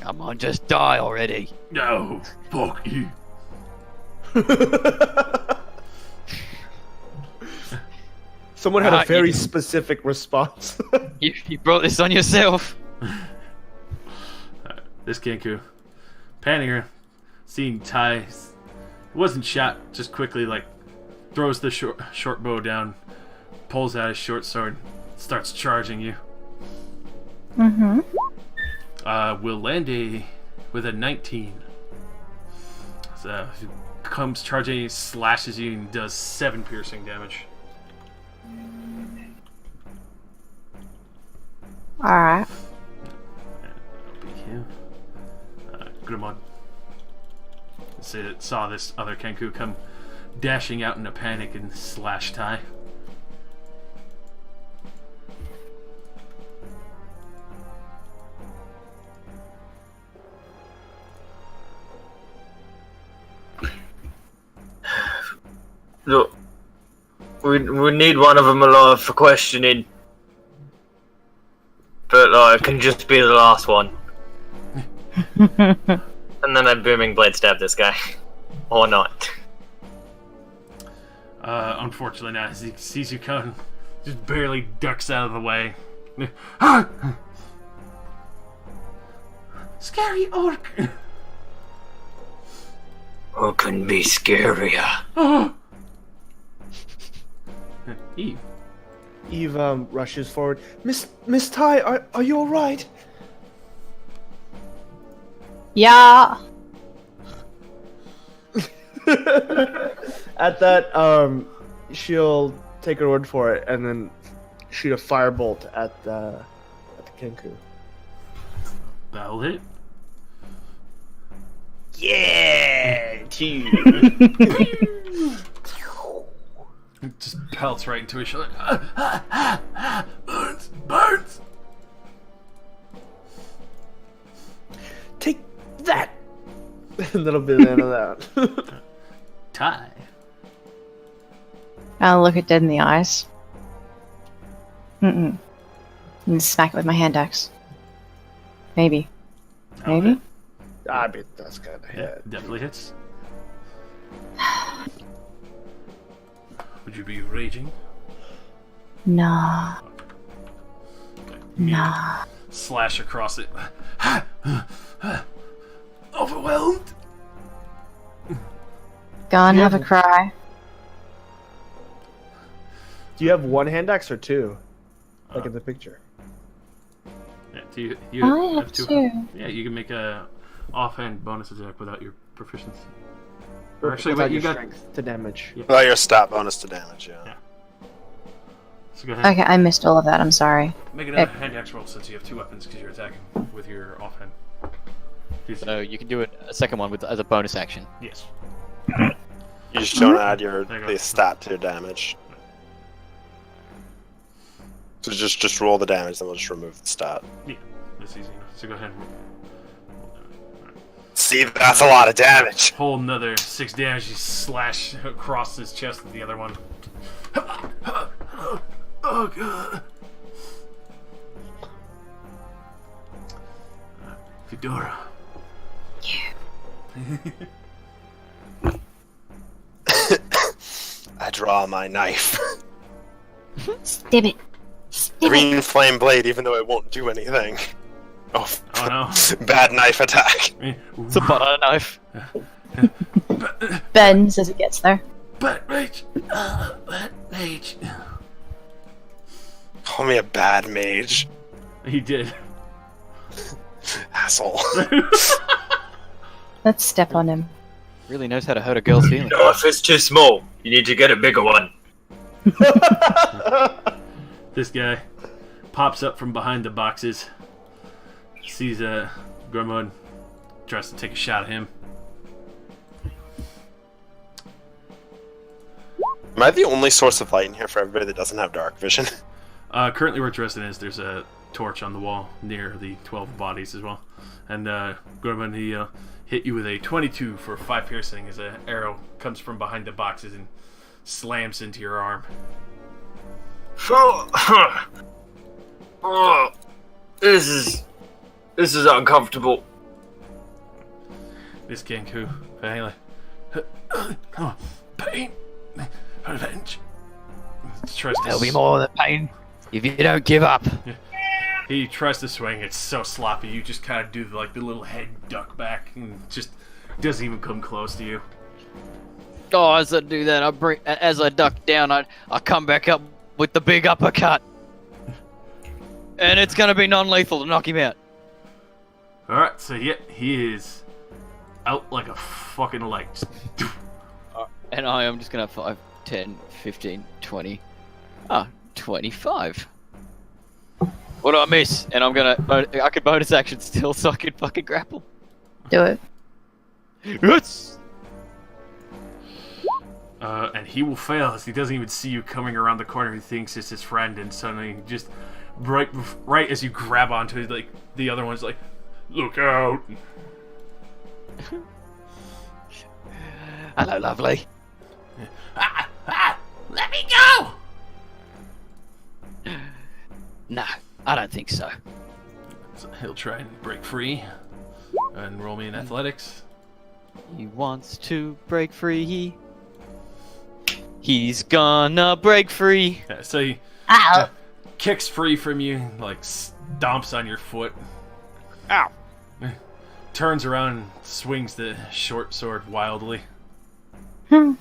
Come on, just die already. No, fuck you. Someone had a Ah, very you- specific response. You brought this on yourself. This Kenku, Panier, seeing Ty, wasn't shot. Just quickly like throws the short bow down, pulls out his short sword, starts charging you. Mm-hmm. Will land with a 19. So he comes charging, slashes you, and does 7 piercing damage. Alright. Grimod saw this other Kenku come dashing out in a panic and slash Ty. Look, we need one of them alive for questioning. But it can just be the last one. And then I booming blade stab this guy. Or not. Unfortunately not, as he sees you coming, just barely ducks out of the way. Scary orc! Who can be scarier? Eve. Eve rushes forward. Miss Ty, are you alright? Yeah. At that, she'll take her word for it and then shoot a firebolt at the Kenku. That'll hit. Yeah, two. It just pelts right into his shoulder. Burns! Burns! Take that. And that'll be the end of that. Ty. I'll look it dead in the eyes. Mm-mm. And smack it with my hand axe. Maybe. Maybe? Okay. I bet that's gonna Yeah, hit. definitely hits. Would you be raging? Nah. Okay. Nah. Slash across it. Overwhelmed? Go and have a cry. Do you have one hand axe or two? Like in the picture. Yeah, do you I have two. Yeah, you can make a offhand bonus attack without your proficiency. Or actually, Without wait, you your got. strength to damage. Yeah. Well, your stat bonus to damage, yeah. So go ahead. Okay, I missed all of that. I'm sorry. Make another hand axe roll since you have 2 weapons because you're attacking with your offhand. So you can do it a second one with as a bonus action. Yes. You just don't add your There you go. the stat to your damage. So just roll the damage, then we'll just remove the stat. Yeah, that's easy enough. So go ahead and roll. See, that's a lot of damage. Whole another 6 damage. You slash across his chest with the other one. Oh god. Fedora. I draw my knife. Stab it. Stab it. Green flame blade, even though it won't do anything. Oh, Oh no. bad knife attack. It's a butter knife. Bends as it gets there. But mage. But mage. Call me a bad mage. He did. Asshole. Let's step on him. Really knows how to hurt a girl's feelings. No, if it's too small, you need to get a bigger one. This guy pops up from behind the boxes, sees Grumwood, tries to take a shot at him. Am I the only source of light in here for everybody that doesn't have dark vision? Currently where Dresden is, there's a torch on the wall near the 12 bodies as well. And Grumwood, he hit you with a 22 for 5 piercing as an arrow comes from behind the boxes and slams into your arm. Oh, this is uncomfortable. This Kenku, finally. Oh, pain, revenge. Tries to There'll be more than pain if you don't give up. He tries to swing. It's so sloppy. You just kind of do like the little head duck back, and just doesn't even come close to you. Oh, as I do that, as I duck down, I come back up with the big uppercut, and it's gonna be non-lethal to knock him out. All right, so yeah, he is out like a fucking light. And I am just gonna 5, 10, 15, 20. 25. What do I miss? And I'm gonna. I could bonus action still, so I could fucking grapple. Do it. Yes. And he will fail as he doesn't even see you coming around the corner. He thinks it's his friend, and suddenly, just right as you grab onto it, like the other one's like, "Look out!" Hello, lovely. Let me go! No, I don't think so. So he'll try and break free, and roll me in athletics. He wants to break free. He's gonna break free. Yeah, so he Ow. kicks free from you, like stomps on your foot. Ow. Turns around and swings the short sword wildly. And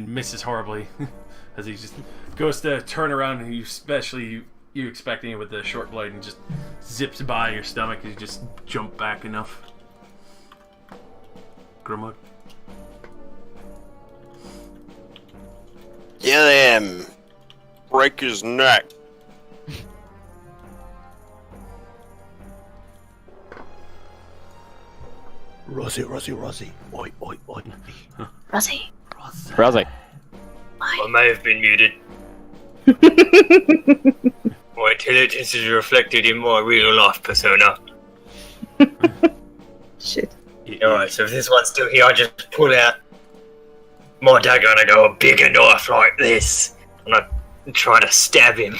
misses horribly. As he just goes to turn around, and you expecting it with the short blade, and just zips by your stomach as you just jump back enough. Grumwood. Kill him! Break his neck. Rosie. Oi. Rosie. Rosie. I may have been muted. My intelligence is reflected in my real life persona. Shit. Alright, so if this one's still here, I just pull out my dagger and I go a bigger knife like this. And I try to stab him.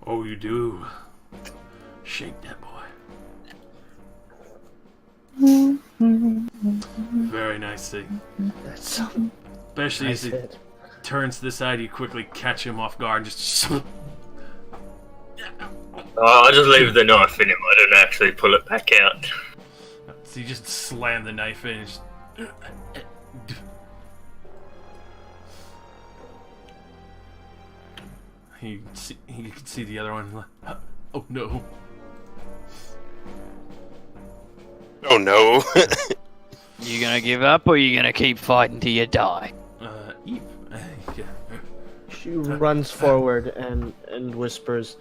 Oh, you do. Shake that boy. Very nice thing. That's Especially nice as he hit. turns to the side, you quickly catch him off guard and just... I just leave the knife in him, I don't actually pull it back out. So you just slam the knife in and just... You can see the other one. Oh no. Oh no. You gonna give up, or you gonna keep fighting till you die? Eve. Yeah. She runs forward and whispers,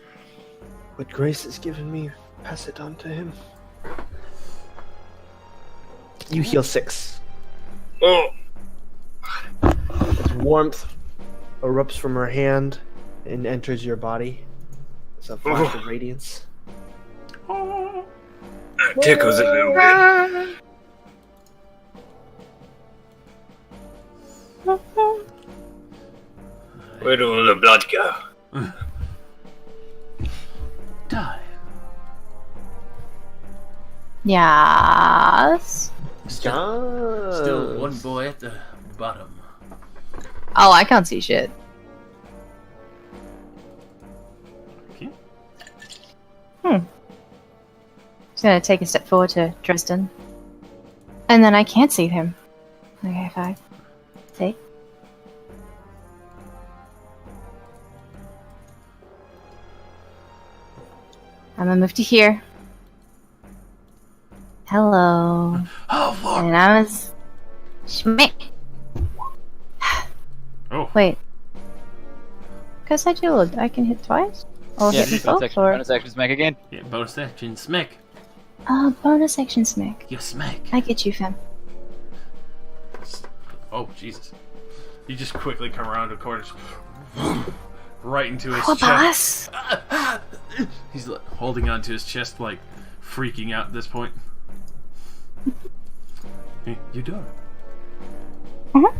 "What Grace has given me, pass it on to him." You heal 6. Oh, As warmth erupts from her hand and enters your body. It's a flash of radiance. that tickles a little bit. Where'd all the blood go? Die. Yes. Still one boy at the bottom. Oh, I can't see shit. Okay. Just gonna take a step forward to Dresden. And then I can't see him. Okay, 5, 6. I'm gonna move to here. Hello. Oh, fuck! And I was... Schmick. Oh. Wait. Because I dueled, I can hit twice? Or Yeah, hit me bonus both, action, or... bonus action smack again. Yeah, bonus action, smack. Oh, bonus action smack. You smack. I get you, fam. Oh, Jesus. You just quickly come around the corner, right into his Oh, chest. boss! He's holding onto his chest, like freaking out at this point. Hey, you done?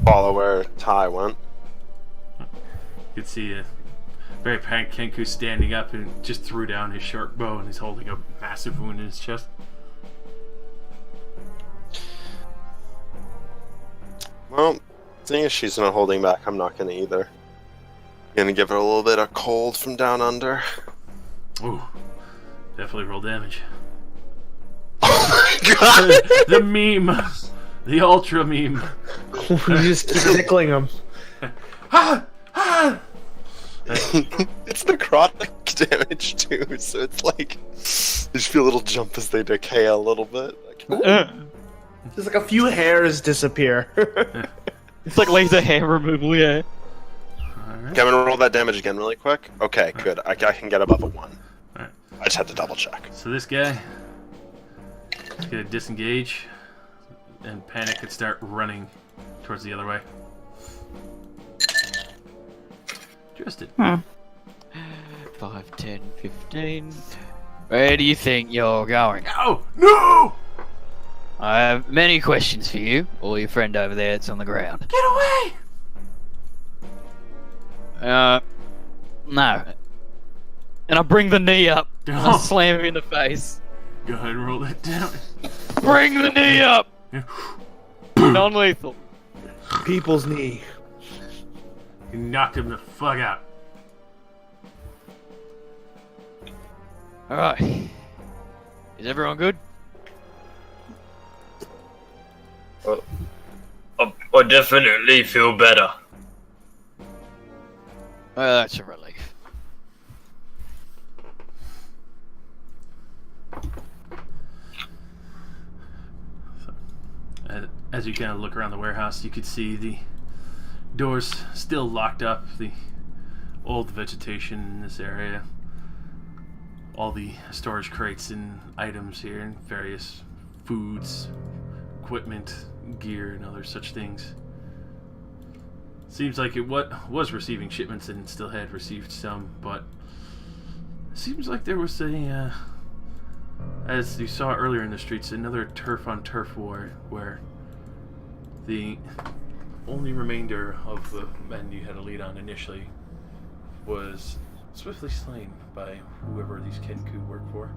Follow where Ty went. You can see a very panicked Kenku standing up and just threw down his short bow, and he's holding a massive wound in his chest. Well, seeing as she's not holding back, I'm not gonna either. Gonna give her a little bit of cold from down under. Ooh, definitely roll damage. Oh my god! The meme, the ultra meme. We just keep tickling him. Ah! Ah! It's necrotic damage too, so it's like you just feel a little jump as they decay a little bit. Like, Just like a few hairs disappear. It's like laser hair removal, yeah. Alright. Kevin, roll that damage again really quick. Okay, good. I can get above a 1. Alright. I just had to double check. So this guy is gonna disengage and panic and start running towards the other way. Justin. 5, 10, 15. Where do you think you're going? No! No! I have many questions for you, or your friend over there that's on the ground. Get away! No. And I bring the knee up, and I Oh. slam him in the face. Go ahead and roll that down. Bring the knee up! Non-lethal. People's knee. You knocked him the fuck out. Alright. Is everyone good? I definitely feel better. Well, that's a relief. As you kind of look around the warehouse, you could see the doors still locked up, the old vegetation in this area, all the storage crates and items here, and various foods, equipment, gear, and other such things. Seems like it was receiving shipments and still had received some, but it seems like there was a, as you saw earlier in the streets, another turf-on-turf war where the only remainder of the men you had a lead on initially was swiftly slain by whoever these Kenku work for.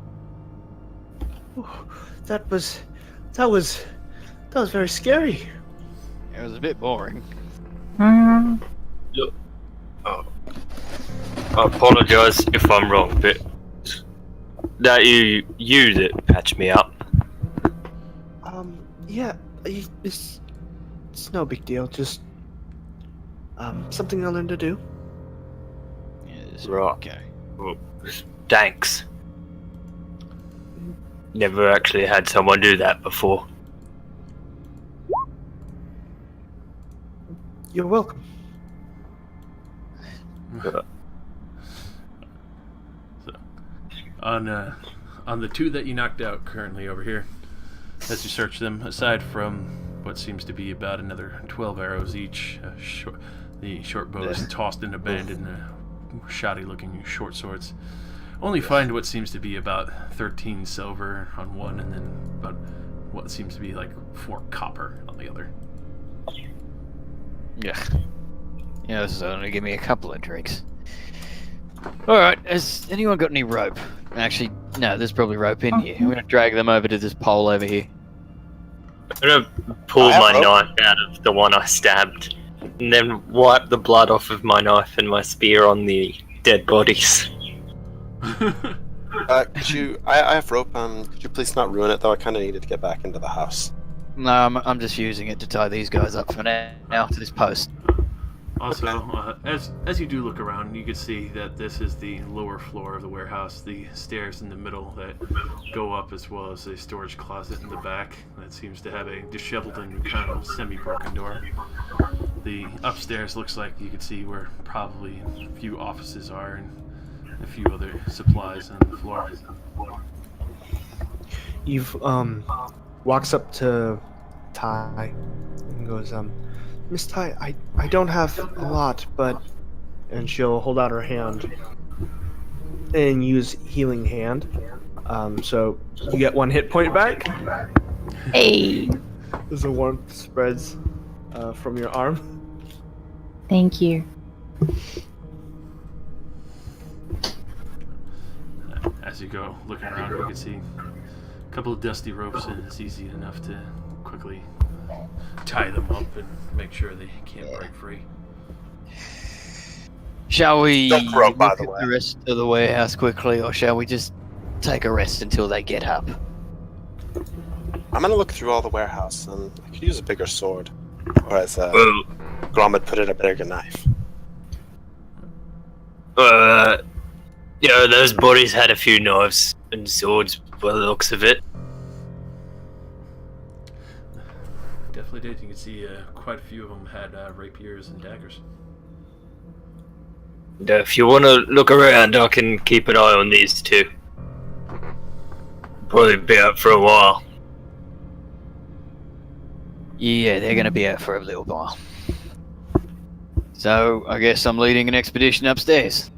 That was very scary. It was a bit boring. Look, I apologise if I'm wrong, but that you that patched me up. Yeah, it's no big deal. Just something I learned to do. Yes, Right. okay. Well, thanks. Never actually had someone do that before. You're welcome. On the two that you knocked out currently over here, as you search them, aside from what seems to be about another 12 arrows each, the short bows tossed and abandoned, shoddy-looking short swords, only find what seems to be about 13 silver on one, and then about what seems to be like 4 copper on the other. Yeah. Yeah, this is only give me a couple of drinks. Alright, has anyone got any rope? Actually, no, there's probably rope in here. I'm gonna drag them over to this pole over here. I'm gonna pull I have my rope. knife out of the one I stabbed, and then wipe the blood off of my knife and my spear on the dead bodies. Could you? I have rope. Could you please not ruin it though? I kind of needed to get back into the house. No, I'm just using it to tie these guys up for now to this post. Also, as you do look around, you can see that this is the lower floor of the warehouse. The stairs in the middle that go up, as well as a storage closet in the back that seems to have a disheveled and kind of semi-broken door. The upstairs looks like you can see where probably a few offices are and a few other supplies on the floor. Eve walks up to Ty and goes, Miss Ty, I don't have a lot, but... And she'll hold out her hand and use Healing Hand. So you get 1 hit point back. Hey, As the warmth spreads from your arm. thank you. As you go looking around, you can see a couple of dusty ropes, and it's easy enough to quickly tie them up and make sure they can't break free. Shall we Don't grow, by look the at way. the rest of the warehouse quickly, or shall we just take a rest until they get up? I'm gonna look through all the warehouse, and I could use a bigger sword, or as Well, Grom would put it, a bigger knife. those bodies had a few knives and swords by the looks of it. Definitely did. You can see quite a few of them had rapiers and daggers. And, if you want to look around, I can keep an eye on these two. Probably be out for a while. Yeah, they're gonna be out for a little while. So, I guess I'm leading an expedition upstairs.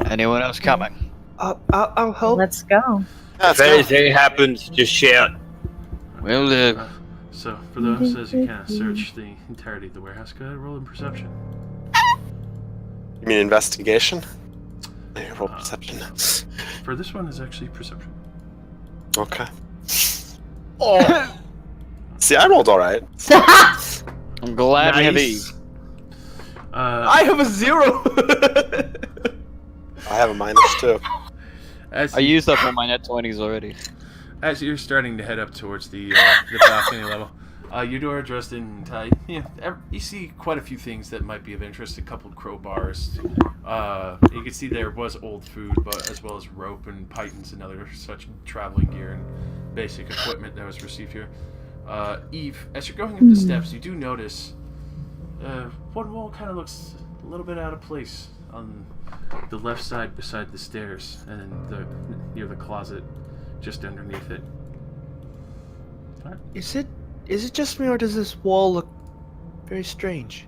Anyone else coming? I'll help. Let's go. If anything happens, just shout. Well, So, for those, as you kind of search the entirety of the warehouse, go ahead and roll in perception. You mean investigation? Yeah, roll perception. For this one, is actually perception. Okay. Oh. See, I rolled all right. I'm glad we have Nice. Eve. I have a 0! I have a -2. As I used up all my net 20s already. As you're starting to head up towards the balcony level, you are dressed in tie. You see quite a few things that might be of interest. A couple of crowbars. You can see there was old food, but as well as rope and pythons and other such traveling gear and basic equipment that was received here. Eve, as you're going up the steps, you do notice one wall kind of looks a little bit out of place on the left side beside the stairs, and near the closet just underneath it. Is it just me, or does this wall look very strange?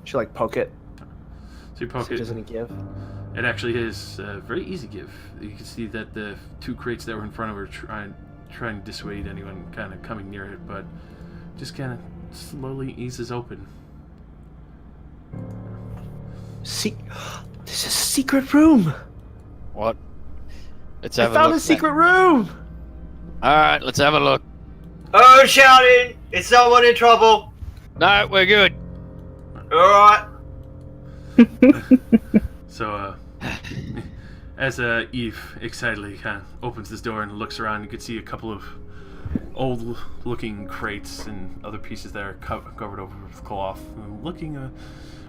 Should like poke it. So you poke See if it. there's any give. It actually is very easy give. You can see that the 2 crates that were in front of her trying to dissuade anyone kind of coming near it, but just kind of slowly eases open. This is a secret room. What? Let's I have a found look. a secret room. Alright, let's have a look. Oh, shouting! Is someone in trouble? No, we're good. Alright. So, as Eve excitedly kind of opens this door and looks around, you can see a couple of old-looking crates and other pieces that are covered over with cloth, looking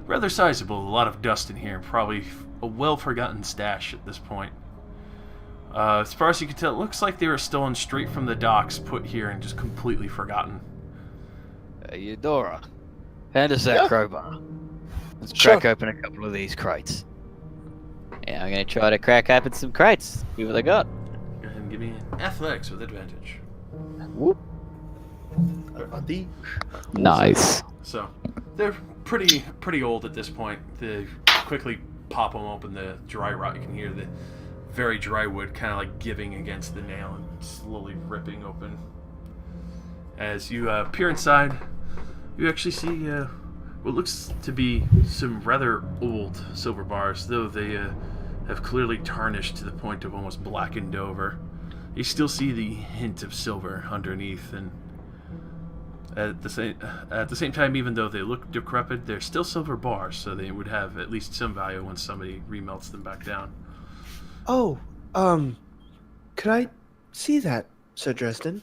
rather sizable. A lot of dust in here, probably a well-forgotten stash at this point. As far as you can tell, it looks like they were stolen straight from the docks, put here, and just completely forgotten. Hey, Eudora, hand us that Yeah. crowbar. Let's Sure. crack open a couple of these crates. Yeah, I'm gonna try to crack open some crates. See what they got. Go ahead and give me an athletics with advantage. Whoop. Nice. So, they're pretty old at this point. They quickly pop them open. The dry rot, you can hear the very dry wood kind of like giving against the nail and slowly ripping open. As you peer inside, you actually see what looks to be some rather old silver bars, though they have clearly tarnished to the point of almost blackened over. You still see the hint of silver underneath, and at the same time, even though they look decrepit, they're still silver bars, so they would have at least some value when somebody remelts them back down. Oh, could I see that, Sir Dresden?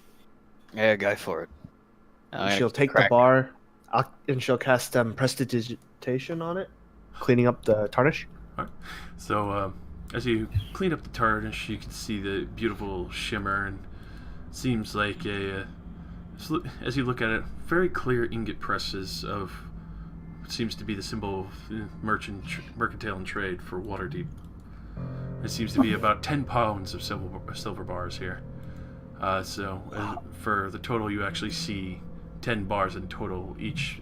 Yeah, go for it. She'll take the bar, and she'll cast prestidigitation on it, cleaning up the tarnish. All right. So as you clean up the tarnish, you can see the beautiful shimmer, and seems like as you look at it, very clear ingot presses of what seems to be the symbol of mercantile and trade for Waterdeep. There seems to be about 10 pounds of silver bars here. For the total, you actually see 10 bars in total each.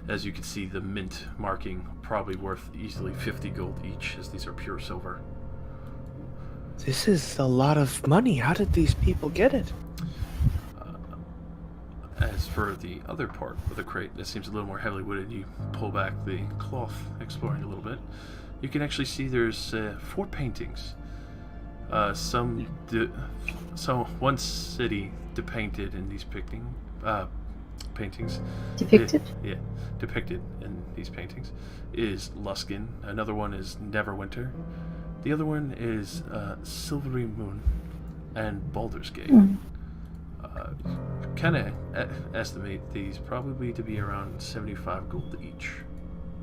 As you can see, the mint marking probably worth easily 50 gold each, as these are pure silver. This is a lot of money. How did these people get it? As for the other part of the crate that seems a little more heavily wooded, you pull back the cloth, exploring a little bit. You can actually see there's 4 paintings. One city depicted in these paintings. Depicted? Depicted in these paintings is Luskin. Another one is Neverwinter. The other one is Silvery Moon and Baldur's Gate. Kind of estimate these probably to be around 75 gold each,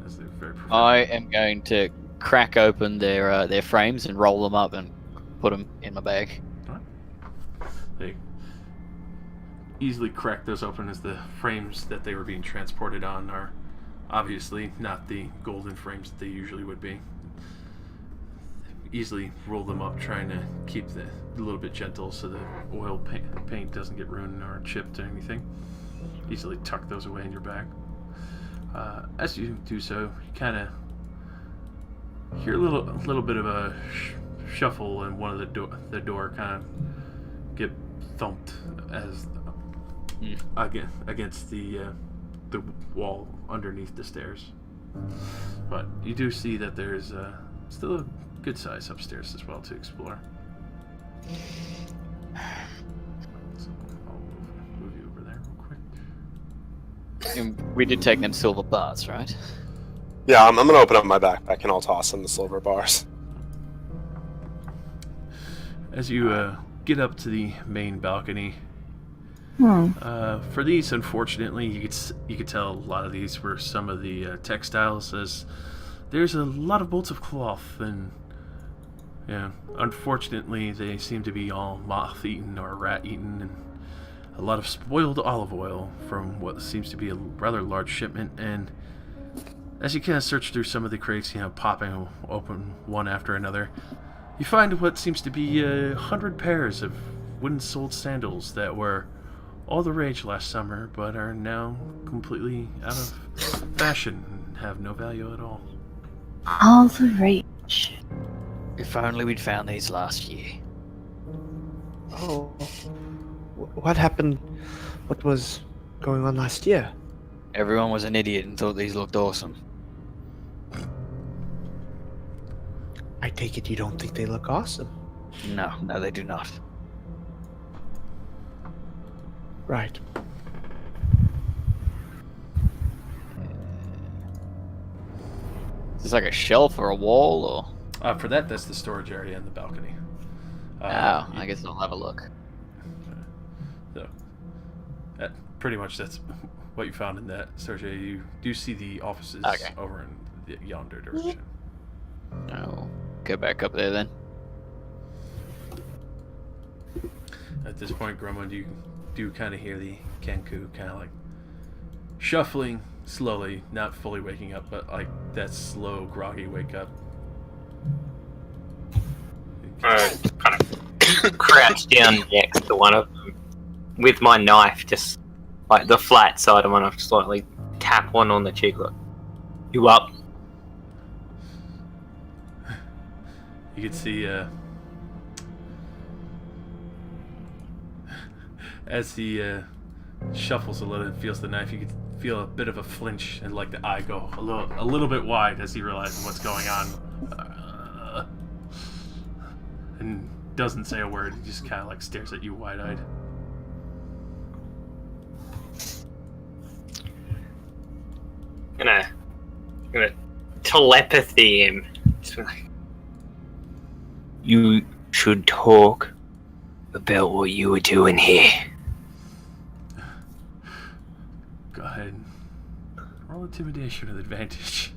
as they're very preferred. I am going to crack open their frames and roll them up and put them in my bag. All right. They easily crack those open, as the frames that they were being transported on are obviously not the golden frames that they usually would be. Easily roll them up, trying to keep a little bit gentle so the oil paint doesn't get ruined or chipped or anything. Easily tuck those away in your bag. As you do so, you kind of hear a little bit of a shuffle, and one of the door kind of get thumped as against the wall underneath the stairs. But you do see that there's still a good size upstairs as well to explore. So I'll move you over there real quick. And we did take them silver bars, right? Yeah, I'm gonna open up my backpack and I'll toss in the silver bars. As you get up to the main balcony, for these, unfortunately, you could tell a lot of these were some of the textiles, as there's a lot of bolts of cloth, and unfortunately they seem to be all moth-eaten or rat-eaten, and a lot of spoiled olive oil from what seems to be a rather large shipment. And as you kind of search through some of the crates, popping open one after another, you find what seems to be 100 pairs of wooden-soled sandals that were all the rage last summer, but are now completely out of fashion and have no value at all. All the rage. If only we'd found these last year. Oh, what happened? What was going on last year? Everyone was an idiot and thought these looked awesome. I take it you don't think they look awesome. No, they do not. Right. Is this like a shelf or a wall, or? For that's the storage area in the balcony. I guess I'll have a look. So, pretty much that's what you found in that storage area. You do see the offices over in yonder direction. I'll go back up there then. At this point, Grumman, you do kind of hear the Kenku kind of like shuffling slowly, not fully waking up, but like that slow, groggy wake up. Kind of crouch down next to one of them with my knife, just like the flat side of my knife, slightly tap one on the cheek. Like, you up? You can see as he shuffles a little and feels the knife, you can feel a bit of a flinch and like the eye go a little bit wide as he realizes what's going on. And doesn't say a word. He just kind of like stares at you wide-eyed. I'm gonna telepathy him. Just be like, You should talk about what you were doing here. Go ahead. Roll intimidation with advantage.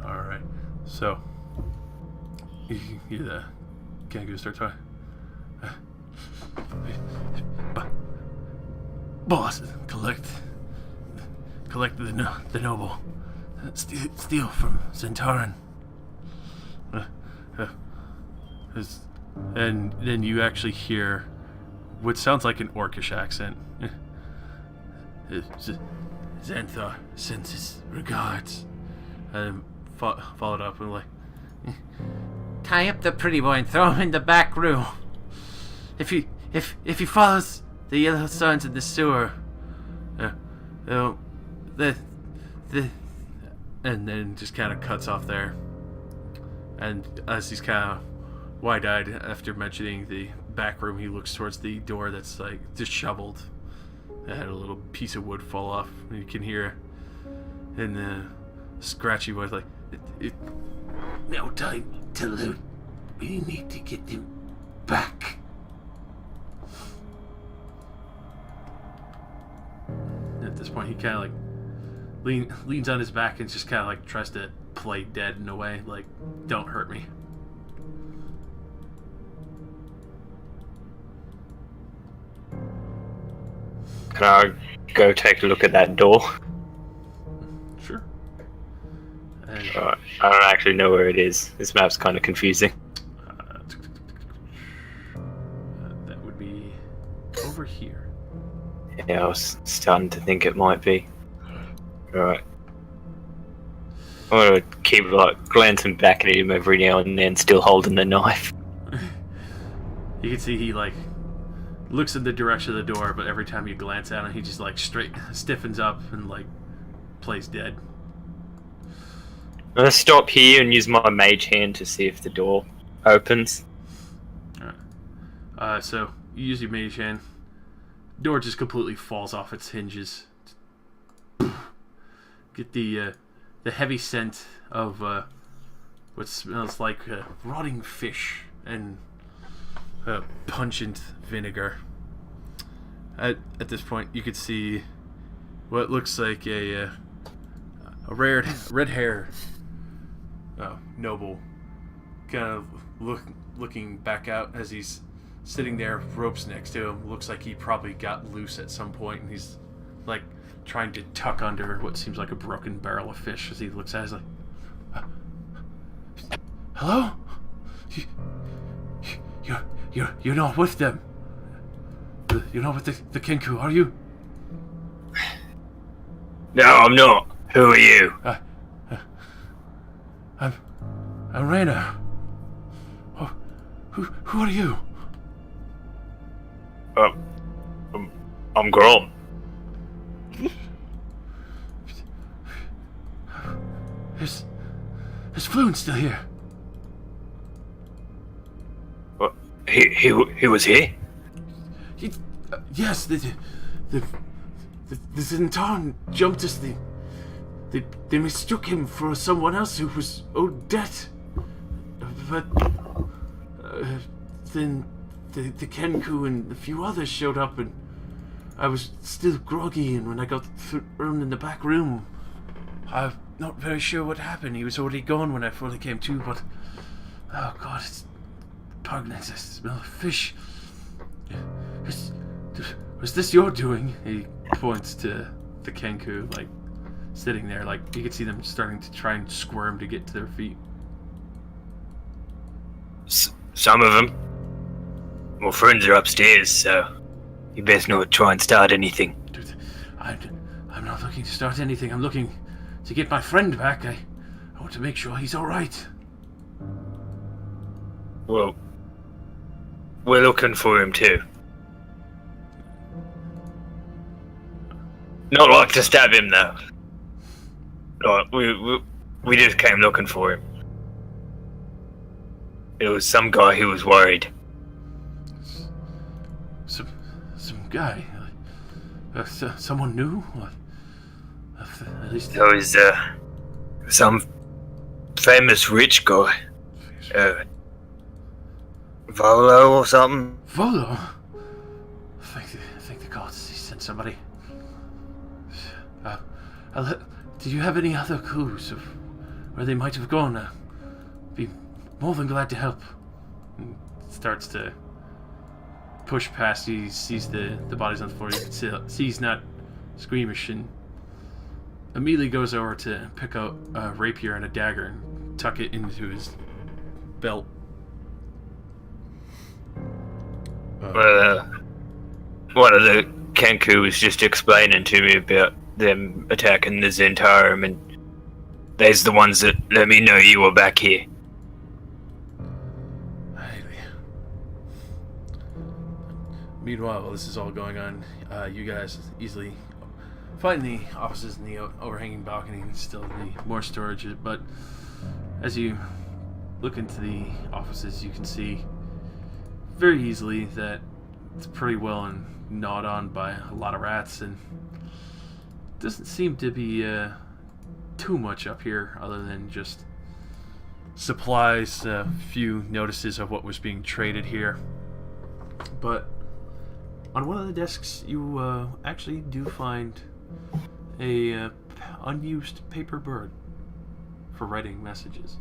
Alright, so you hear the kangaroo start talking. Boss, collect the noble. Steal from Zentaran. And then you actually hear what sounds like an Orcish accent. Xanthar sends his regards. And followed up and like, tie up the pretty boy and throw him in the back room. If he follows the yellow signs in the sewer, and then just kind of cuts off there. And as he's kind of wide-eyed after mentioning the back room, he looks towards the door that's like disheveled. It had a little piece of wood fall off, and you can hear in the scratchy voice like, "No time to loot. We need to get him back." At this point, he kind of like leans on his back and just kind of like tries to play dead in a way, like, "Don't hurt me." can I go take a look at that door? Sure. And, I don't actually know where it is. This map's kind of confusing. that would be over here. Yeah, I was starting to think it might be. Alright. I'm gonna keep like glancing back at him every now and then, still holding the knife. You can see he like looks in the direction of the door, but every time you glance at him, he just like straight stiffens up and like plays dead. I'm gonna stop here and use my mage hand to see if the door opens. Alright. So you use your mage hand. Door just completely falls off its hinges. Get the heavy scent of what smells like rotting fish and pungent vinegar. At this point, you could see what looks like a red hair noble, kind of looking back out as he's sitting there, ropes next to him. Looks like he probably got loose at some point, and he's like trying to tuck under what seems like a broken barrel of fish as he looks at it. He's like, "Hello? You're not with them. You're not with the Kenku, are you?" No, I'm not. Who are you? I'm Raina. Oh, who are you? I'm Grom. Is Floon still here? What? He was here? Yes, the Zentan jumped us. They mistook him for someone else who was owed debt. But then the Kenku and a few others showed up, and I was still groggy, and when I got thrown in the back room, I'm not very sure what happened. He was already gone when I fully came to, but oh god, it's pungent. I smell of fish. Was this your doing? He points to the Kenku, like sitting there, like you could see them starting to try and squirm to get to their feet. Some of them. My friends are upstairs, so you best not try and start anything. Dude, I'm not looking to start anything. I'm looking to get my friend back. I want to make sure he's all right. Well, we're looking for him too. Not like to stab him, though. No, we just came looking for him. It was some guy who was worried. Some guy? Someone new? At least... There was, some famous rich guy. Volo or something? Volo? I think the gods sent somebody. Do you have any other clues of where they might have gone? Be more than glad to help. And starts to push past. He sees the bodies on the floor. He sees not squeamish and immediately goes over to pick out a rapier and a dagger and tuck it into his belt. One of the Kenku was just explaining to me about them attacking the Zentarum, and they's the ones that let me know you were back here. Meanwhile, while this is all going on, you guys easily find the offices in the overhanging balcony and still need more storage. But as you look into the offices, you can see very easily that it's pretty well and gnawed on by a lot of rats, and doesn't seem to be too much up here other than just supplies, a few notices of what was being traded here. But on one of the desks, you actually do find a unused paper bird for writing messages.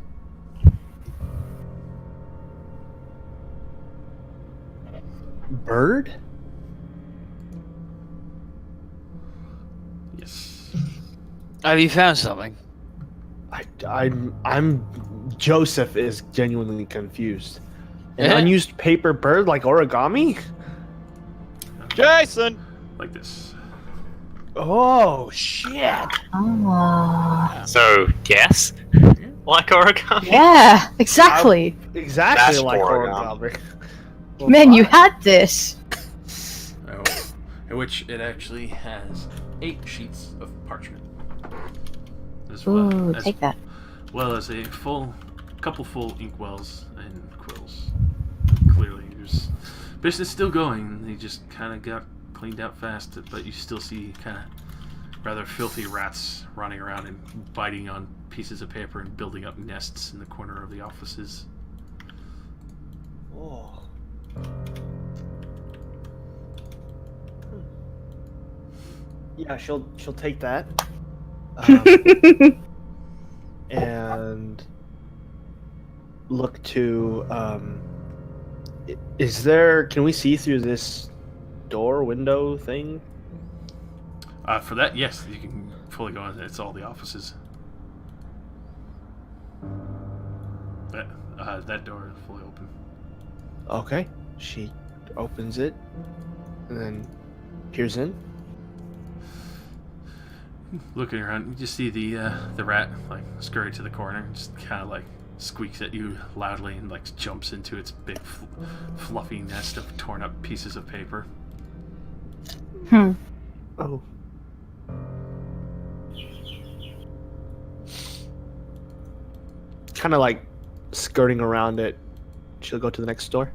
Bird? Yes. Have you found something? I'm Joseph is genuinely confused. An Eh? unused paper bird like origami? Jason! Like this. Oh shit! Oh. So, yes? Like origami? Yeah, exactly. Exactly That's like origami. origami. Man, you had this. In which it actually has 8 sheets of parchment. As Ooh, as take that. well as a couple full inkwells and quills. Clearly, there's business still going. They just kind of got cleaned out fast, but you still see kind of rather filthy rats running around and biting on pieces of paper and building up nests in the corner of the offices. Oh. Yeah, she'll take that. And look to is there, can we see through this door window thing? For that, yes, you can fully go in. It's all the offices. That door is fully open. Okay. She opens it and then peers in. Looking around, you just see the rat like scurry to the corner, just kind of like squeaks at you loudly and like jumps into its big fluffy nest of torn up pieces of paper. Oh. Kind of like skirting around it. She'll go to the next door.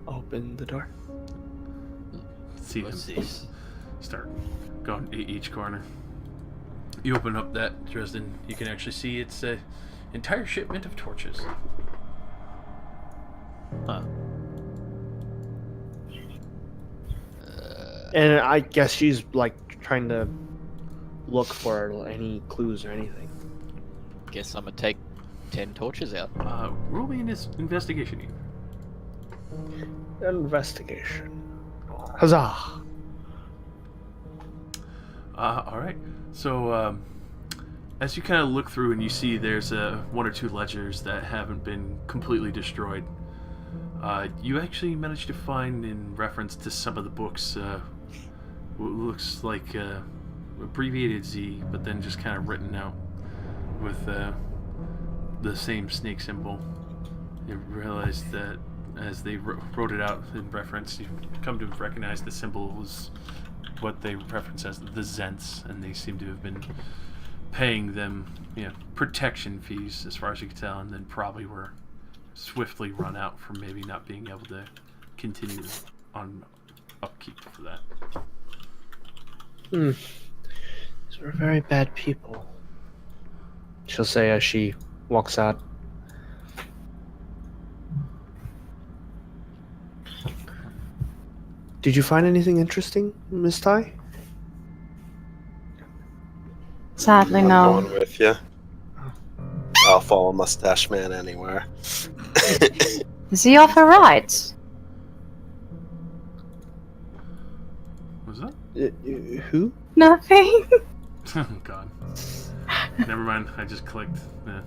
Open the door. See What's them this? start going to each corner. You open up that Dresden, you can actually see it's a entire shipment of torches. Huh. And I guess she's like trying to look for any clues or anything. Guess I'm gonna take 10 torches out. Roll me an investigation. Investigation. Huzzah! Alright, so as you kind of look through and you see there's one or two ledgers that haven't been completely destroyed, you actually managed to find, in reference to some of the books, what looks like abbreviated Z, but then just kind of written out with the same snake symbol. You realize that as they wrote it out in reference, you come to recognize the symbol was what they reference as the Zents, and they seem to have been paying them, protection fees as far as you can tell, and then probably were swiftly run out for maybe not being able to continue on upkeep for that. These were very bad people, she'll say as she walks out. Did you find anything interesting, Miss Tai? Sadly, I'm no. going with you. I'll follow Mustache Man anywhere. Does he offer rides? Was that? Who? Nothing. Oh God. Never mind. I just clicked. Yeah.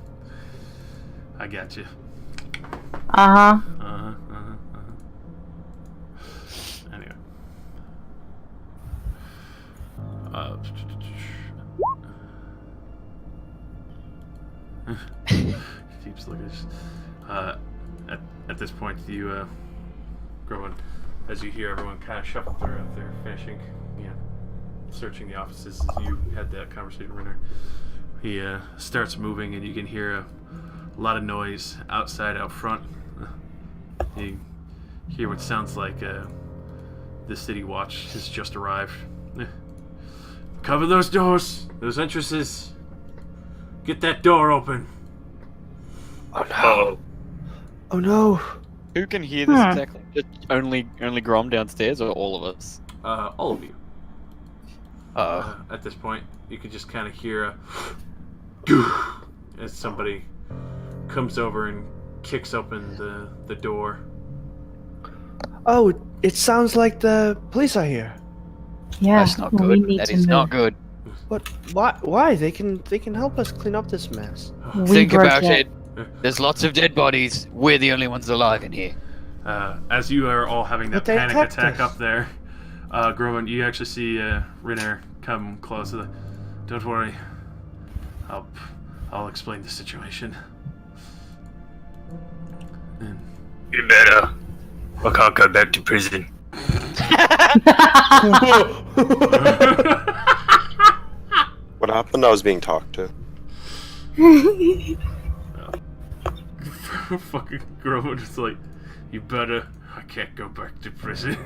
I got you. Uh-huh. Anyway. Keeps looking. At this point, you go in as you hear everyone kind of shuffle through. They're finishing, searching the offices. As you had that conversation with her, he starts moving, and you can hear a lot of noise outside, out front. You hear what sounds like the city watch has just arrived. Cover those doors, those entrances. Get that door open. Oh no! Oh no! Who can hear this exactly? Just only Grom downstairs, or all of us? All of you. Uh-oh. At this point, you could just kind of hear a as somebody comes over and kicks open the door. Oh, it sounds like the police are here. Yeah, That's not well, we good. need That to is not move. good. But why? They can help us clean up this mess. We Think broke about it. There's lots of dead bodies. We're the only ones alive in here. As you are all having that But they panic attacked attack us. up there, Groman, you actually see Renner come close to the. Don't worry. I'll explain the situation. And You better. I can't go back to prison. What happened? I was being talked to. fucking Groman is like, you better. I can't go back to prison.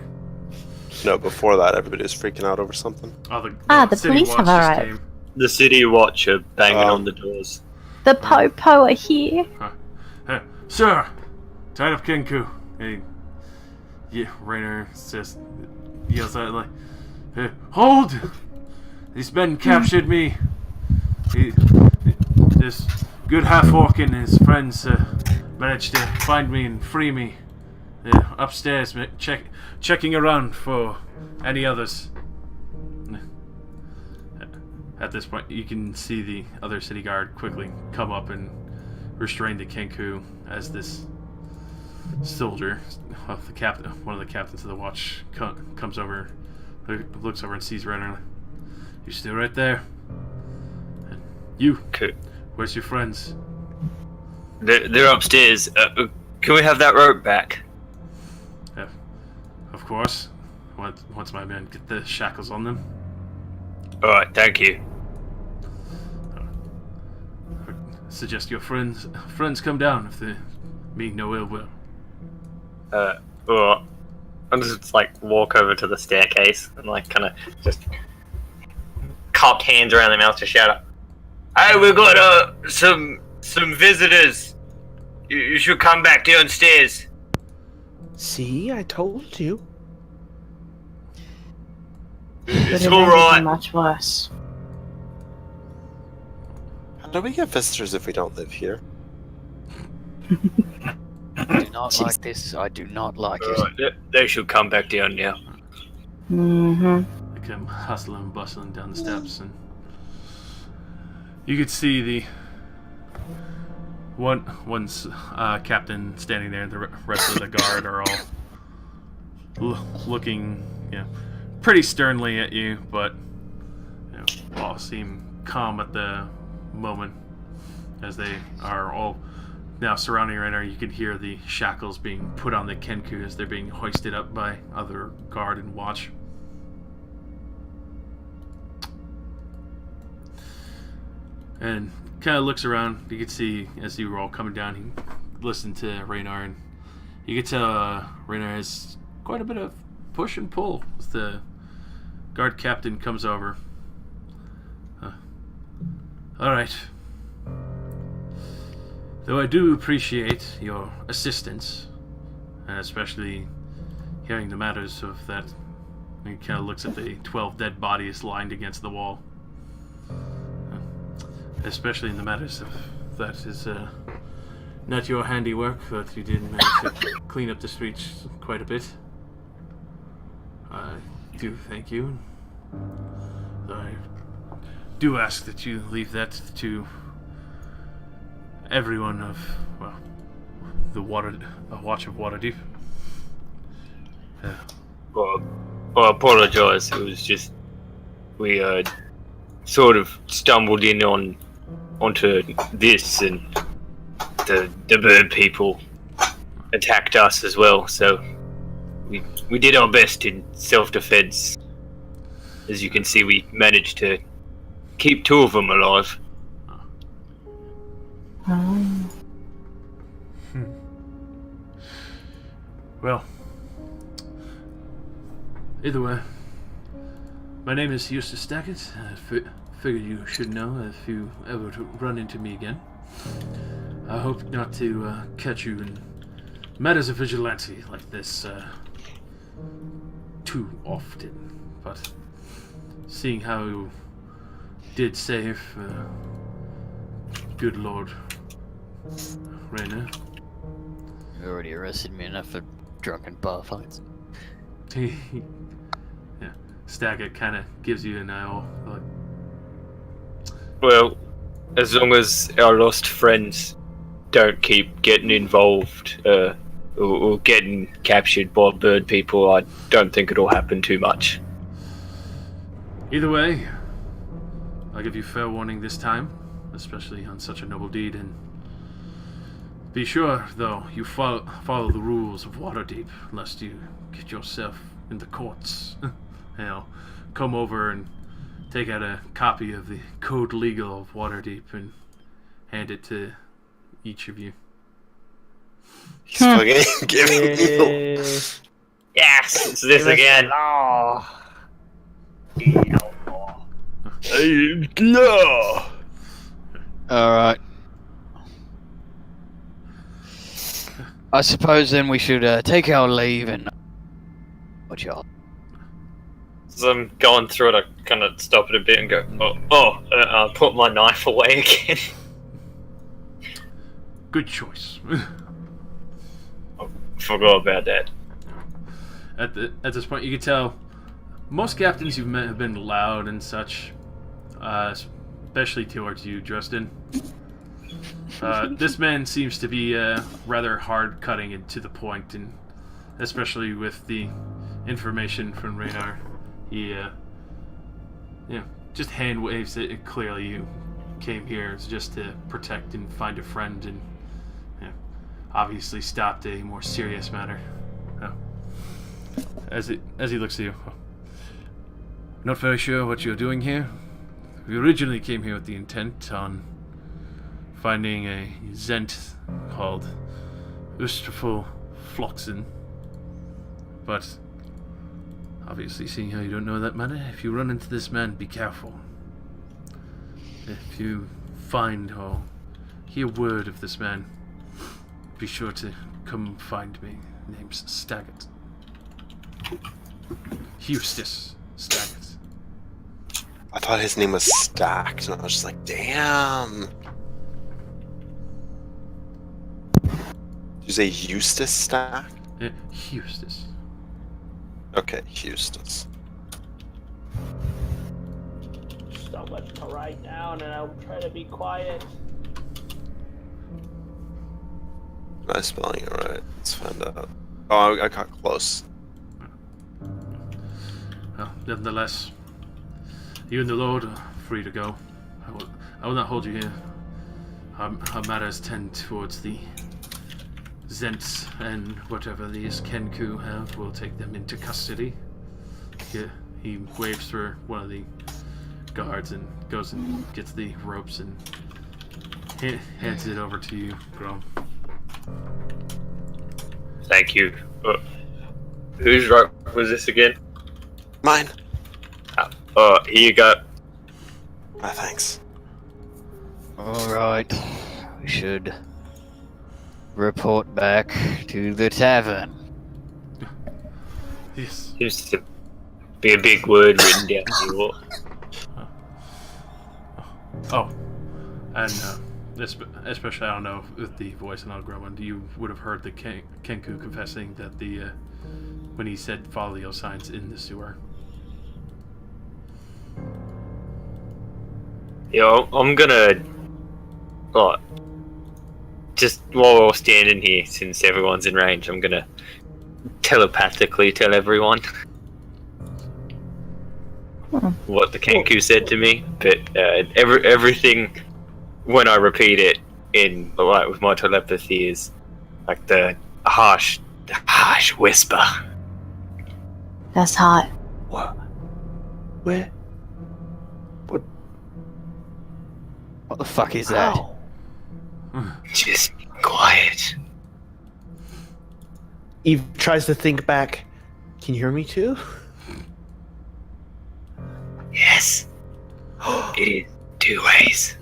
No, before that, everybody was freaking out over something. Oh, the city police watch have just arrived. came. The city watcher banging Oh. on the doors. The Popo are here. Sir, tied up Kenku. Hey, yeah, Rainer just yells out like, hey, hold! These men captured me. This good half-orc and his friends managed to find me and free me. They're upstairs, checking around for any others. At this point, you can see the other city guard quickly come up and restrain the Kenku as this soldier, one of the captains of the watch, comes over, looks over and sees Renner. You still right there? And you? Okay. Where's your friends? They're upstairs. Can we have that rope back? Yeah, of course. Once my men get the shackles on them. Alright, thank you. Suggest your friends come down if they mean no ill will. Well, I'll just walk over to the staircase and kind of just cupped hands around the mouth to shout out. Hey, we got some visitors. You should come back downstairs. See, I told you. It's Could have ended alright. much worse. How do we get visitors if we don't live here? I do not like this. I do not like it. Alright, they should come back down now. Mm-hmm. They come hustling and bustling down the steps, and you could see the one's captain standing there, and the rest of the guard are all looking, pretty sternly at you, but all seem calm at the moment as they are all now surrounding Rainer, you can hear the shackles being put on the Kenku as they're being hoisted up by other guard and watch. And kind of looks around. You can see as you were all coming down, he listened to Rainer, and you can tell Rainer has quite a bit of push and pull as the guard captain comes over. All right. Though I do appreciate your assistance, and especially hearing the matters of that. He kind of looks at the 12 dead bodies lined against the wall. Especially in the matters of that is not your handiwork, but you did manage to clean up the streets quite a bit. I do thank you. I do ask that you leave that to everyone of, well, the Watch of Waterdeep. Well, I apologize. It was just we sort of stumbled in onto this, and the bird people attacked us as well. So we did our best in self-defense. As you can see, we managed to keep 2 of them alive. Well, either way, my name is Eustace Stackett. I figured you should know if you ever run into me again. I hope not to catch you in matters of vigilante like this too often, but seeing how you did save good Lord Rainer. You already arrested me enough for drunken bar fights. Yeah, Stackett kind of gives you an eye, like. Well, as long as our lost friends don't keep getting involved or getting captured by bird people, I don't think it'll happen too much. Either way, I'll give you fair warning this time, especially on such a noble deed, and be sure, though, you follow the rules of Waterdeep, lest you get yourself in the courts. Come over and take out a copy of the Code Legal of Waterdeep and hand it to each of you. He's fucking giving me. Yes, it's this again. No. Alright. I suppose then we should take our leave and... What y'all? As I'm going through it, I kind of stop it a bit and go, put my knife away again. Good choice. Forgot about that. At this point, you can tell most captains you've met have been loud and such, especially towards you, Justin. This man seems to be rather hard cutting and to the point, and especially with the information from Raynor, he just hand waves it. Clearly, you came here just to protect and find a friend, and obviously stopped a more serious matter. As he looks at you, not very sure what you're doing here. We originally came here with the intent on finding a Zent called Ustraful Floxen, but obviously, seeing how you don't know that matter, if you run into this man, be careful. If you find or hear word of this man, be sure to come find me. Name's Staggart. Eustace Staggart. I thought his name was Stacked, and I was just like, damn. Did you say Eustace Stacked? Eustace. Okay, Eustace. So much to write down, and I'll try to be quiet. Am I spelling it right? Let's find out. Oh, I got close. Well, nevertheless, you and the Lord are free to go. I will not hold you here. our matters tend towards the Zents, and whatever these Kenku have, we'll take them into custody. He waves for one of the guards and goes and gets the ropes and hands it over to you, Grom. Thank you. Whose rope was this again? Mine. Here you go. Thanks. Alright. We should report back to the tavern. Yes. Seems to be a big word written down here. Oh, and especially, I don't know, with the voice in Algroman, you would have heard the Kenku confessing that when he said follow the signs in the sewer. Yeah, I'm gonna... just while we're standing here, since everyone's in range, I'm gonna telepathically tell everyone what the Kenku said to me, but everything, when I repeat it in with my telepathy, is like the harsh whisper. That's hot. What? Where? What the fuck is that? How? Just quiet. Eve tries to think back. Can you hear me too? Yes. It is 2 ways.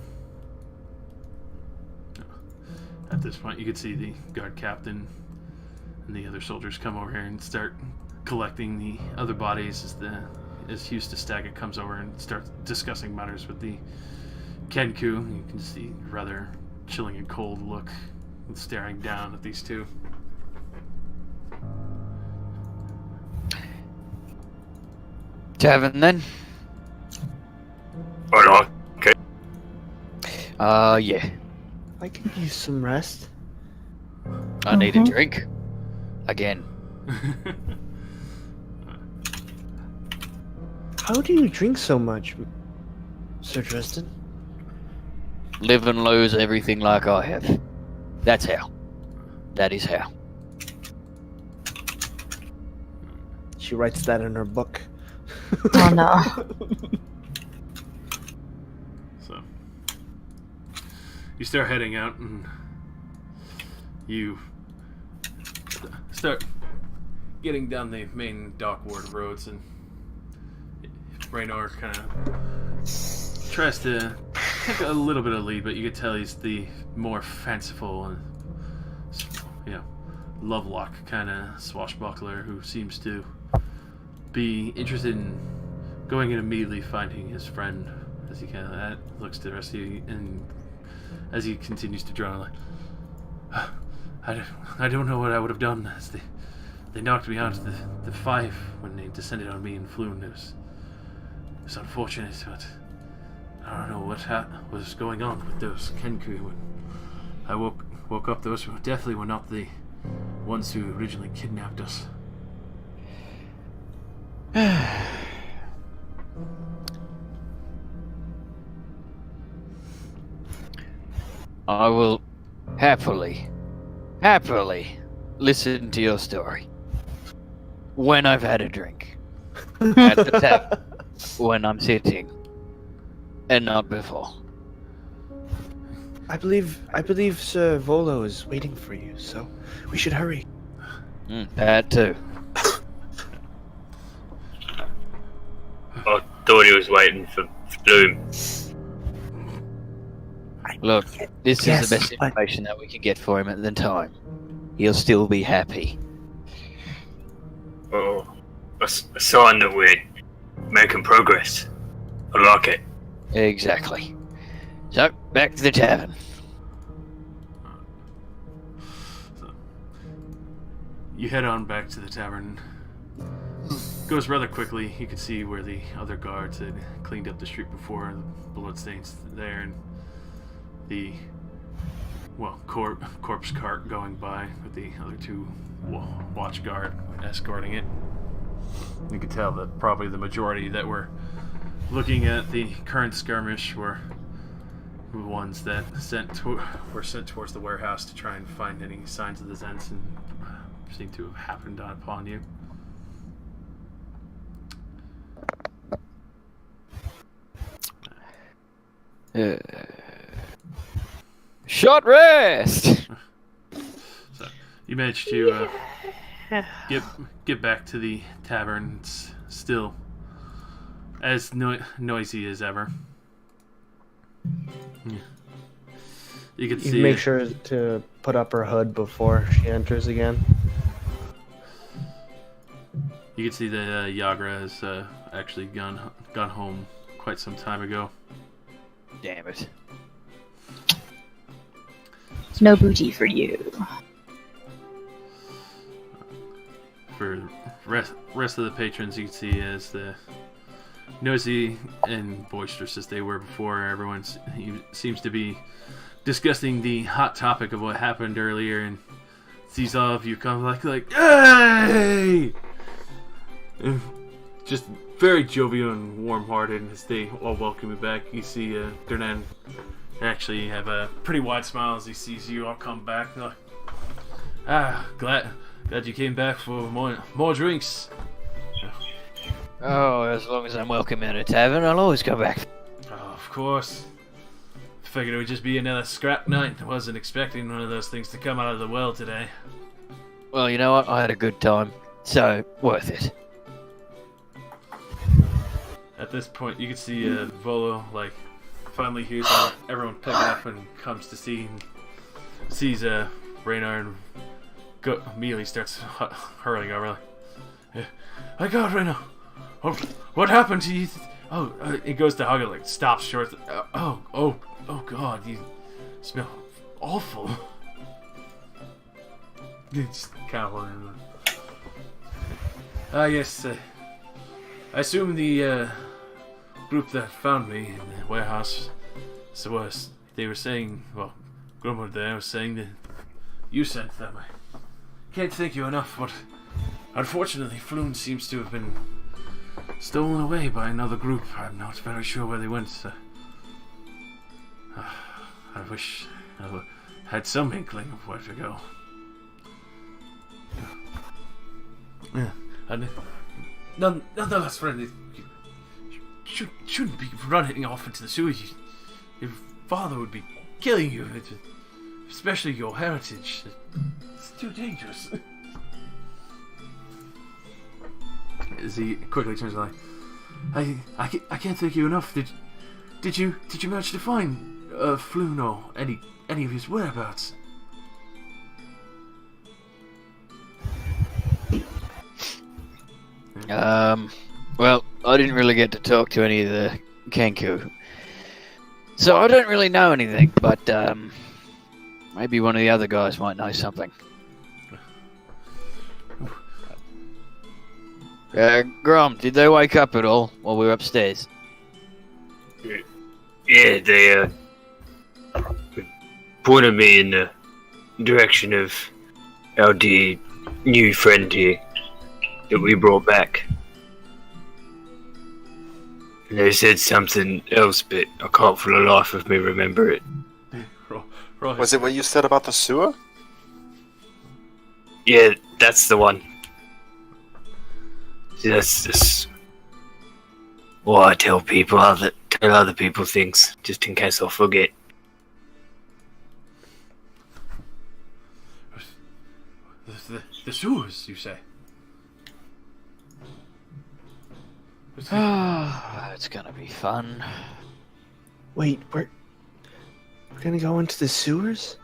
At this point, you could see the guard captain and the other soldiers come over here and start collecting the other bodies as Houston Staggett comes over and starts discussing matters with the Kenku. You can see rather chilling and cold look staring down at these two. Tavern then? Alright, okay. Yeah. I can use some rest. I need a drink. Again. How do you drink so much, Sir Tristan? Live and lose everything like I have. That's how. That is how. She writes that in her book. Oh no. So you start heading out and you start getting down the main dockward roads, and Raynor kind of tries to take a little bit of lead, but you can tell he's the more fanciful and, Lovelock kind of swashbuckler who seems to be interested in going and immediately finding his friend, as he kind of looks to the rest of you, and as he continues to drown, like, I don't know what I would have done, as they knocked me out of the five when they descended on me and flew, and it was unfortunate, but I don't know what was going on with those Kenku. When I woke up, those definitely were not the ones who originally kidnapped us. I will happily listen to your story when I've had a drink. At the tavern, when I'm sitting, and not before. I believe Sir Volo is waiting for you, so we should hurry. That too. I thought he was waiting for Bloom. Look, this Yes, is the best but- information that we can get for him at the time. He'll still be happy. Oh, a sign that we're making progress. I like it. Exactly. So, back to the tavern. So you head on back to the tavern. Goes rather quickly. You can see where the other guards had cleaned up the street before, the bloodstains there, and the corpse cart going by with the other two watch guard escorting it. You can tell that probably the majority that were looking at the current skirmish were ones that were sent towards the warehouse to try and find any signs of the Zens and seem to have happened upon you. Short rest. So you managed to get back to the tavern. It's still as noisy as ever. Yeah. You can see. Make sure to put up her hood before she enters again. You can see that Yagra has actually gone home quite some time ago. Damn it. No booty for you. For rest of the patrons, you can see as the noisy and boisterous as they were before, everyone seems to be discussing the hot topic of what happened earlier, and sees all of you come like hey! And just very jovial and warm-hearted as they all welcome you back. You see Dernan actually have a pretty wide smile as he sees you all come back. Like, glad you came back for more drinks. Oh, as long as I'm welcome in a tavern, I'll always go back. Oh, of course. Figured it would just be another scrap night. I wasn't expecting one of those things to come out of the well today. Well, you know what? I had a good time, so worth it. At this point, you can see Volo finally hears everyone picking up and comes to see and sees Raynar and immediately starts hurling over. My God, Raynar! What happened to you? He goes to hug it, stops short. Oh God, you smell awful. It's kind of wondering. Yes. I assume the group that found me in the warehouse, they were saying, Grumwood there was saying that you sent them. I can't thank you enough, but unfortunately, Floon seems to have been stolen away by another group. I'm not very sure where they went. I wish I had some inkling of where to go. And nonetheless, friend, you shouldn't be running off into the sewage. Your father would be killing you, especially your heritage. It's too dangerous. As he quickly turns around, I can't thank you enough. Did you manage to find Floon or any of his whereabouts? Well, I didn't really get to talk to any of the Kenku, so I don't really know anything, but maybe one of the other guys might know something. Grom, did they wake up at all while we were upstairs? Yeah, they pointed me in the direction of our dear new friend here that we brought back. And they said something else, but I can't for the life of me remember it. Was it what you said about the sewer? Yeah, that's the one. See, that's just what I tell people, tell other people things, just in case I forget. The sewers, you say? It's gonna be fun. Wait, we're gonna go into the sewers?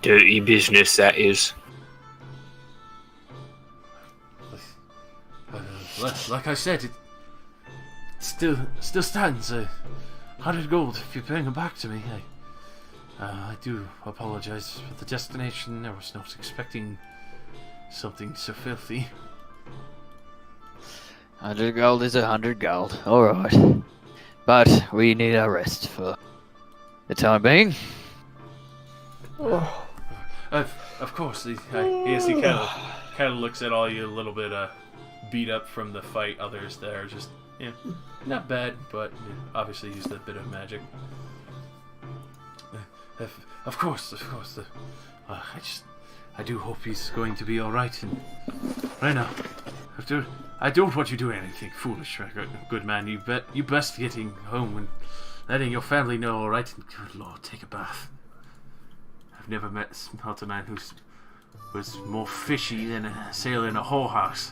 Dirty business, that is. Like I said, it still stands. 100 gold if you bring them back to me. I do apologize for the destination. I was not expecting something so filthy. 100 gold is 100 gold. Alright. But we need our rest for the time being. Oh. Of course. He kind of looks at all you a little bit beat up from the fight. Others that are just Yeah, not bad, but yeah, obviously used a bit of magic. Of course. I do hope he's going to be all right. And right now, I don't want you doing anything foolish, good man. You best getting home and letting your family know, all right? And good Lord, take a bath. I've never smelt a man who was more fishy than a sailor in a whorehouse.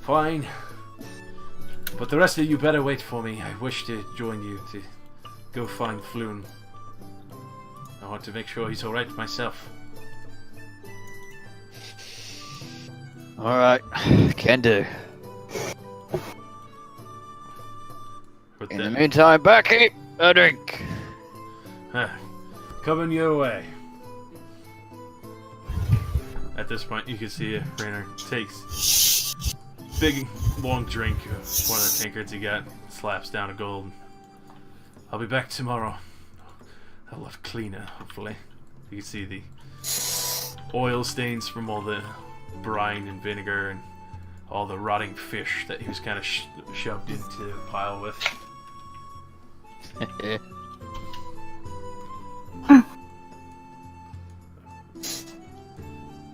Fine. But the rest of you better wait for me. I wish to join you to go find Floon. I want to make sure he's alright myself. Alright, can do. With In that, the meantime, barkeep, a drink. coming your way. At this point, you can see Rainer takes big, long drink of one of the tankards he got, slaps down a gold. I'll be back tomorrow. A lot cleaner, hopefully. You can see the oil stains from all the brine and vinegar and all the rotting fish that he was kind of shoved into the pile with.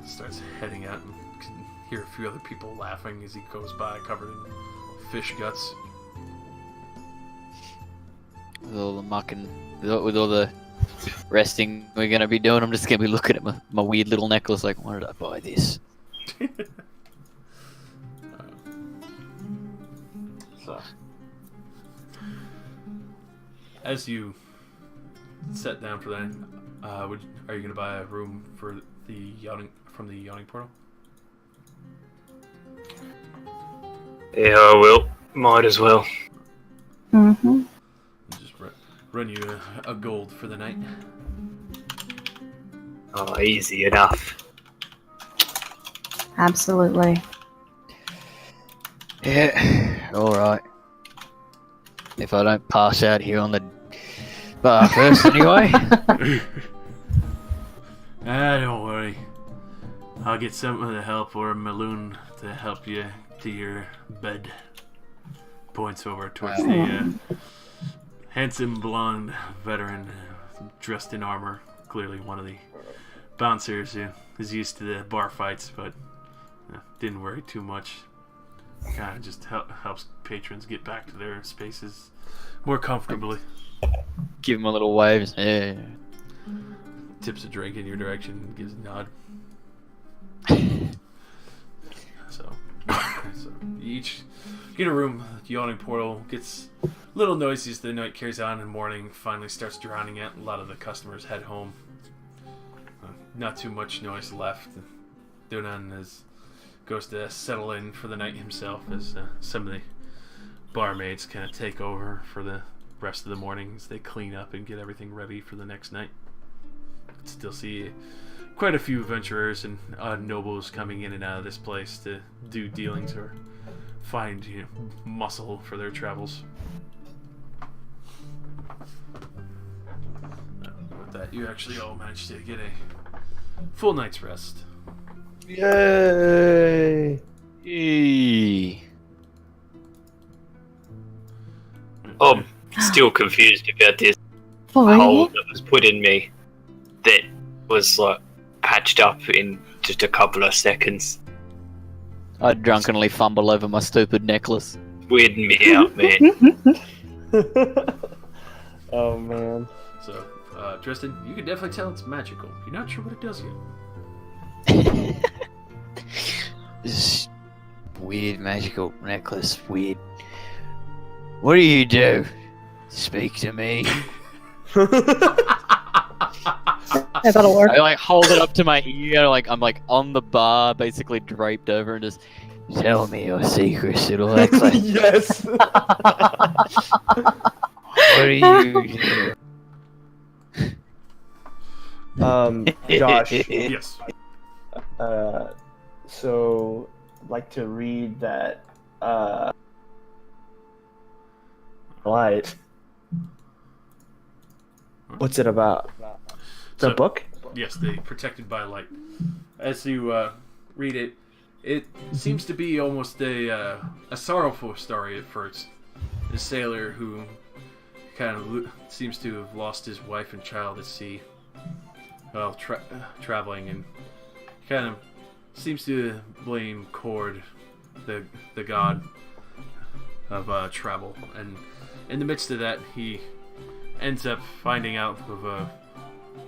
Starts heading out and can hear a few other people laughing as he goes by covered in fish guts. With all the mucking, with all the resting we're gonna be doing, I'm just gonna be looking at my weird little necklace like, why did I buy this? So, as you set down for that, are you going to buy a room for the yawning from the yawning portal? Yeah, I will. Might as well. Mm-hmm. Just run you a gold for the night. Oh, easy enough. Absolutely. Yeah, alright. If I don't pass out here on the bar first anyway. Don't worry. I'll get someone to help or a Maloon to help you to your bed. Points over towards the handsome blonde veteran dressed in armor. Clearly one of the bouncers who is used to the bar fights, but didn't worry too much. Kind of just helps patrons get back to their spaces more comfortably. Give him a little wave. Yeah. Tips a drink in your direction, gives a nod. So you each get a room. The yawning portal gets a little noisy as the night carries on, and morning finally starts drowning out. A lot of the customers head home. Not too much noise left. Donan goes to settle in for the night himself as some of the barmaids kind of take over for the rest of the morning as they clean up and get everything ready for the next night. Still see quite a few adventurers and nobles coming in and out of this place to do dealings or find muscle for their travels. With that, you actually all managed to get a full night's rest. Yay! Eee. I'm still confused about this Oh, hole really? that was put in me that was like patched up in just a couple of seconds. I drunkenly fumble over my stupid necklace. Weirding me out, man. Oh man. So, Tristan, you can definitely tell it's magical. You're not sure what it does yet. This weird magical necklace. Weird. What do you do? Speak to me. Yeah, that'll work. I like hold it up to my ear, like I'm like on the bar, basically draped over, and just tell me your secrets, little necklace. Yes. What do you do? Josh. Yes. So I'd like to read that light. What's it about? The So- book? Yes, the Protected by Light. As you read it, It seems to be almost a sorrowful story at first. A sailor who kind of seems to have lost his wife and child at sea while traveling, and kind of seems to blame Cord, the god of travel. And in the midst of that, he ends up finding out of a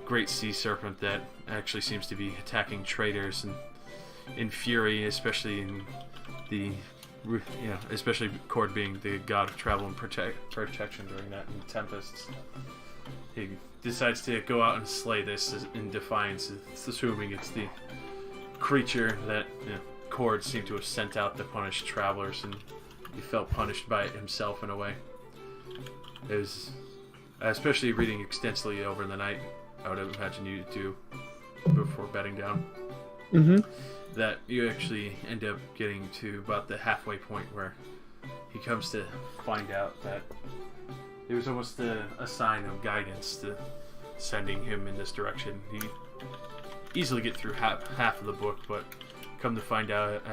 great sea serpent that actually seems to be attacking traders and in fury, especially in the especially Cord being the god of travel and protection during that in tempests. He decides to go out and slay this in defiance, assuming it's the creature that Cord seemed to have sent out to punish travelers, and he felt punished by it himself in a way. It was, especially reading extensively over the night, I would imagine you do before bedding down. Mm-hmm. That you actually end up getting to about the halfway point where he comes to find out that it was almost a sign of guidance to sending him in this direction. He easily get through half of the book, but come to find out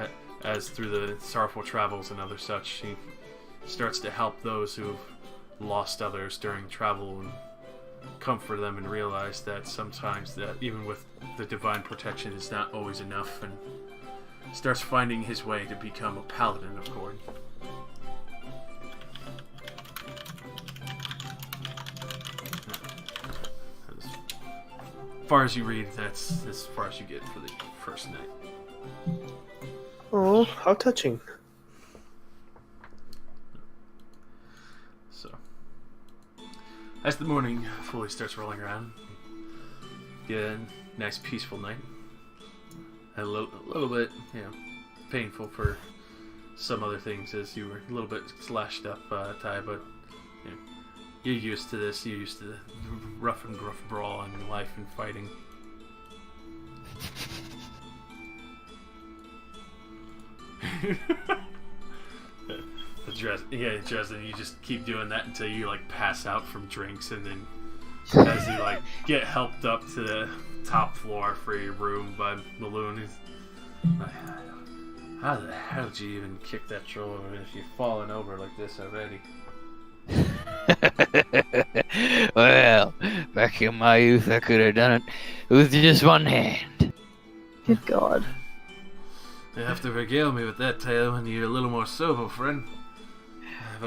as through the sorrowful travels and other such, he starts to help those who've lost others during travel and comfort them and realize that sometimes that even with the divine protection is not always enough, and starts finding his way to become a paladin of Cord. As far as you read, that's as far as you get for the first night. Oh, how touching. So, as the morning fully starts rolling around, get a nice peaceful night. A little bit, painful for some other things, as you were a little bit slashed up, Ty, but you're used to this. You're used to the rough and gruff brawl in life and fighting. Dresden, you just keep doing that until you pass out from drinks, and then as you get helped up to the top floor for your room by Maloon, how the hell did you even kick that troll over if you've fallen over like this already? Well, back in my youth, I could have done it with just one hand. Good God. You have to regale me with that tale when you're a little more sober, friend.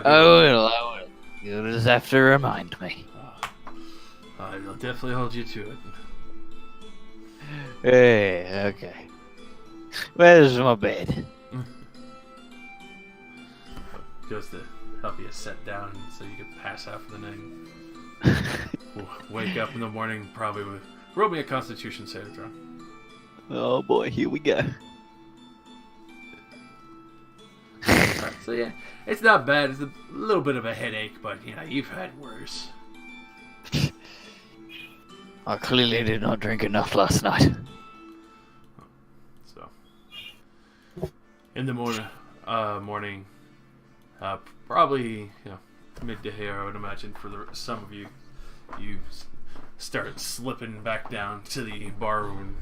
I will. You'll just have to remind me. I'll definitely hold you to it. Hey, okay. Where's my bed? Goes to help you sit down so you can pass out for the night. Wake up in the morning, probably with... Roll me a Constitution saving throw. Oh boy, here we go. Right, so yeah, it's not bad. It's a little bit of a headache, but you've had worse. I clearly did not drink enough last night. So, in the morning, probably midday, I would imagine for some of you, you start slipping back down to the bar room.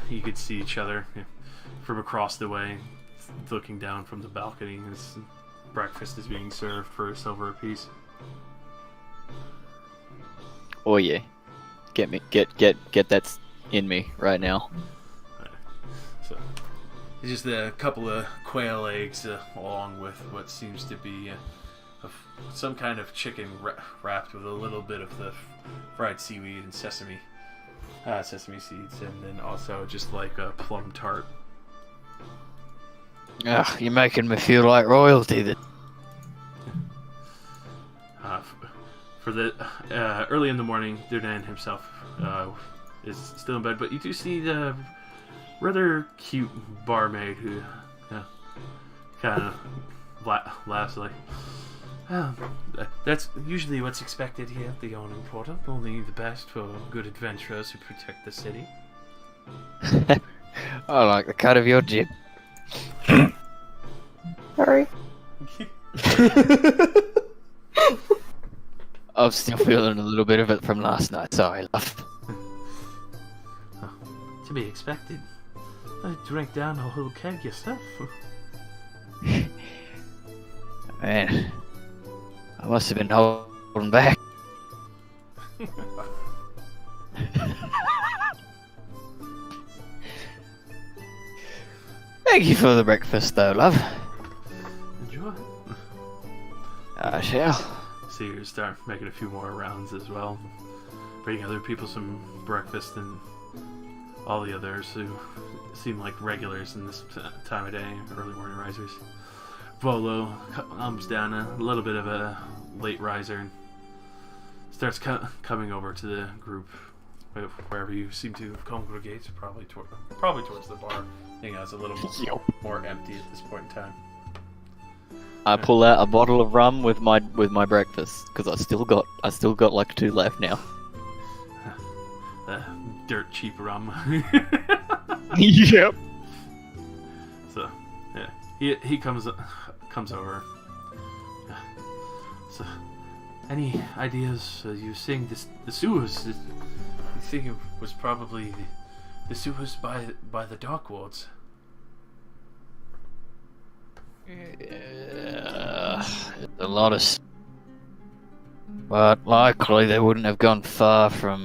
You could see each other from across the way, looking down from the balcony as breakfast is being served for a silver apiece. Oh yeah, get that in me right now. So it's just a couple of quail eggs along with what seems to be some kind of chicken wrapped with a little bit of the fried seaweed and sesame seeds, and then also just a plum tart. Ugh, you're making me feel like royalty. That. For the early in the morning, Durnan himself is still in bed, but you do see the rather cute barmaid who kind of laughs like, "Oh, that's usually what's expected here at the Yawning Portal. Only the best for good adventurers who protect the city." I like the cut of your jib. Sorry. I'm still feeling a little bit of it from last night. Sorry, love. To be expected. I drank down a whole keg yourself. Man, I must have been holding back. Thank you for the breakfast, though, love. Enjoy. I shall. So you start making a few more rounds as well, bringing other people some breakfast and all the others who seem like regulars in this time of day, early morning risers. Volo comes down a little bit of a late riser and starts coming over to the group wherever you seem to congregate, probably towards the bar. I think it's a little more empty at this point in time. I pull out a bottle of rum with my breakfast because I still got like 2 left now. Dirt cheap rum. Yep. So yeah, he comes over. So, any ideas? You saying the sewers? You think it was probably the sewers by the dock wards? A lot of... But likely they wouldn't have gone far from,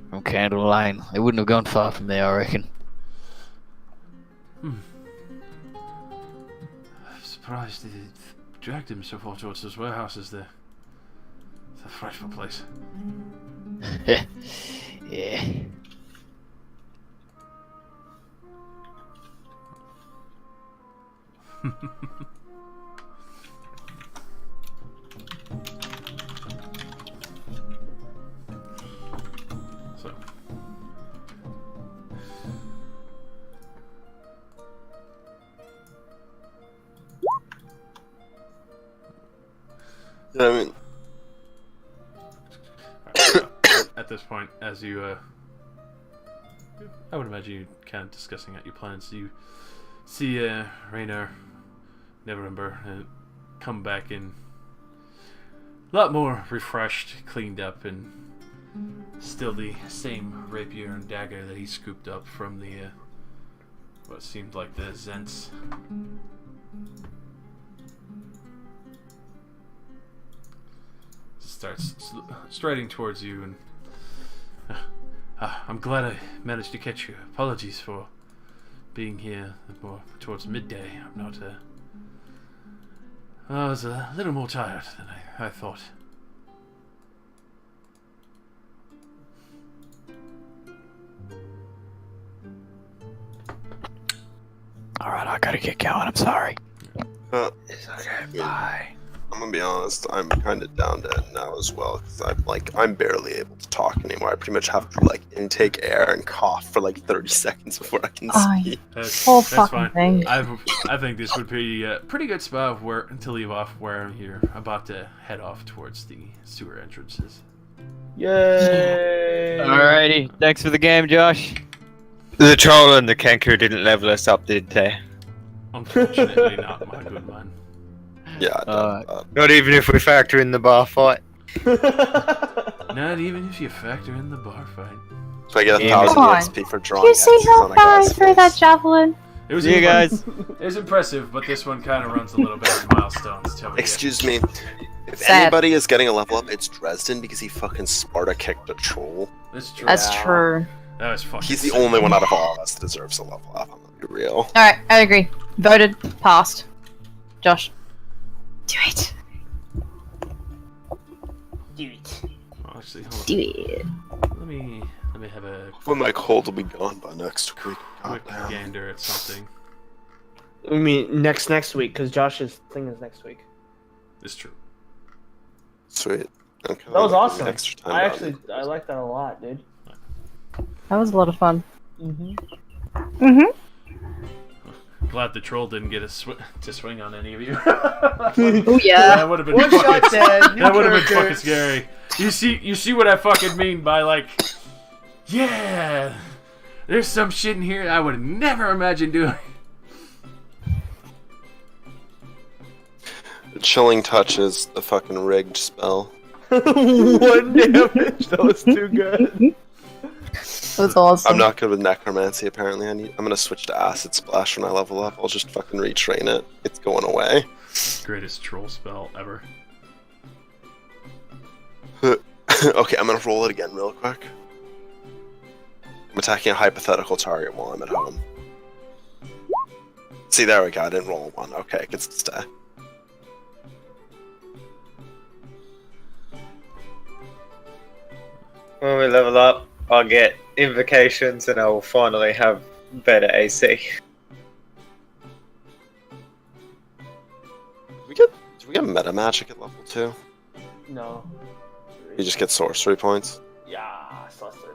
from Candle Lane. They wouldn't have gone far from there, I reckon. I'm surprised they dragged him so far towards those warehouses there. It's a frightful place. Yeah. So Yeah, I mean, at this point, as you I would imagine you kind of discussing out your plans. You see Raynor, Neverember come back in a lot more refreshed, cleaned up, and still the same rapier and dagger that he scooped up from the what seemed like the Zents. Starts striding towards you, and I'm glad I managed to catch you. Apologies for being here more towards midday. I'm not I was a little more tired than I thought. Alright, I gotta get going, I'm sorry. it's okay. Bye. I'm gonna be honest, I'm kind of down to end now as well, because I'm barely able to talk anymore. I pretty much have to intake air and cough for 30 seconds before I can speak. Whole That's fucking fine. thing. I think this would be a pretty good spot to leave off where you're about to head off towards the sewer entrances. Yay! Alrighty, thanks for the game, Josh. The troll and the Kenku didn't level us up, did they? Unfortunately not, my good man. Yeah, Not even if we factor in the bar fight. Not even if you factor in the bar fight. so I get Damn 1,000 Come on. XP for Did drawing you see X's how on a far I guy's threw that face. javelin? It was See you guys. It was impressive, but this one kind of runs a little bit of milestones. Till we get- Excuse me, if Sad. anybody is getting a level up, it's Dresden because he fucking Sparta kicked a troll. That's true. That's true. That was fucking. He's the sick. only one out of all of us that deserves a level up. I'm gonna be real. Alright, I agree. Voted. Passed. Josh. Do it. Do it. Oh, actually, hold Do it. on. Let me have a When my cold will be gone by next week. quick Goddamn. gander at something. I mean, next week, because Josh's thing is next week. It's true. Sweet. Okay. That was well, awesome. extra time I down. actually, I like that a lot, dude. That was a lot of fun. Mm-hmm. Glad the troll didn't get to swing on any of you. Oh yeah. That would have been One fucking, shot dead. New that would have been character. fucking scary. You see what I fucking mean by yeah, there's some shit in here I would never imagine doing. The chilling touch is the fucking rigged spell. 1 damage. That was too good. was awesome. I'm not good with necromancy. Apparently, I'm gonna switch to acid splash when I level up. I'll just fucking retrain it. It's going away. Greatest troll spell ever. Okay, I'm gonna roll it again real quick. I'm attacking a hypothetical target while I'm at home. See, there we go. I didn't roll a 1. Okay, it gets to stay. When we level up, I'll get invocations and I will finally have better AC. Do we get meta magic at level 2? No. You just get sorcery points. Yeah, sorcery.